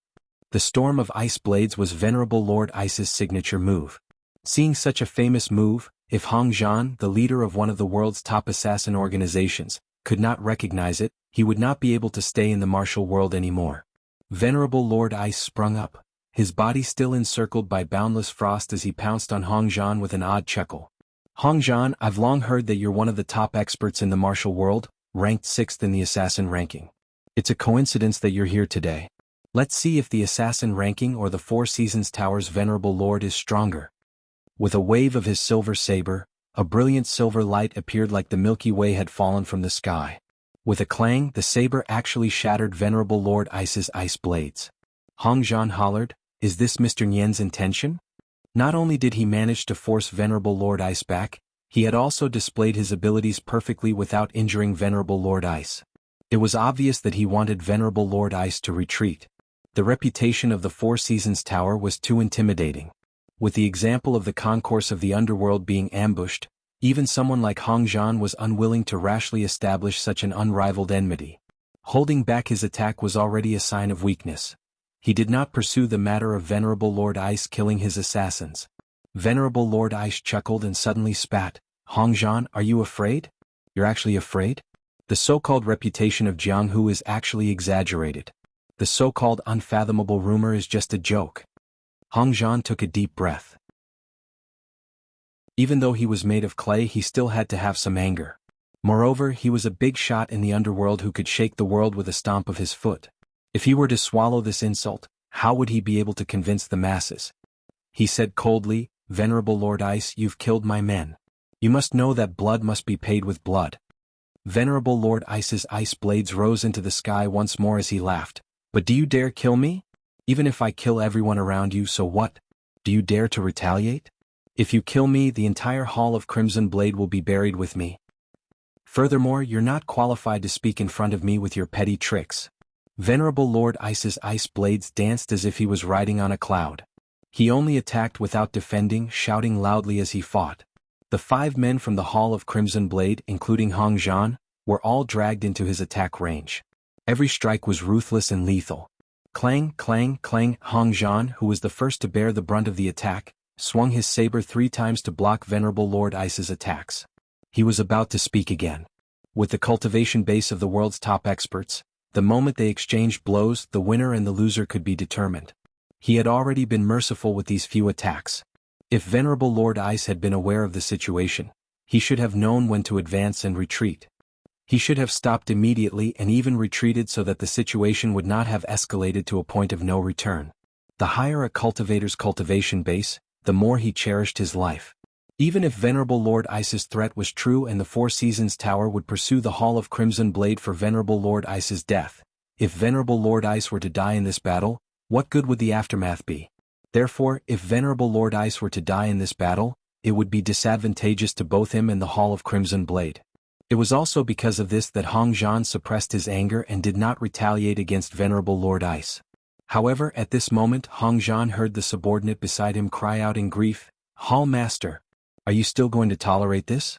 The storm of ice blades was Venerable Lord Ice's signature move. Seeing such a famous move, if Hong Zhan, the leader of one of the world's top assassin organizations, could not recognize it, he would not be able to stay in the martial world anymore. Venerable Lord Ice sprung up, his body still encircled by boundless frost as he pounced on Hong Zhan with an odd chuckle. "Hong Zhan, I've long heard that you're one of the top experts in the martial world, ranked 6th in the assassin ranking. It's a coincidence that you're here today. Let's see if the assassin ranking or the Four Seasons Tower's Venerable Lord is stronger." With a wave of his silver saber, a brilliant silver light appeared like the Milky Way had fallen from the sky. With a clang, the saber actually shattered Venerable Lord Ice's ice blades. Hong Zhan hollered, "Is this Mr. Nian's intention?" Not only did he manage to force Venerable Lord Ice back, He had also displayed his abilities perfectly without injuring Venerable Lord Ice. It was obvious that he wanted Venerable Lord Ice to retreat. The reputation of the Four Seasons Tower was too intimidating. With the example of the concourse of the underworld being ambushed, even someone like Hong Zhan was unwilling to rashly establish such an unrivaled enmity. Holding back his attack was already a sign of weakness. He did not pursue the matter of Venerable Lord Ice killing his assassins. Venerable Lord Ice chuckled and suddenly spat. Hong Zhan, are you afraid? You're actually afraid? The so-called reputation of Jianghu is actually exaggerated. The so-called unfathomable rumor is just a joke. Hong Zhan took a deep breath. Even though he was made of clay, he still had to have some anger. Moreover, he was a big shot in the underworld who could shake the world with a stomp of his foot. If he were to swallow this insult, how would he be able to convince the masses? He said coldly, Venerable Lord Ice, you've killed my men. You must know that blood must be paid with blood. Venerable Lord Ice's ice blades rose into the sky once more as he laughed. But do you dare kill me? Even if I kill everyone around you, so what? Do you dare to retaliate? If you kill me, the entire Hall of Crimson Blade will be buried with me. Furthermore, you're not qualified to speak in front of me with your petty tricks. Venerable Lord Ice's ice blades danced as if he was riding on a cloud. He only attacked without defending, shouting loudly as he fought. The 5 men from the Hall of Crimson Blade, including Hong Zhan, were all dragged into his attack range. Every strike was ruthless and lethal. Clang, clang, clang. Hong Zhan, who was the first to bear the brunt of the attack, swung his saber 3 times to block Venerable Lord Ice's attacks. He was about to speak again. With the cultivation base of the world's top experts, the moment they exchanged blows, the winner and the loser could be determined. He had already been merciful with these few attacks. If Venerable Lord Ice had been aware of the situation, he should have known when to advance and retreat. He should have stopped immediately and even retreated so that the situation would not have escalated to a point of no return. The higher a cultivator's cultivation base, the more he cherished his life. Even if Venerable Lord Ice's threat was true and the Four Seasons Tower would pursue the Hall of Crimson Blade for Venerable Lord Ice's death, if Venerable Lord Ice were to die in this battle, what good would the aftermath be? Therefore, if Venerable Lord Ice were to die in this battle, it would be disadvantageous to both him and the Hall of Crimson Blade. It was also because of this that Hong Zhan suppressed his anger and did not retaliate against Venerable Lord Ice. However, at this moment Hong Zhan heard the subordinate beside him cry out in grief, Hall Master, are you still going to tolerate this?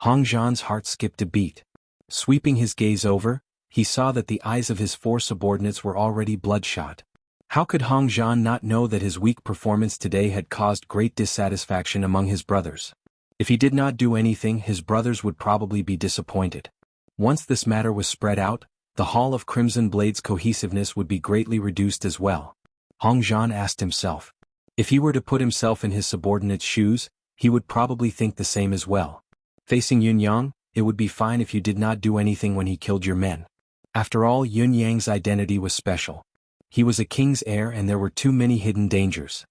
Hong Zhan's heart skipped a beat. Sweeping his gaze over, he saw that the eyes of his 4 subordinates were already bloodshot. How could Hong Zhan not know that his weak performance today had caused great dissatisfaction among his brothers? If he did not do anything, his brothers would probably be disappointed. Once this matter was spread out, the Hall of Crimson Blade's cohesiveness would be greatly reduced as well. Hong Zhan asked himself. If he were to put himself in his subordinate's shoes, he would probably think the same as well. Facing Yun Yang, it would be fine if you did not do anything when he killed your men. After all, Yun Yang's identity was special. He was a king's heir and there were too many hidden dangers.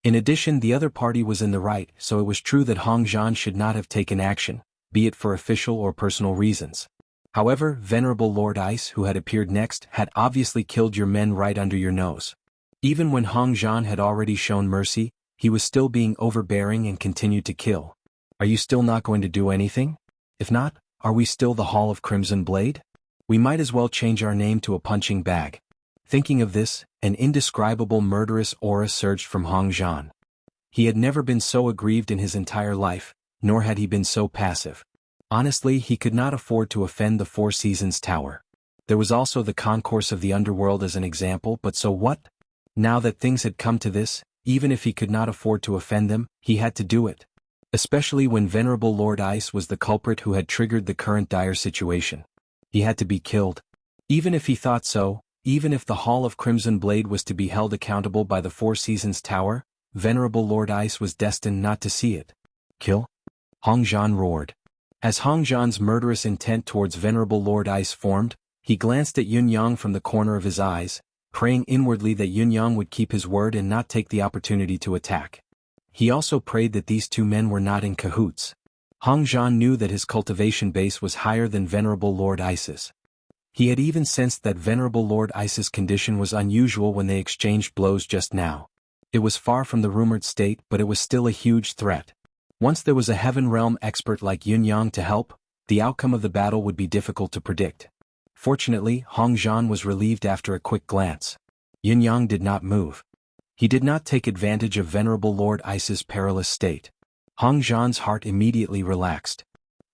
In addition, the other party was in the right, so it was true that Hong Zhan should not have taken action, be it for official or personal reasons. However, Venerable Lord Ice, who had appeared next, had obviously killed your men right under your nose. Even when Hong Zhan had already shown mercy, he was still being overbearing and continued to kill. Are you still not going to do anything? If not, are we still the Hall of Crimson Blade? We might as well change our name to a punching bag. Thinking of this, an indescribable murderous aura surged from Hong Zhan. He had never been so aggrieved in his entire life, nor had he been so passive. Honestly, he could not afford to offend the Four Seasons Tower. There was also the concourse of the underworld as an example, but so what? Now that things had come to this, even if he could not afford to offend them, he had to do it. Especially when Venerable Lord Ice was the culprit who had triggered the current dire situation. He had to be killed. Even if he thought so, even if the Hall of Crimson Blade was to be held accountable by the Four Seasons Tower, Venerable Lord Ice was destined not to see it. Kill? Hong Zhan roared. As Hong Zhan's murderous intent towards Venerable Lord Ice formed, he glanced at Yun Yang from the corner of his eyes, praying inwardly that Yun Yang would keep his word and not take the opportunity to attack. He also prayed that these 2 men were not in cahoots. Hong Zhan knew that his cultivation base was higher than Venerable Lord Ice's. He had even sensed that Venerable Lord Ice's condition was unusual when they exchanged blows just now. It was far from the rumored state, but it was still a huge threat. Once there was a heaven realm expert like Yun Yang to help, the outcome of the battle would be difficult to predict. Fortunately, Hong Zhan was relieved after a quick glance. Yun Yang did not move. He did not take advantage of Venerable Lord Ice's perilous state. Hong Zhan's heart immediately relaxed.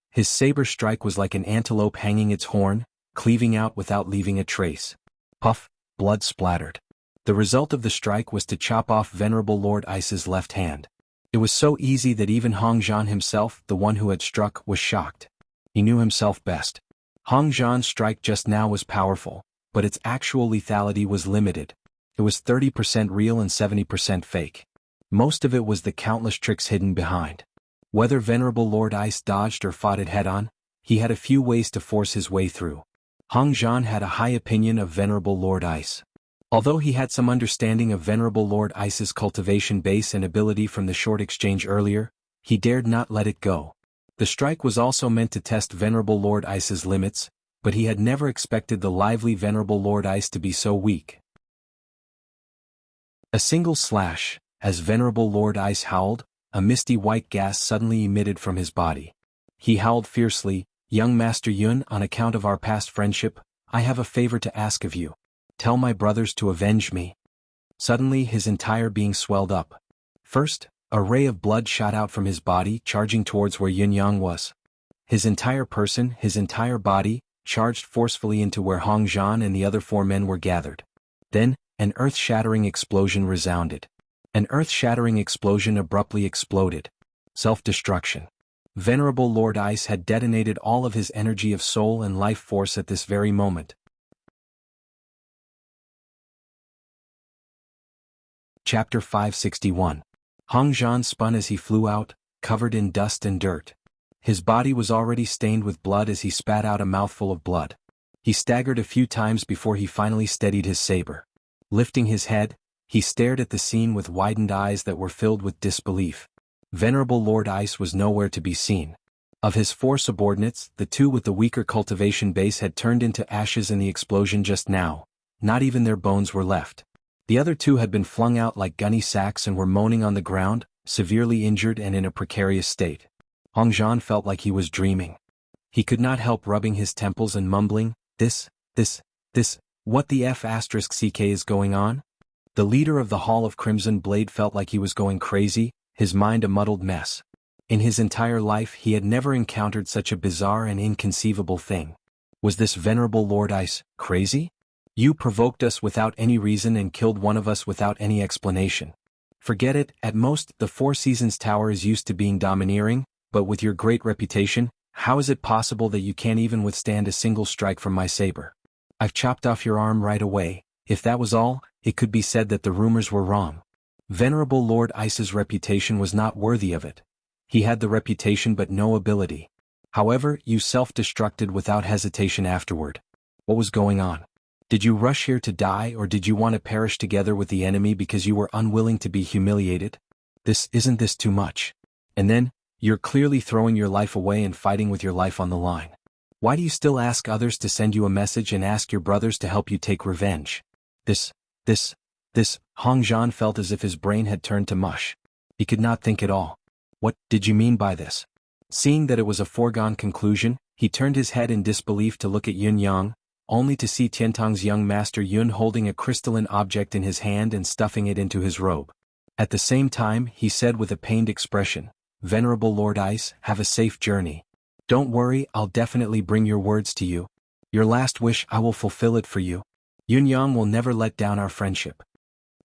His saber strike was like an antelope hanging its horn, cleaving out without leaving a trace. Puff, blood splattered. The result of the strike was to chop off Venerable Lord Ice's left hand. It was so easy that even Hong Zhan himself, the one who had struck, was shocked. He knew himself best. Hong Zhan's strike just now was powerful, but its actual lethality was limited. It was 30% real and 70% fake. Most of it was the countless tricks hidden behind. Whether Venerable Lord Ice dodged or fought it head-on, he had a few ways to force his way through. Hong Zhan had a high opinion of Venerable Lord Ice. Although he had some understanding of Venerable Lord Ice's cultivation base and ability from the short exchange earlier, he dared not let it go. The strike was also meant to test Venerable Lord Ice's limits, but he had never expected the lively Venerable Lord Ice to be so weak. A single slash, as Venerable Lord Ice howled, a misty white gas suddenly emitted from his body. He howled fiercely, "Young Master Yun, on account of our past friendship, I have a favor to ask of you. Tell my brothers to avenge me." Suddenly his entire being swelled up. First, a ray of blood shot out from his body, charging towards where Yun Yang was. His entire person, his entire body, charged forcefully into where Hong Zhan and the other 4 men were gathered. Then, an earth-shattering explosion resounded. An earth-shattering explosion abruptly exploded. Self-destruction. Venerable Lord Ice had detonated all of his energy of soul and life force at this very moment. Chapter 561. Hong Zhan spun as he flew out, covered in dust and dirt. His body was already stained with blood as he spat out a mouthful of blood. He staggered a few times before he finally steadied his saber. Lifting his head, he stared at the scene with widened eyes that were filled with disbelief. Venerable Lord Ice was nowhere to be seen. Of his 4 subordinates, the 2 with the weaker cultivation base had turned into ashes in the explosion just now. Not even their bones were left. The other 2 had been flung out like gunny sacks and were moaning on the ground, severely injured and in a precarious state. Hong Zhan felt like he was dreaming. He could not help rubbing his temples and mumbling, this, what the F***ck is going on? The leader of the Hall of Crimson Blade felt like he was going crazy, his mind a muddled mess. In his entire life he had never encountered such a bizarre and inconceivable thing. Was this Venerable Lord Ice crazy? You provoked us without any reason and killed one of us without any explanation. Forget it, at most, the Four Seasons Tower is used to being domineering, but with your great reputation, how is it possible that you can't even withstand a single strike from my saber? I've chopped off your arm right away. If that was all, it could be said that the rumors were wrong. Venerable Lord Ice's reputation was not worthy of it. He had the reputation but no ability. However, you self-destructed without hesitation afterward. What was going on? Did you rush here to die, or did you want to perish together with the enemy because you were unwilling to be humiliated? Isn't this too much? And then, you're clearly throwing your life away and fighting with your life on the line. Why do you still ask others to send you a message and ask your brothers to help you take revenge? Hong Zhan felt as if his brain had turned to mush. He could not think at all. What did you mean by this? Seeing that it was a foregone conclusion, he turned his head in disbelief to look at Yun Yang, only to see Tiantong's young master Yun holding a crystalline object in his hand and stuffing it into his robe. At the same time, he said with a pained expression, "Venerable Lord Ice, have a safe journey. Don't worry, I'll definitely bring your words to you. Your last wish, I will fulfill it for you. Yun Yang will never let down our friendship."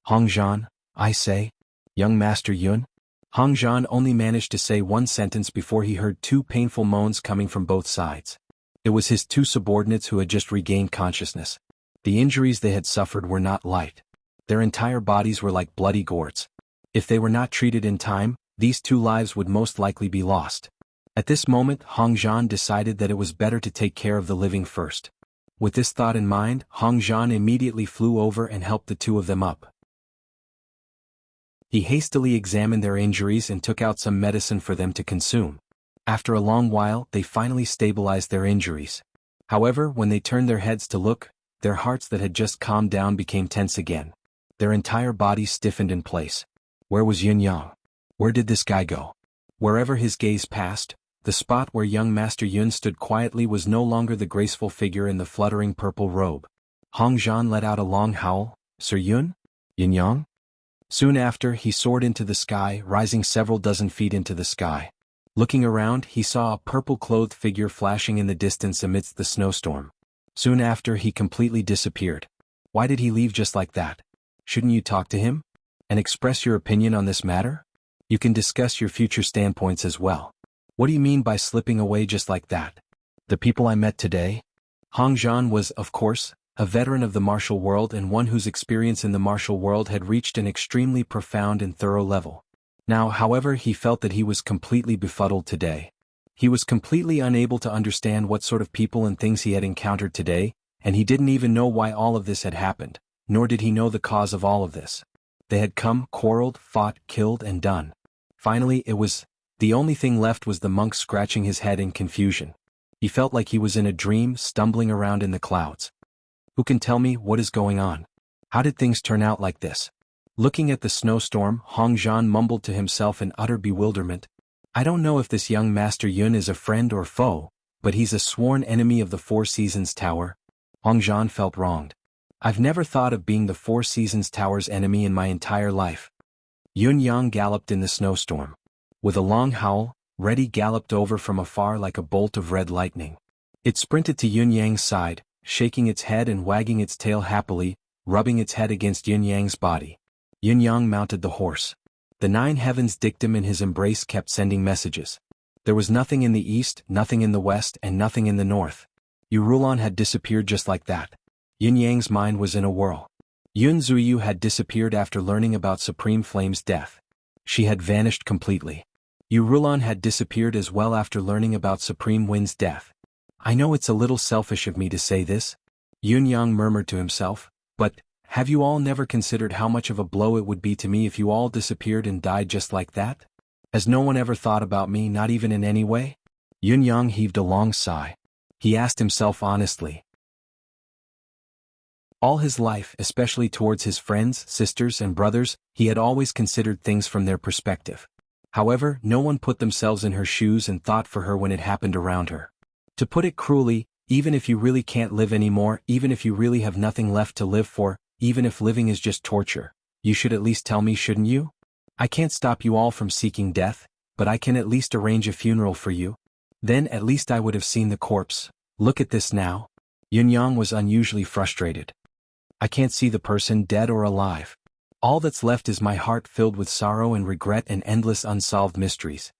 Hong Zhan, I say? Young Master Yun? Hong Zhan only managed to say one sentence before he heard 2 painful moans coming from both sides. It was his 2 subordinates who had just regained consciousness. The injuries they had suffered were not light. Their entire bodies were like bloody gourds. If they were not treated in time, these 2 lives would most likely be lost. At this moment, Hong Zhan decided that it was better to take care of the living first. With this thought in mind, Hong Zhan immediately flew over and helped the 2 of them up. He hastily examined their injuries and took out some medicine for them to consume. After a long while, they finally stabilized their injuries. However, when they turned their heads to look, their hearts that had just calmed down became tense again. Their entire bodies stiffened in place. Where was Yun Yang? Where did this guy go? Wherever his gaze passed, the spot where young Master Yun stood quietly was no longer the graceful figure in the fluttering purple robe. Hong Zhan let out a long howl. "Sir Yun? Yin Yang?" Soon after, he soared into the sky, rising several dozen feet into the sky. Looking around, he saw a purple-clothed figure flashing in the distance amidst the snowstorm. Soon after, he completely disappeared. Why did he leave just like that? Shouldn't you talk to him? And express your opinion on this matter? You can discuss your future standpoints as well. What do you mean by slipping away just like that? The people I met today? Hong Zhan was, of course, a veteran of the martial world and one whose experience in the martial world had reached an extremely profound and thorough level. Now, however, he felt that he was completely befuddled today. He was completely unable to understand what sort of people and things he had encountered today, and he didn't even know why all of this had happened, nor did he know the cause of all of this. They had come, quarreled, fought, killed, and done. Finally, the only thing left was the monk scratching his head in confusion. He felt like he was in a dream, stumbling around in the clouds. Who can tell me what is going on? How did things turn out like this? Looking at the snowstorm, Hong Zhan mumbled to himself in utter bewilderment. I don't know if this young Master Yun is a friend or foe, but he's a sworn enemy of the Four Seasons Tower. Hong Zhan felt wronged. I've never thought of being the Four Seasons Tower's enemy in my entire life. Yun Yang galloped in the snowstorm. With a long howl, Reddy galloped over from afar like a bolt of red lightning. It sprinted to Yun Yang's side, shaking its head and wagging its tail happily, rubbing its head against Yun Yang's body. Yun Yang mounted the horse. The nine heavens dictum in his embrace kept sending messages. There was nothing in the east, nothing in the west, and nothing in the north. Yu Rulan had disappeared just like that. Yin Yang's mind was in a whirl. Yun Zuyu had disappeared after learning about Supreme Flame's death. She had vanished completely. Yu Rulan had disappeared as well after learning about Supreme Wind's death. I know it's a little selfish of me to say this, Yun Yang murmured to himself, but have you all never considered how much of a blow it would be to me if you all disappeared and died just like that? Has no one ever thought about me, not even in any way? Yun Yang heaved a long sigh. He asked himself honestly. All his life, especially towards his friends, sisters, and brothers, he had always considered things from their perspective. However, no one put themselves in her shoes and thought for her when it happened around her. To put it cruelly, even if you really can't live anymore, even if you really have nothing left to live for, even if living is just torture, you should at least tell me, shouldn't you? I can't stop you all from seeking death, but I can at least arrange a funeral for you. Then at least I would have seen the corpse. Look at this now. Yun Yang was unusually frustrated. I can't see the person, dead or alive. All that's left is my heart filled with sorrow and regret and endless unsolved mysteries.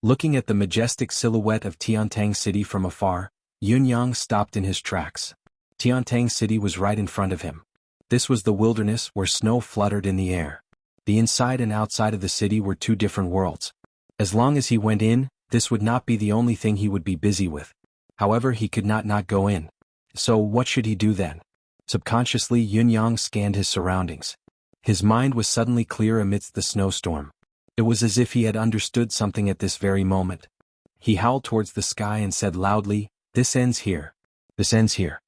Looking at the majestic silhouette of Tiantang City from afar, Yun Yang stopped in his tracks. Tiantang City was right in front of him. This was the wilderness where snow fluttered in the air. The inside and outside of the city were two different worlds. As long as he went in, this would not be the only thing he would be busy with. However, he could not go in. So what should he do then? Subconsciously, Yun Yang scanned his surroundings. His mind was suddenly clear amidst the snowstorm. It was as if he had understood something at this very moment. He howled towards the sky and said loudly, "This ends here. This ends here."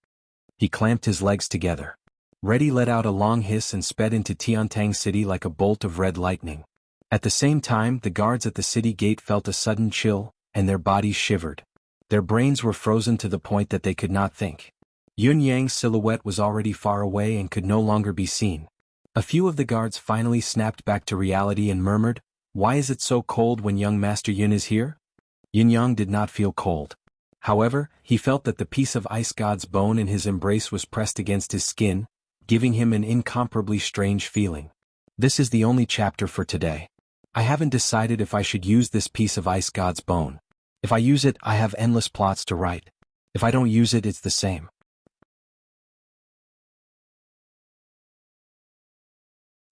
He clamped his legs together. Reddy let out a long hiss and sped into Tiantang City like a bolt of red lightning. At the same time, the guards at the city gate felt a sudden chill, and their bodies shivered. Their brains were frozen to the point that they could not think. Yun Yang's silhouette was already far away and could no longer be seen. A few of the guards finally snapped back to reality and murmured, "Why is it so cold when young Master Yun is here?" Yun Yang did not feel cold. However, he felt that the piece of ice god's bone in his embrace was pressed against his skin, giving him an incomparably strange feeling. This is the only chapter for today. I haven't decided if I should use this piece of ice god's bone. If I use it, I have endless plots to write. If I don't use it, it's the same.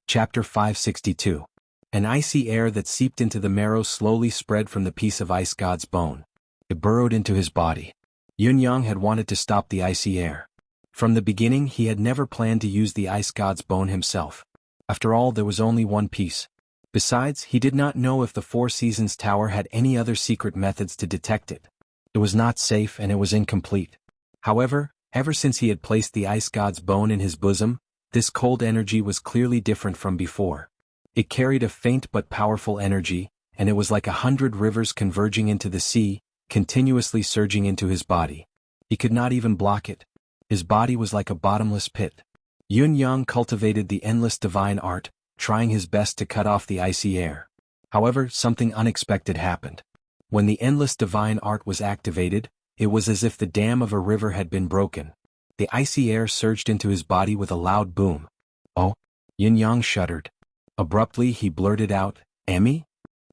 Chapter 562. An icy air that seeped into the marrow slowly spread from the piece of ice god's bone. It burrowed into his body. Yun Yang had wanted to stop the icy air. From the beginning, he had never planned to use the ice god's bone himself. After all, there was only one piece. Besides, he did not know if the Four Seasons Tower had any other secret methods to detect it. It was not safe and it was incomplete. However, ever since he had placed the ice god's bone in his bosom, this cold energy was clearly different from before. It carried a faint but powerful energy, and it was like 100 rivers converging into the sea, continuously surging into his body. He could not even block it. His body was like a bottomless pit. Yun Yang cultivated the endless divine art, trying his best to cut off the icy air. However, something unexpected happened. When the endless divine art was activated, it was as if the dam of a river had been broken. The icy air surged into his body with a loud boom. Oh! Yun Yang shuddered. Abruptly he blurted out, "Emmy?"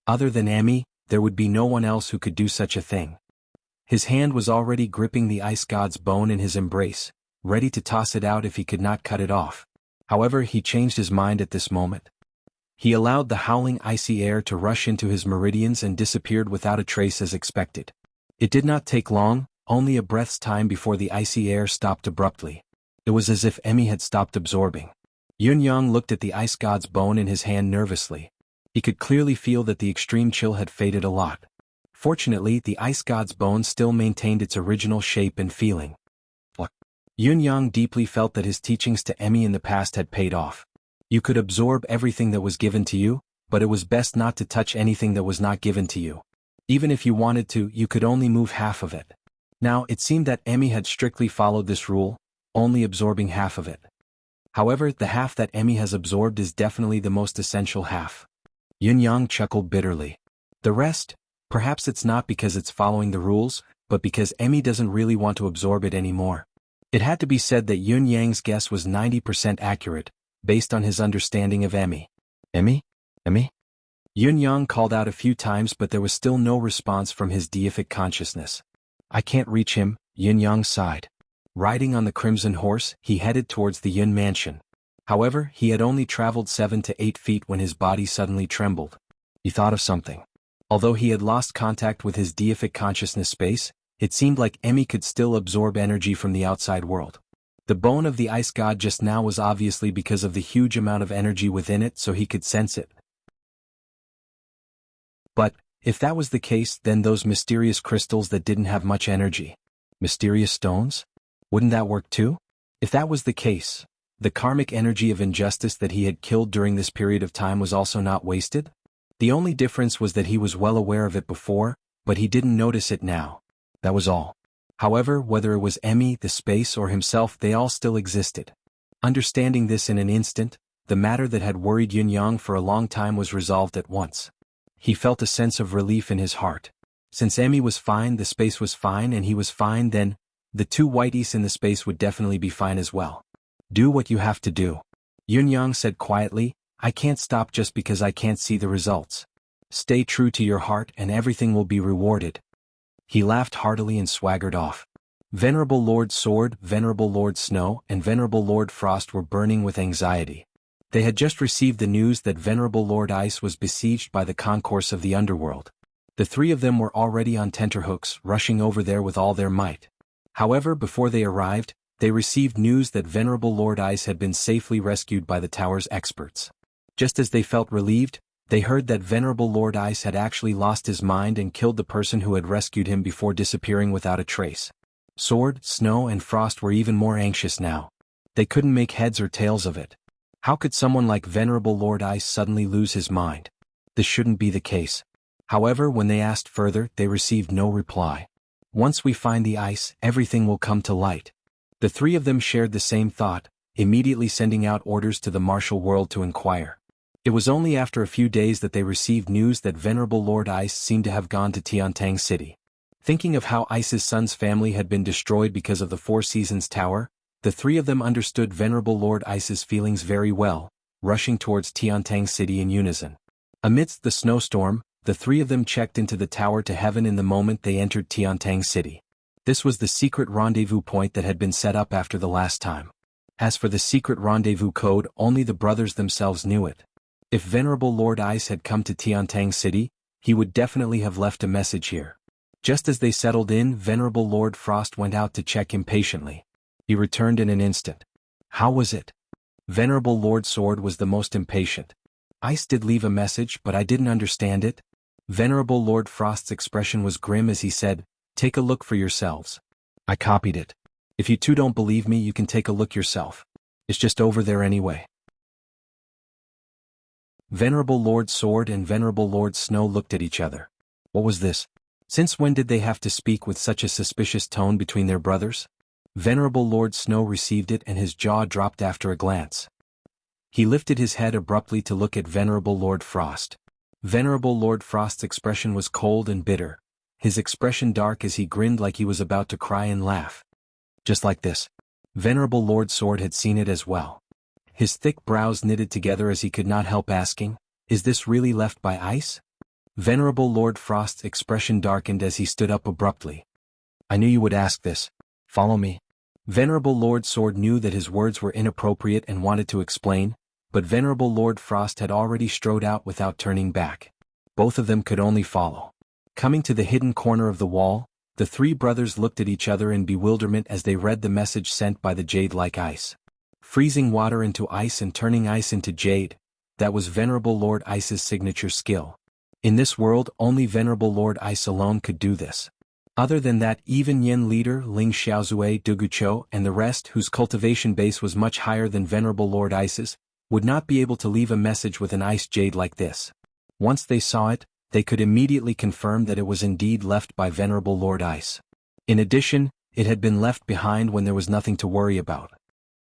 Other than Emmy, there would be no one else who could do such a thing. His hand was already gripping the ice god's bone in his embrace, ready to toss it out if he could not cut it off. However, he changed his mind at this moment. He allowed the howling icy air to rush into his meridians and disappeared without a trace as expected. It did not take long, only a breath's time before the icy air stopped abruptly. It was as if Emmy had stopped absorbing. Yun Yang looked at the ice god's bone in his hand nervously. He could clearly feel that the extreme chill had faded a lot. Fortunately, the ice god's bone still maintained its original shape and feeling. Yun Yang deeply felt that his teachings to Emmy in the past had paid off. You could absorb everything that was given to you, but it was best not to touch anything that was not given to you. Even if you wanted to, you could only move half of it. Now, it seemed that Emmy had strictly followed this rule, only absorbing half of it. However, the half that Emmy has absorbed is definitely the most essential half. Yun Yang chuckled bitterly. The rest? Perhaps it's not because it's following the rules, but because Emmy doesn't really want to absorb it anymore. It had to be said that Yun Yang's guess was 90% accurate, based on his understanding of Emmy. Emmy? Emmy? Yun Yang called out a few times but there was still no response from his deific consciousness. I can't reach him, Yun Yang sighed. Riding on the crimson horse, he headed towards the Yun mansion. However, he had only traveled 7 to 8 feet when his body suddenly trembled. He thought of something. Although he had lost contact with his deific consciousness space, it seemed like Emmy could still absorb energy from the outside world. The bone of the ice god just now was obviously because of the huge amount of energy within it, so he could sense it. But, if that was the case, then those mysterious crystals that didn't have much energy. Mysterious stones? Wouldn't that work too? If that was the case, the karmic energy of injustice that he had killed during this period of time was also not wasted? The only difference was that he was well aware of it before, but he didn't notice it now. That was all. However, whether it was Emmy, the space, or himself, they all still existed. Understanding this in an instant, the matter that had worried Yun Yang for a long time was resolved at once. He felt a sense of relief in his heart. Since Emmy was fine, the space was fine, and he was fine, then the 2 whiteys in the space would definitely be fine as well. Do what you have to do. Yun Yang said quietly, I can't stop just because I can't see the results. Stay true to your heart and everything will be rewarded. He laughed heartily and swaggered off. Venerable Lord Sword, Venerable Lord Snow, and Venerable Lord Frost were burning with anxiety. They had just received the news that Venerable Lord Ice was besieged by the concourse of the underworld. The 3 of them were already on tenterhooks, rushing over there with all their might. However, before they arrived, they received news that Venerable Lord Ice had been safely rescued by the tower's experts. Just as they felt relieved, they heard that Venerable Lord Ice had actually lost his mind and killed the person who had rescued him before disappearing without a trace. Sword, Snow, and Frost were even more anxious now. They couldn't make heads or tails of it. How could someone like Venerable Lord Ice suddenly lose his mind? This shouldn't be the case. However, when they asked further, they received no reply. Once we find the ice, everything will come to light. The 3 of them shared the same thought, immediately sending out orders to the martial world to inquire. It was only after a few days that they received news that Venerable Lord Ice seemed to have gone to Tiantang City. Thinking of how Ice's son's family had been destroyed because of the 4 Seasons Tower, the 3 of them understood Venerable Lord Ice's feelings very well, rushing towards Tiantang City in unison. Amidst the snowstorm, the 3 of them checked into the tower to heaven in the moment they entered Tiantang City. This was the secret rendezvous point that had been set up after the last time. As for the secret rendezvous code, only the brothers themselves knew it. If Venerable Lord Ice had come to Tiantang City, he would definitely have left a message here. Just as they settled in, Venerable Lord Frost went out to check impatiently. He returned in an instant. How was it? Venerable Lord Sword was the most impatient. Ice did leave a message, but I didn't understand it. Venerable Lord Frost's expression was grim as he said, take a look for yourselves. I copied it. If you 2 don't believe me, you can take a look yourself. It's just over there anyway. Venerable Lord Sword and Venerable Lord Snow looked at each other. What was this? Since when did they have to speak with such a suspicious tone between their brothers? Venerable Lord Snow received it and his jaw dropped after a glance. He lifted his head abruptly to look at Venerable Lord Frost. Venerable Lord Frost's expression was cold and bitter, his expression dark as he grinned like he was about to cry and laugh. Just like this. Venerable Lord Sword had seen it as well. His thick brows knitted together as he could not help asking, "Is this really left by ice?" Venerable Lord Frost's expression darkened as he stood up abruptly. "I knew you would ask this. Follow me." Venerable Lord Sword knew that his words were inappropriate and wanted to explain, but Venerable Lord Frost had already strode out without turning back. Both of them could only follow. Coming to the hidden corner of the wall, the three brothers looked at each other in bewilderment as they read the message sent by the jade-like ice. Freezing water into ice and turning ice into jade, that was Venerable Lord Ice's signature skill. In this world, only Venerable Lord Ice alone could do this. Other than that, even Yin leader Ling Xiaozue Dugucho and the rest, whose cultivation base was much higher than Venerable Lord Ice's, would not be able to leave a message with an ice jade like this. Once they saw it, they could immediately confirm that it was indeed left by Venerable Lord Ice. In addition, it had been left behind when there was nothing to worry about.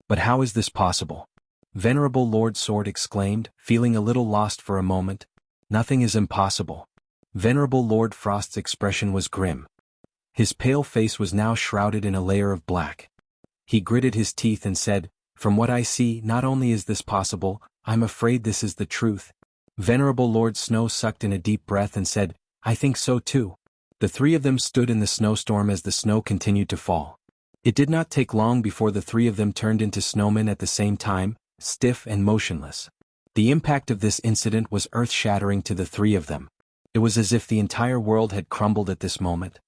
But how is this possible? Venerable Lord Sword exclaimed, feeling a little lost for a moment. Nothing is impossible. Venerable Lord Frost's expression was grim. His pale face was now shrouded in a layer of black. He gritted his teeth and said, "From what I see, not only is this possible, I'm afraid this is the truth." Venerable Lord Snow sucked in a deep breath and said, "I think so too." The three of them stood in the snowstorm as the snow continued to fall. It did not take long before the three of them turned into snowmen at the same time, stiff and motionless. The impact of this incident was earth-shattering to the three of them. It was as if the entire world had crumbled at this moment.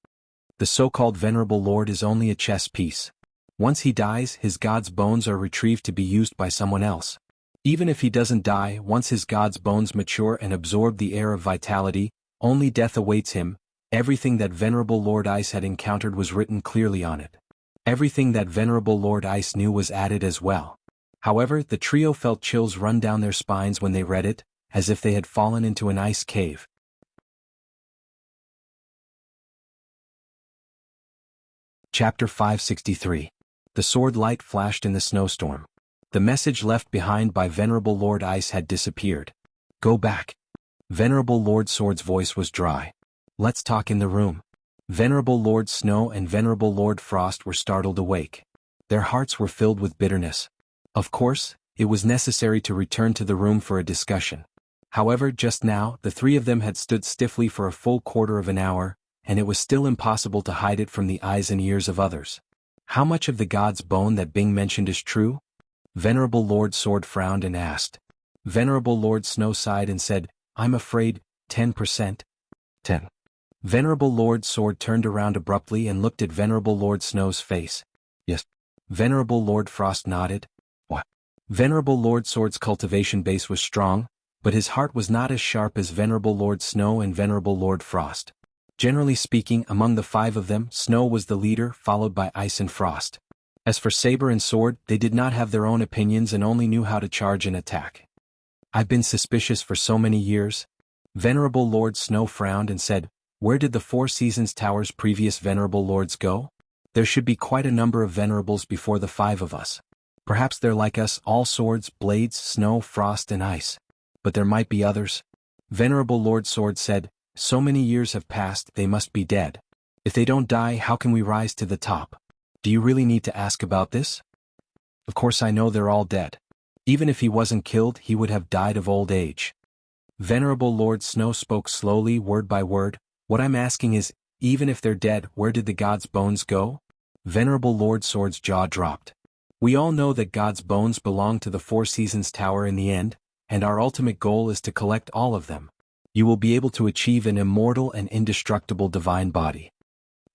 The so-called Venerable Lord is only a chess piece. Once he dies, his god's bones are retrieved to be used by someone else. Even if he doesn't die, once his god's bones mature and absorb the air of vitality, only death awaits him. Everything that Venerable Lord Ice had encountered was written clearly on it. Everything that Venerable Lord Ice knew was added as well. However, the trio felt chills run down their spines when they read it, as if they had fallen into an ice cave. Chapter 563. The sword light flashed in the snowstorm. The message left behind by Venerable Lord Ice had disappeared. "Go back." Venerable Lord Sword's voice was dry. "Let's talk in the room." Venerable Lord Snow and Venerable Lord Frost were startled awake. Their hearts were filled with bitterness. Of course, it was necessary to return to the room for a discussion. However, just now, the three of them had stood stiffly for a full quarter of an hour, and it was still impossible to hide it from the eyes and ears of others. How much of the god's bone that Bing mentioned is true? Venerable Lord Sword frowned and asked. Venerable Lord Snow sighed and said, "I'm afraid, 10%. 10. Venerable Lord Sword turned around abruptly and looked at Venerable Lord Snow's face. "Yes." Venerable Lord Frost nodded. "What?" Venerable Lord Sword's cultivation base was strong, but his heart was not as sharp as Venerable Lord Snow and Venerable Lord Frost. Generally speaking, among the five of them, Snow was the leader, followed by Ice and Frost. As for Saber and Sword, they did not have their own opinions and only knew how to charge and attack. "I've been suspicious for so many years." Venerable Lord Snow frowned and said, "Where did the Four Seasons Tower's previous Venerable Lords go? There should be quite a number of Venerables before the five of us. Perhaps they're like us, all swords, blades, snow, frost and ice. But there might be others." Venerable Lord Sword said, "So many years have passed, they must be dead. If they don't die, how can we rise to the top? Do you really need to ask about this? Of course I know they're all dead. Even if he wasn't killed, he would have died of old age." Venerable Lord Snow spoke slowly, word by word. "What I'm asking is, even if they're dead, where did the god's bones go?" Venerable Lord Sword's jaw dropped. "We all know that God's bones belong to the Four Seasons Tower in the end, and our ultimate goal is to collect all of them. You will be able to achieve an immortal and indestructible divine body."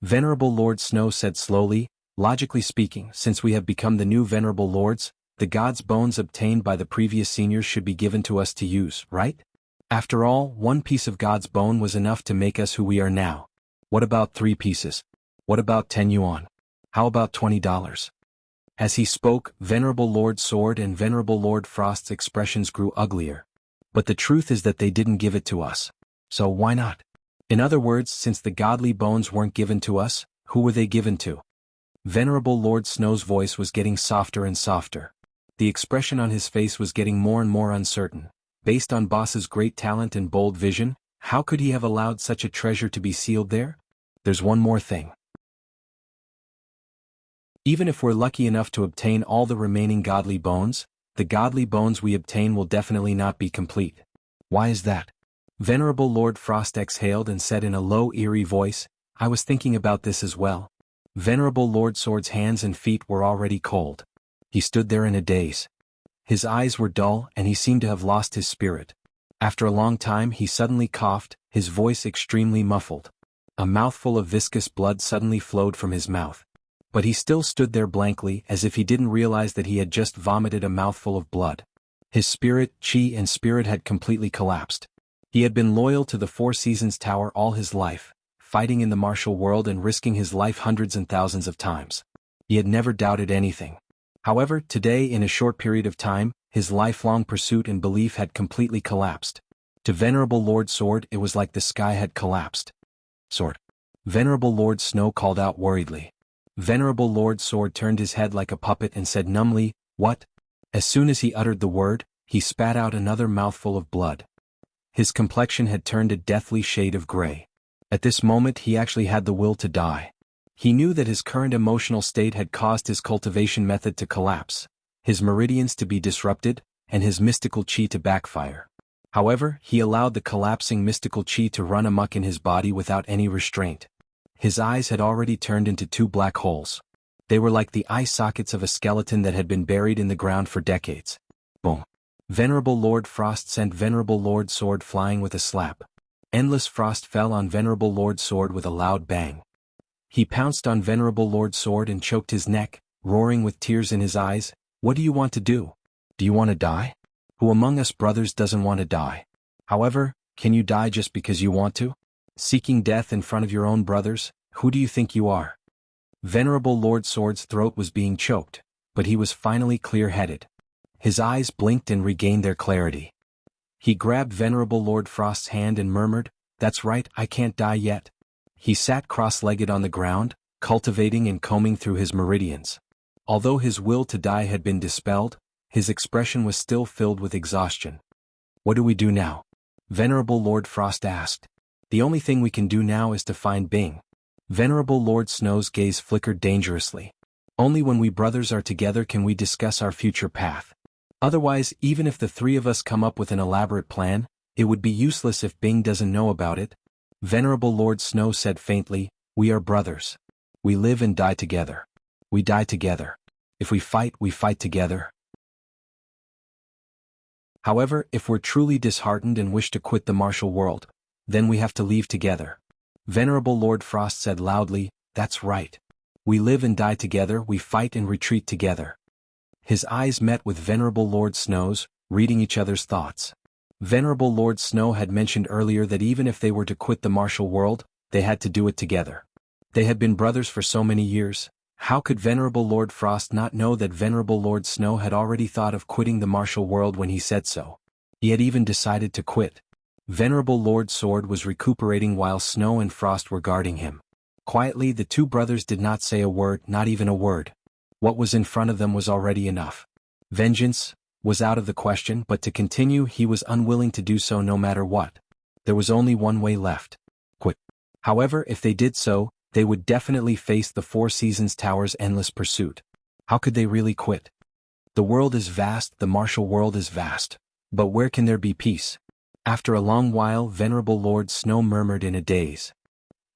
Venerable Lord Snow said slowly, "Logically speaking, since we have become the new Venerable Lords, the God's bones obtained by the previous seniors should be given to us to use, right? After all, one piece of God's bone was enough to make us who we are now. What about 3 pieces? What about 10 yuan? How about $20? As he spoke, Venerable Lord Sword and Venerable Lord Frost's expressions grew uglier. But the truth is that they didn't give it to us. So why not? In other words, since the godly bones weren't given to us, who were they given to? Venerable Lord Snow's voice was getting softer and softer. The expression on his face was getting more and more uncertain. Based on Boss's great talent and bold vision, how could he have allowed such a treasure to be sealed there? There's one more thing. Even if we're lucky enough to obtain all the remaining godly bones, the godly bones we obtain will definitely not be complete. Why is that? Venerable Lord Frost exhaled and said in a low, eerie voice, I was thinking about this as well. Venerable Lord Sword's hands and feet were already cold. He stood there in a daze. His eyes were dull and he seemed to have lost his spirit. After a long time he suddenly coughed, his voice extremely muffled. A mouthful of viscous blood suddenly flowed from his mouth. But he still stood there blankly as if he didn't realize that he had just vomited a mouthful of blood. His spirit, chi and spirit had completely collapsed. He had been loyal to the Four Seasons Tower all his life, fighting in the martial world and risking his life hundreds and thousands of times. He had never doubted anything. However, today in a short period of time, his lifelong pursuit and belief had completely collapsed. To Venerable Lord Sword it was like the sky had collapsed. Sword. Venerable Lord Snow called out worriedly. Venerable Lord Sword turned his head like a puppet and said numbly, What? As soon as he uttered the word, he spat out another mouthful of blood. His complexion had turned a deathly shade of gray. At this moment he actually had the will to die. He knew that his current emotional state had caused his cultivation method to collapse, his meridians to be disrupted, and his mystical chi to backfire. However, he allowed the collapsing mystical chi to run amok in his body without any restraint. His eyes had already turned into two black holes. They were like the eye sockets of a skeleton that had been buried in the ground for decades. Boom. Venerable Lord Frost sent Venerable Lord Sword flying with a slap. Endless frost fell on Venerable Lord Sword with a loud bang. He pounced on Venerable Lord Sword and choked his neck, roaring with tears in his eyes, What do you want to do? Do you want to die? Who among us brothers doesn't want to die? However, can you die just because you want to? Seeking death in front of your own brothers, who do you think you are? Venerable Lord Sword's throat was being choked, but he was finally clear-headed. His eyes blinked and regained their clarity. He grabbed Venerable Lord Frost's hand and murmured, That's right, I can't die yet. He sat cross-legged on the ground, cultivating and combing through his meridians. Although his will to die had been dispelled, his expression was still filled with exhaustion. What do we do now? Venerable Lord Frost asked. The only thing we can do now is to find Bing. Venerable Lord Snow's gaze flickered dangerously. Only when we brothers are together can we discuss our future path. Otherwise, even if the three of us come up with an elaborate plan, it would be useless if Bing doesn't know about it. Venerable Lord Snow said faintly, We are brothers. We live and die together. We die together. If we fight together. However, if we're truly disheartened and wish to quit the martial world, then we have to leave together. Venerable Lord Frost said loudly, That's right. We live and die together, we fight and retreat together. His eyes met with Venerable Lord Snow's, reading each other's thoughts. Venerable Lord Snow had mentioned earlier that even if they were to quit the martial world, they had to do it together. They had been brothers for so many years. How could Venerable Lord Frost not know that Venerable Lord Snow had already thought of quitting the martial world when he said so? He had even decided to quit. Venerable Lord Sword was recuperating while Snow and Frost were guarding him. Quietly the two brothers did not say a word, not even a word. What was in front of them was already enough. Vengeance was out of the question, but to continue he was unwilling to do so no matter what. There was only one way left. Quit. However, if they did so, they would definitely face the Four Seasons Tower's endless pursuit. How could they really quit? The world is vast, the martial world is vast. But where can there be peace? After a long while Venerable Lord Snow murmured in a daze.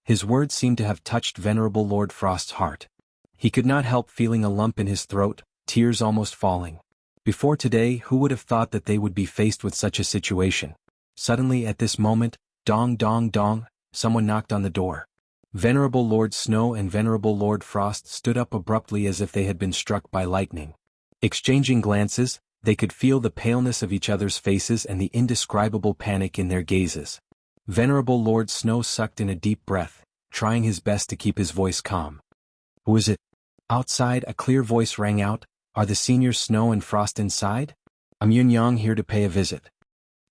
His words seemed to have touched Venerable Lord Frost's heart. He could not help feeling a lump in his throat, tears almost falling. Before today, who would have thought that they would be faced with such a situation? Suddenly at this moment, dong dong dong, someone knocked on the door. Venerable Lord Snow and Venerable Lord Frost stood up abruptly as if they had been struck by lightning. Exchanging glances, they could feel the paleness of each other's faces and the indescribable panic in their gazes. Venerable Lord Snow sucked in a deep breath, trying his best to keep his voice calm. Who is it? Outside a clear voice rang out, Are the seniors Snow and Frost inside? I'm Yun Yang here to pay a visit.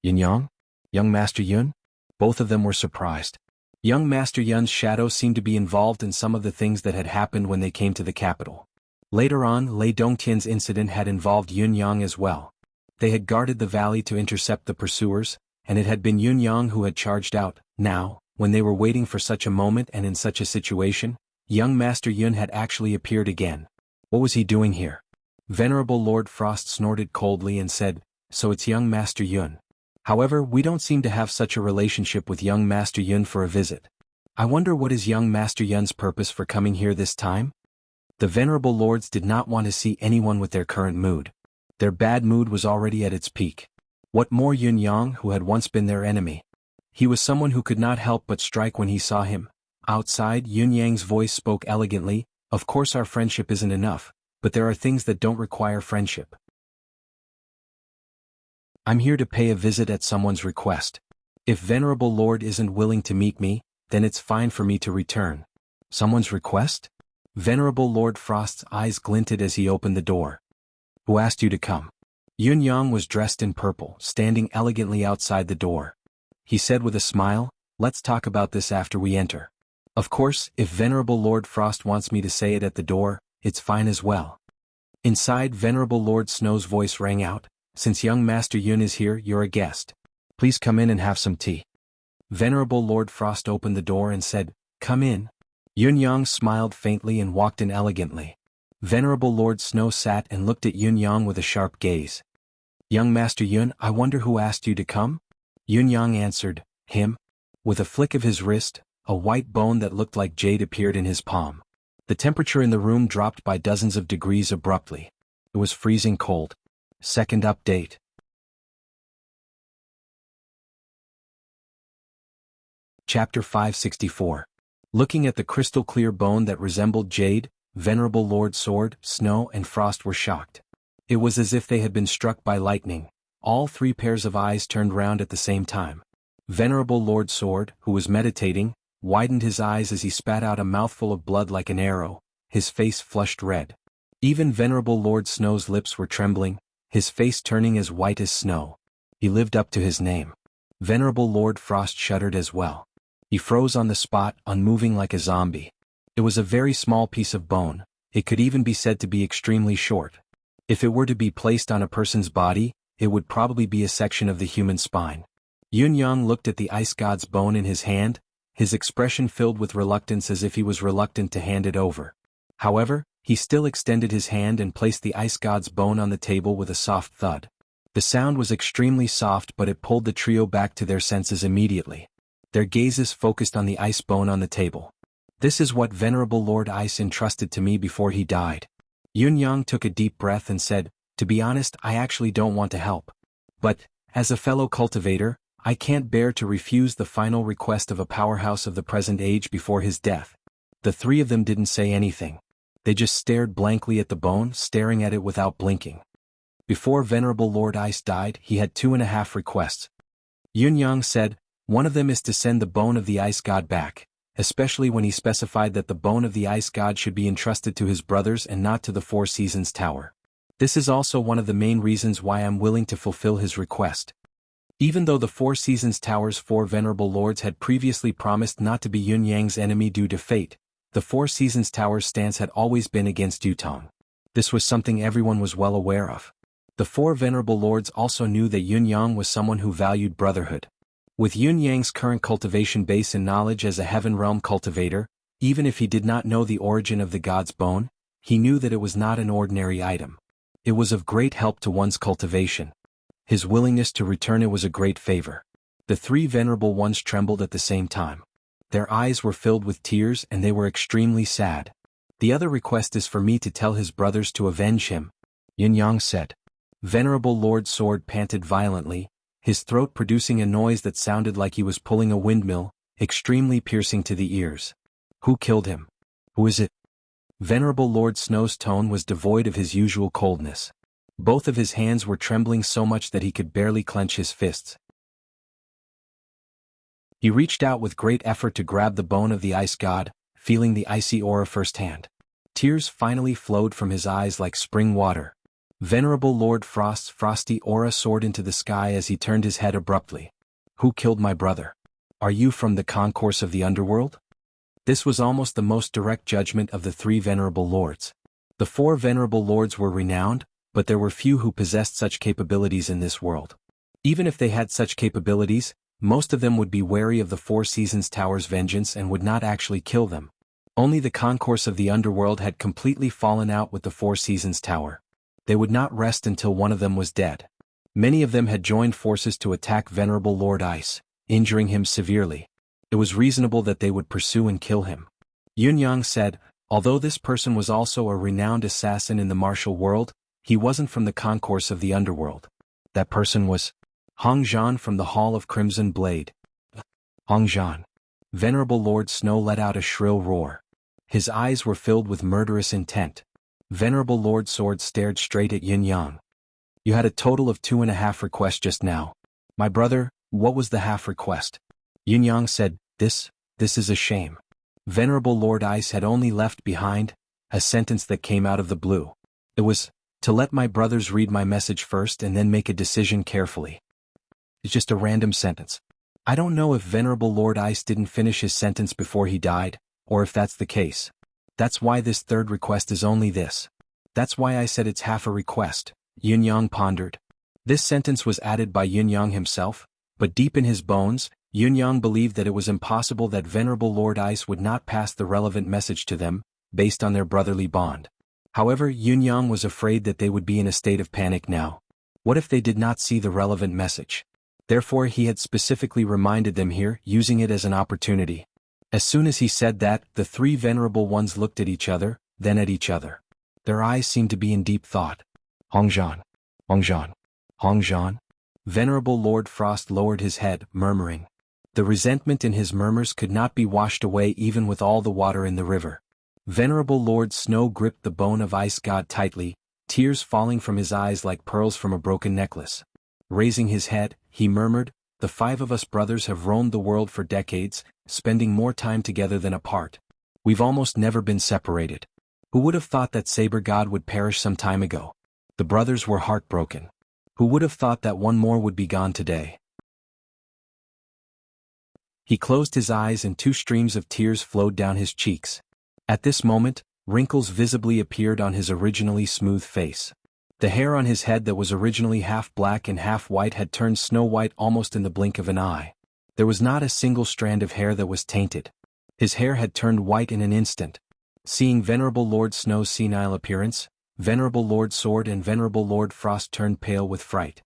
Yunyang? Young Master Yun? Both of them were surprised. Young Master Yun's shadow seemed to be involved in some of the things that had happened when they came to the capital. Later on, Lei Dongtian's incident had involved Yunyang as well. They had guarded the valley to intercept the pursuers, and it had been Yunyang who had charged out. Now, when they were waiting for such a moment and in such a situation, young Master Yun had actually appeared again. What was he doing here? Venerable Lord Frost snorted coldly and said, "So it's young Master Yun. However, we don't seem to have such a relationship with young Master Yun for a visit. I wonder what is young Master Yun's purpose for coming here this time?" The venerable lords did not want to see anyone with their current mood. Their bad mood was already at its peak. What more Yunyang, who had once been their enemy? He was someone who could not help but strike when he saw him. Outside, Yunyang's voice spoke elegantly, "Of course our friendship isn't enough, but there are things that don't require friendship. I'm here to pay a visit at someone's request. If Venerable Lord isn't willing to meet me, then it's fine for me to return." Someone's request? Venerable Lord Frost's eyes glinted as he opened the door. "Who asked you to come?" Yunyang was dressed in purple, standing elegantly outside the door. He said with a smile, "Let's talk about this after we enter. Of course, if Venerable Lord Frost wants me to say it at the door, it's fine as well." Inside, Venerable Lord Snow's voice rang out, "Since young Master Yun is here, you're a guest. Please come in and have some tea." Venerable Lord Frost opened the door and said, "Come in." Yunyang smiled faintly and walked in elegantly. Venerable Lord Snow sat and looked at Yunyang with a sharp gaze. "Young Master Yun, I wonder who asked you to come?" Yunyang answered, "Him." With a flick of his wrist, a white bone that looked like jade appeared in his palm. The temperature in the room dropped by dozens of degrees abruptly. It was freezing cold. Second update. Chapter 564. Looking at the crystal-clear bone that resembled jade, Venerable Lord Sword, Snow and Frost were shocked. It was as if they had been struck by lightning. All three pairs of eyes turned round at the same time. Venerable Lord Sword, who was meditating, widened his eyes as he spat out a mouthful of blood like an arrow, his face flushed red. Even Venerable Lord Snow's lips were trembling, his face turning as white as snow. He lived up to his name. Venerable Lord Frost shuddered as well. He froze on the spot, unmoving like a zombie. It was a very small piece of bone. It could even be said to be extremely short. If it were to be placed on a person's body, it would probably be a section of the human spine. Yunyang looked at the ice god's bone in his hand, his expression filled with reluctance as if he was reluctant to hand it over. However, he still extended his hand and placed the ice god's bone on the table with a soft thud. The sound was extremely soft, but it pulled the trio back to their senses immediately. Their gazes focused on the ice bone on the table. "This is what Venerable Lord Ice entrusted to me before he died." Yunyang took a deep breath and said, "To be honest, I actually don't want to help. But, as a fellow cultivator, I can't bear to refuse the final request of a powerhouse of the present age before his death." The three of them didn't say anything. They just stared blankly at the bone, staring at it without blinking. Before Venerable Lord Ice died, he had 2.5 requests. Yunyang said, "One of them is to send the bone of the ice god back, especially when he specified that the bone of the ice god should be entrusted to his brothers and not to the Four Seasons Tower. This is also one of the main reasons why I'm willing to fulfill his request." Even though the Four Seasons Tower's 4 venerable lords had previously promised not to be Yunyang's enemy due to fate, the Four Seasons Tower's stance had always been against Yutong. This was something everyone was well aware of. The 4 venerable lords also knew that Yunyang was someone who valued brotherhood. With Yunyang's current cultivation base and knowledge as a Heaven Realm cultivator, even if he did not know the origin of the god's bone, he knew that it was not an ordinary item. It was of great help to one's cultivation. His willingness to return it was a great favor. The 3 venerable ones trembled at the same time. Their eyes were filled with tears and they were extremely sad. "The other request is for me to tell his brothers to avenge him," Yunyang said. Venerable Lord Sword panted violently, his throat producing a noise that sounded like he was pulling a windmill, extremely piercing to the ears. "Who killed him? Who is it?" Venerable Lord Snow's tone was devoid of his usual coldness. Both of his hands were trembling so much that he could barely clench his fists. He reached out with great effort to grab the bone of the ice god, feeling the icy aura firsthand. Tears finally flowed from his eyes like spring water. Venerable Lord Frost's frosty aura soared into the sky as he turned his head abruptly. Who killed my brother? Are you from the concourse of the underworld? This was almost the most direct judgment of the three venerable lords. The four venerable lords were renowned, but there were few who possessed such capabilities in this world. Even if they had such capabilities, most of them would be wary of the Four Seasons Tower's vengeance and would not actually kill them. Only the concourse of the underworld had completely fallen out with the Four Seasons Tower. They would not rest until one of them was dead. Many of them had joined forces to attack Venerable Lord Ice, injuring him severely. It was reasonable that they would pursue and kill him. Yunyang said, although this person was also a renowned assassin in the martial world, he wasn't from the concourse of the underworld. That person was Hong Zhan from the Hall of Crimson Blade. Hong Zhan. Venerable Lord Snow let out a shrill roar. His eyes were filled with murderous intent. Venerable Lord Sword stared straight at Yunyang. You had a total of 2.5 requests just now. My brother, what was the half request? Yunyang said, This is a shame. Venerable Lord Ice had only left behind a sentence that came out of the blue. It was, to let my brothers read my message first and then make a decision carefully. It's just a random sentence. I don't know if Venerable Lord Ice didn't finish his sentence before he died, or if that's the case. That's why this third request is only this. That's why I said it's half a request, Yunyang pondered. This sentence was added by Yunyang himself, but deep in his bones, Yunyang believed that it was impossible that Venerable Lord Ice would not pass the relevant message to them, based on their brotherly bond. However, Yunyang was afraid that they would be in a state of panic now. What if they did not see the relevant message? Therefore he had specifically reminded them here, using it as an opportunity. As soon as he said that, the three venerable ones looked at each other, then at each other. Their eyes seemed to be in deep thought. Hong Zhan. Hong Zhan. Hong Zhan. Venerable Lord Frost lowered his head, murmuring. The resentment in his murmurs could not be washed away even with all the water in the river. Venerable Lord Snow gripped the bone of Ice God tightly, tears falling from his eyes like pearls from a broken necklace. Raising his head, he murmured, The 5 of us brothers have roamed the world for decades, spending more time together than apart. We've almost never been separated. Who would have thought that Saber God would perish some time ago? The brothers were heartbroken. Who would have thought that one more would be gone today? He closed his eyes and 2 streams of tears flowed down his cheeks. At this moment, wrinkles visibly appeared on his originally smooth face. The hair on his head that was originally half black and half white had turned snow-white almost in the blink of an eye. There was not a single strand of hair that was tainted. His hair had turned white in an instant. Seeing Venerable Lord Snow's senile appearance, Venerable Lord Sword and Venerable Lord Frost turned pale with fright.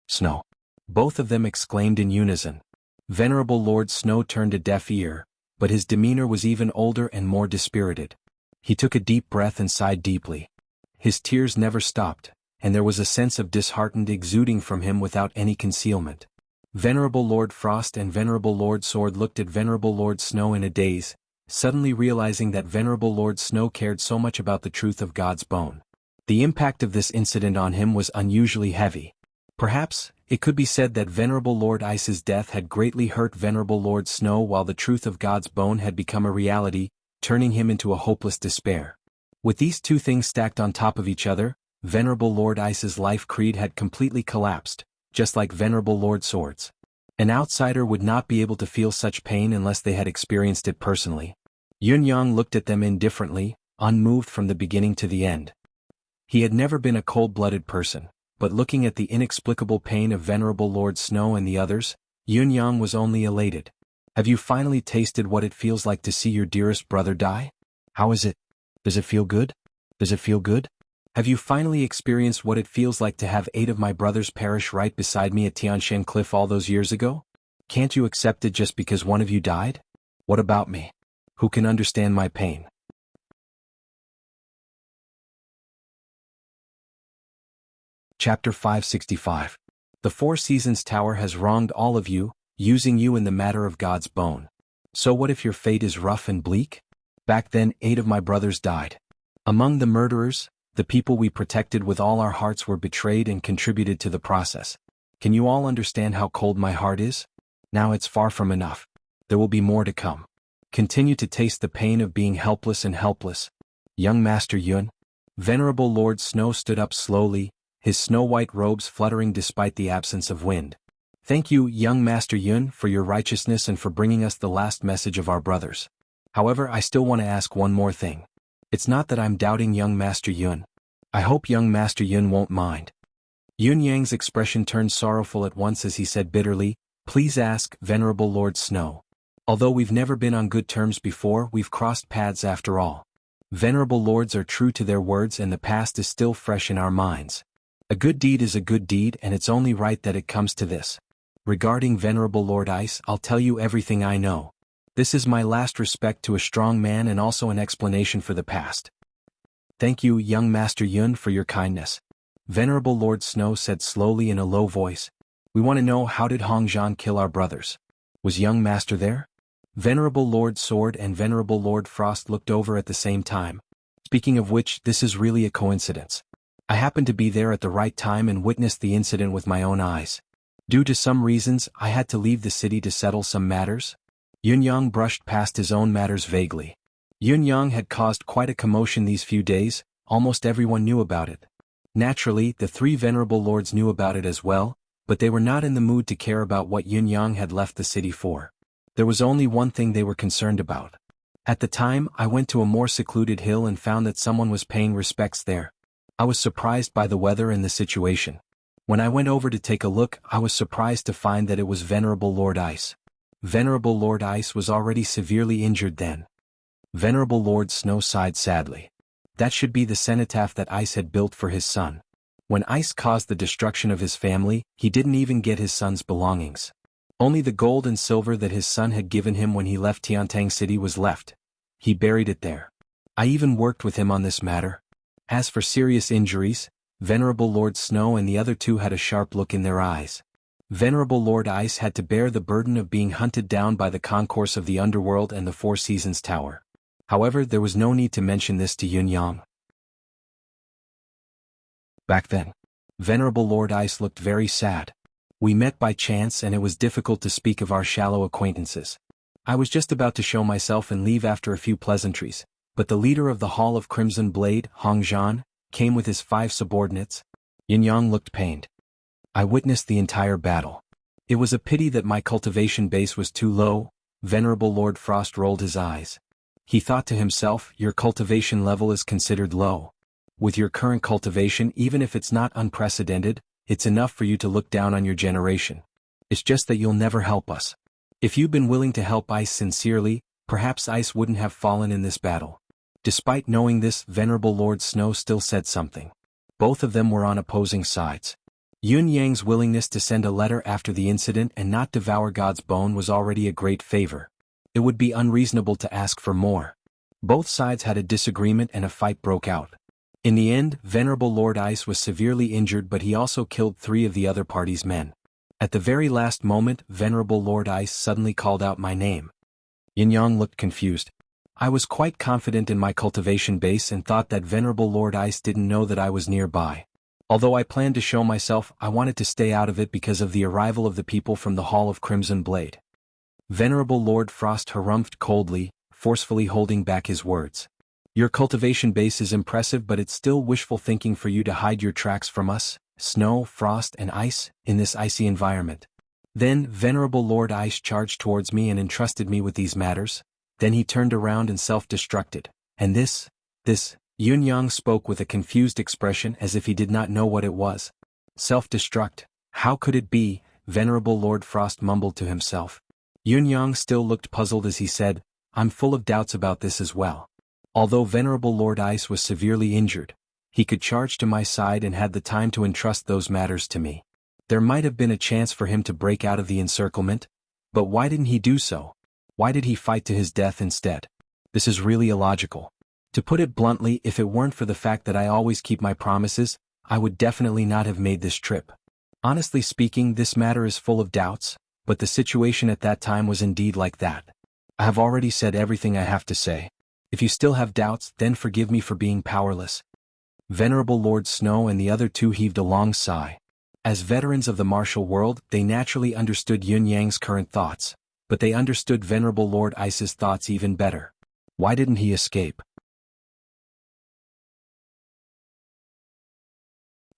Snow. Both of them exclaimed in unison. Venerable Lord Snow turned a deaf ear, but his demeanor was even older and more dispirited. He took a deep breath and sighed deeply. His tears never stopped, and there was a sense of disheartened exuding from him without any concealment. Venerable Lord Frost and Venerable Lord Sword looked at Venerable Lord Snow in a daze, suddenly realizing that Venerable Lord Snow cared so much about the truth of God's bone. The impact of this incident on him was unusually heavy. Perhaps, it could be said that Venerable Lord Ice's death had greatly hurt Venerable Lord Snow while the truth of God's bone had become a reality, turning him into a hopeless despair. With these 2 things stacked on top of each other, Venerable Lord Ice's life creed had completely collapsed, just like Venerable Lord Sword's. An outsider would not be able to feel such pain unless they had experienced it personally. Yunyang looked at them indifferently, unmoved from the beginning to the end. He had never been a cold-blooded person, but looking at the inexplicable pain of Venerable Lord Snow and the others, Yunyang was only elated. Have you finally tasted what it feels like to see your dearest brother die? How is it? Does it feel good? Does it feel good? Have you finally experienced what it feels like to have 8 of my brothers perish right beside me at Tianshan Cliff all those years ago? Can't you accept it just because one of you died? What about me? Who can understand my pain? Chapter 565. The Four Seasons Tower has wronged all of you, using you in the matter of God's bone. So what if your fate is rough and bleak? Back then 8 of my brothers died. Among the murderers, the people we protected with all our hearts were betrayed and contributed to the process. Can you all understand how cold my heart is? Now it's far from enough. There will be more to come. Continue to taste the pain of being helpless and helpless. Young Master Yun. Venerable Lord Snow stood up slowly, his snow-white robes fluttering despite the absence of wind. Thank you, young Master Yun, for your righteousness and for bringing us the last message of our brothers. However, I still want to ask one more thing. It's not that I'm doubting young Master Yun. I hope young Master Yun won't mind. Yun Yang's expression turned sorrowful at once as he said bitterly, "Please ask, Venerable Lord Snow. Although we've never been on good terms before, we've crossed paths after all. Venerable lords are true to their words and the past is still fresh in our minds. A good deed is a good deed and it's only right that it comes to this. Regarding Venerable Lord Ice, I'll tell you everything I know. This is my last respect to a strong man and also an explanation for the past." "Thank you, young Master Yun, for your kindness," Venerable Lord Snow said slowly in a low voice. "We want to know, how did Hongzhan kill our brothers? Was young Master there?" Venerable Lord Sword and Venerable Lord Frost looked over at the same time. "Speaking of which, this is really a coincidence. I happened to be there at the right time and witnessed the incident with my own eyes. Due to some reasons, I had to leave the city to settle some matters." Yunyang brushed past his own matters vaguely. Yunyang had caused quite a commotion these few days, almost everyone knew about it. Naturally, the three Venerable Lords knew about it as well, but they were not in the mood to care about what Yunyang had left the city for. There was only one thing they were concerned about. At the time, I went to a more secluded hill and found that someone was paying respects there. I was surprised by the weather and the situation. When I went over to take a look, I was surprised to find that it was Venerable Lord Ice. Venerable Lord Ice was already severely injured then. Venerable Lord Snow sighed sadly. That should be the cenotaph that Ice had built for his son. When Ice caused the destruction of his family, he didn't even get his son's belongings. Only the gold and silver that his son had given him when he left Tiantang City was left. He buried it there. I even worked with him on this matter. As for serious injuries, Venerable Lord Snow and the other two had a sharp look in their eyes. Venerable Lord Ice had to bear the burden of being hunted down by the concourse of the underworld and the Four Seasons Tower. However, there was no need to mention this to Yunyang. Back then, Venerable Lord Ice looked very sad. We met by chance and it was difficult to speak of our shallow acquaintances. I was just about to show myself and leave after a few pleasantries, but the leader of the Hall of Crimson Blade, Hongzhan, came with his 5 subordinates. Yunyang looked pained. I witnessed the entire battle. It was a pity that my cultivation base was too low. Venerable Lord Frost rolled his eyes. He thought to himself, your cultivation level is considered low. With your current cultivation, even if it's not unprecedented, it's enough for you to look down on your generation. It's just that you'll never help us. If you'd been willing to help Ice sincerely, perhaps Ice wouldn't have fallen in this battle. Despite knowing this, Venerable Lord Snow still said something. Both of them were on opposing sides. Yun Yang's willingness to send a letter after the incident and not devour God's bone was already a great favor. It would be unreasonable to ask for more. Both sides had a disagreement and a fight broke out. In the end, Venerable Lord Ice was severely injured, but he also killed 3 of the other party's men. At the very last moment, Venerable Lord Ice suddenly called out my name. Yunyang looked confused. I was quite confident in my cultivation base and thought that Venerable Lord Ice didn't know that I was nearby. Although I planned to show myself, I wanted to stay out of it because of the arrival of the people from the Hall of Crimson Blade. Venerable Lord Frost harumphed coldly, forcefully holding back his words. Your cultivation base is impressive, but it's still wishful thinking for you to hide your tracks from us, Snow, Frost, and Ice, in this icy environment. Then, Venerable Lord Ice charged towards me and entrusted me with these matters. Then he turned around and self-destructed. And this, Yunyang spoke with a confused expression as if he did not know what it was. Self-destruct? How could it be? Venerable Lord Frost mumbled to himself. Yunyang still looked puzzled as he said, I'm full of doubts about this as well. Although Venerable Lord Ice was severely injured, he could charge to my side and had the time to entrust those matters to me. There might have been a chance for him to break out of the encirclement, but why didn't he do so? Why did he fight to his death instead? This is really illogical. To put it bluntly, if it weren't for the fact that I always keep my promises, I would definitely not have made this trip. Honestly speaking, this matter is full of doubts, but the situation at that time was indeed like that. I have already said everything I have to say. If you still have doubts, then forgive me for being powerless. Venerable Lord Snow and the other two heaved a long sigh. As veterans of the martial world, they naturally understood Yun Yang's current thoughts, but they understood Venerable Lord Ice's thoughts even better. Why didn't he escape?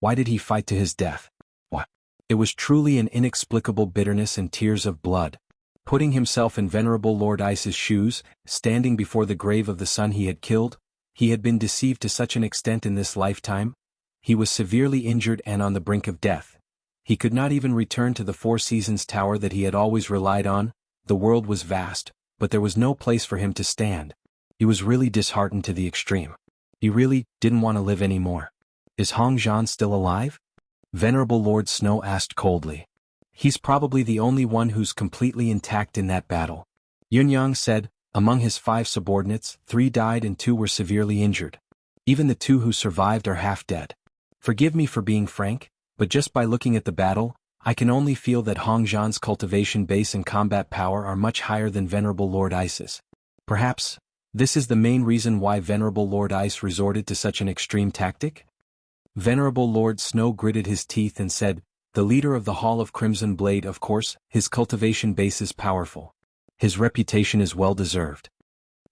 Why did he fight to his death? What? It was truly an inexplicable bitterness and tears of blood. Putting himself in Venerable Lord Ice's shoes, standing before the grave of the son he had killed, he had been deceived to such an extent in this lifetime. He was severely injured and on the brink of death. He could not even return to the Four Seasons Tower that he had always relied on. The world was vast, but there was no place for him to stand. He was really disheartened to the extreme. He really didn't want to live anymore. Is Hong Zhan still alive? Venerable Lord Snow asked coldly. He's probably the only one who's completely intact in that battle. Yunyang said. Among his 5 subordinates, 3 died and 2 were severely injured. Even the 2 who survived are half dead. Forgive me for being frank, but just by looking at the battle, I can only feel that Hong Zhan's cultivation base and combat power are much higher than Venerable Lord Ice's. Perhaps, this is the main reason why Venerable Lord Ice resorted to such an extreme tactic? Venerable Lord Snow gritted his teeth and said, the leader of the Hall of Crimson Blade, of course, his cultivation base is powerful. His reputation is well-deserved.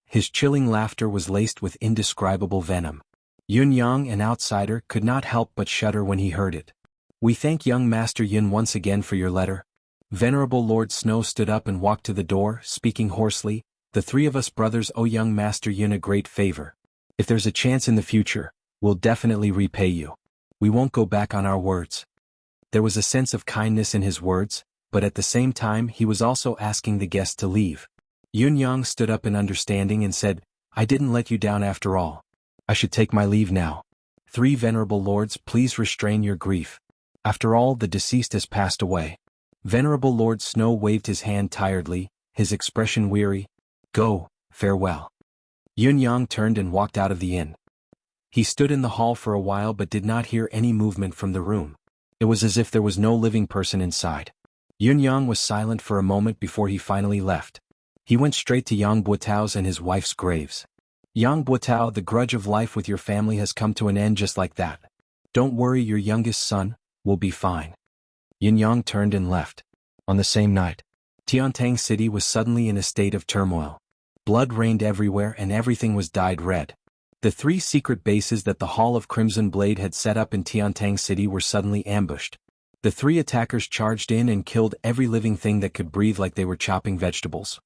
His chilling laughter was laced with indescribable venom. Yunyang, an outsider, could not help but shudder when he heard it. We thank young Master Yun once again for your letter. Venerable Lord Snow stood up and walked to the door, speaking hoarsely. The 3 of us brothers owe young Master Yun a great favor. If there's a chance in the future, we'll definitely repay you. We won't go back on our words. There was a sense of kindness in his words, but at the same time he was also asking the guest to leave. Yunyang stood up in understanding and said, I didn't let you down after all. I should take my leave now. 3 venerable lords, please restrain your grief. After all, the deceased has passed away. Venerable Lord Snow waved his hand tiredly, his expression weary. Go, farewell. Yunyang turned and walked out of the inn. He stood in the hall for a while but did not hear any movement from the room. It was as if there was no living person inside. Yunyang was silent for a moment before he finally left. He went straight to Yang Buotao's and his wife's graves. Yang Buotao, the grudge of life with your family has come to an end just like that. Don't worry, your youngest son will be fine. Yunyang turned and left. On the same night, Tiantang City was suddenly in a state of turmoil. Blood rained everywhere and everything was dyed red. The 3 secret bases that the Hall of Crimson Blade had set up in Tiantang City were suddenly ambushed. The 3 attackers charged in and killed every living thing that could breathe like they were chopping vegetables.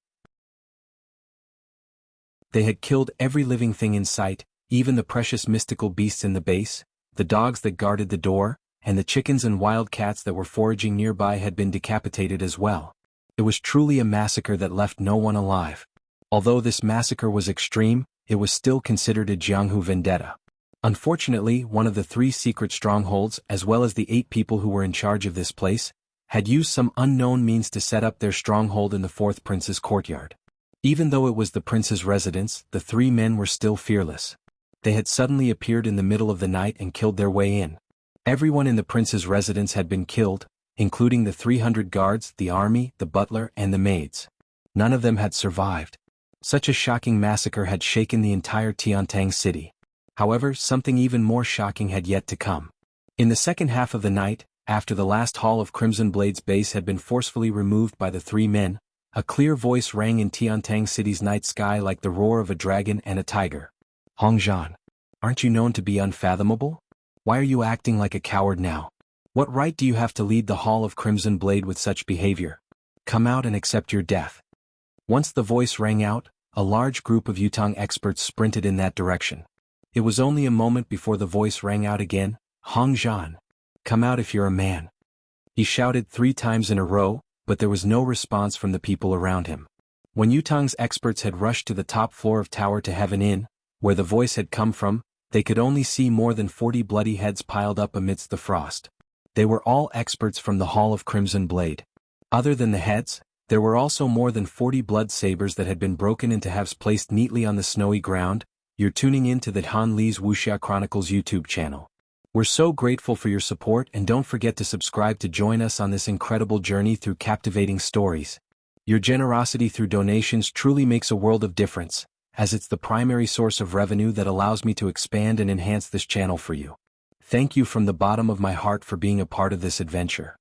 They had killed every living thing in sight, even the precious mystical beasts in the base, the dogs that guarded the door, and the chickens and wild cats that were foraging nearby had been decapitated as well. It was truly a massacre that left no one alive. Although this massacre was extreme, it was still considered a Jianghu vendetta. Unfortunately, one of the 3 secret strongholds, as well as the 8 people who were in charge of this place, had used some unknown means to set up their stronghold in the 4th prince's courtyard. Even though it was the prince's residence, the 3 men were still fearless. They had suddenly appeared in the middle of the night and killed their way in. Everyone in the prince's residence had been killed, including the 300 guards, the army, the butler, and the maids. None of them had survived. Such a shocking massacre had shaken the entire Tiantang city. However, something even more shocking had yet to come. In the second half of the night, after the last Hall of Crimson Blade's base had been forcefully removed by the 3 men, a clear voice rang in Tiantang City's night sky like the roar of a dragon and a tiger. Hong Zhan, aren't you known to be unfathomable? Why are you acting like a coward now? What right do you have to lead the Hall of Crimson Blade with such behavior? Come out and accept your death. Once the voice rang out, a large group of Yutong experts sprinted in that direction. It was only a moment before the voice rang out again. Hong Zhan, come out if you're a man. He shouted 3 times in a row, but there was no response from the people around him. When Yutong's experts had rushed to the top floor of Tower to Heaven Inn, where the voice had come from, they could only see more than 40 bloody heads piled up amidst the frost. They were all experts from the Hall of Crimson Blade. Other than the heads, there were also more than 40 blood sabers that had been broken into halves placed neatly on the snowy ground. You're tuning in to the Han Li's Wuxia Chronicles YouTube channel. We're so grateful for your support, and don't forget to subscribe to join us on this incredible journey through captivating stories. Your generosity through donations truly makes a world of difference, as it's the primary source of revenue that allows me to expand and enhance this channel for you. Thank you from the bottom of my heart for being a part of this adventure.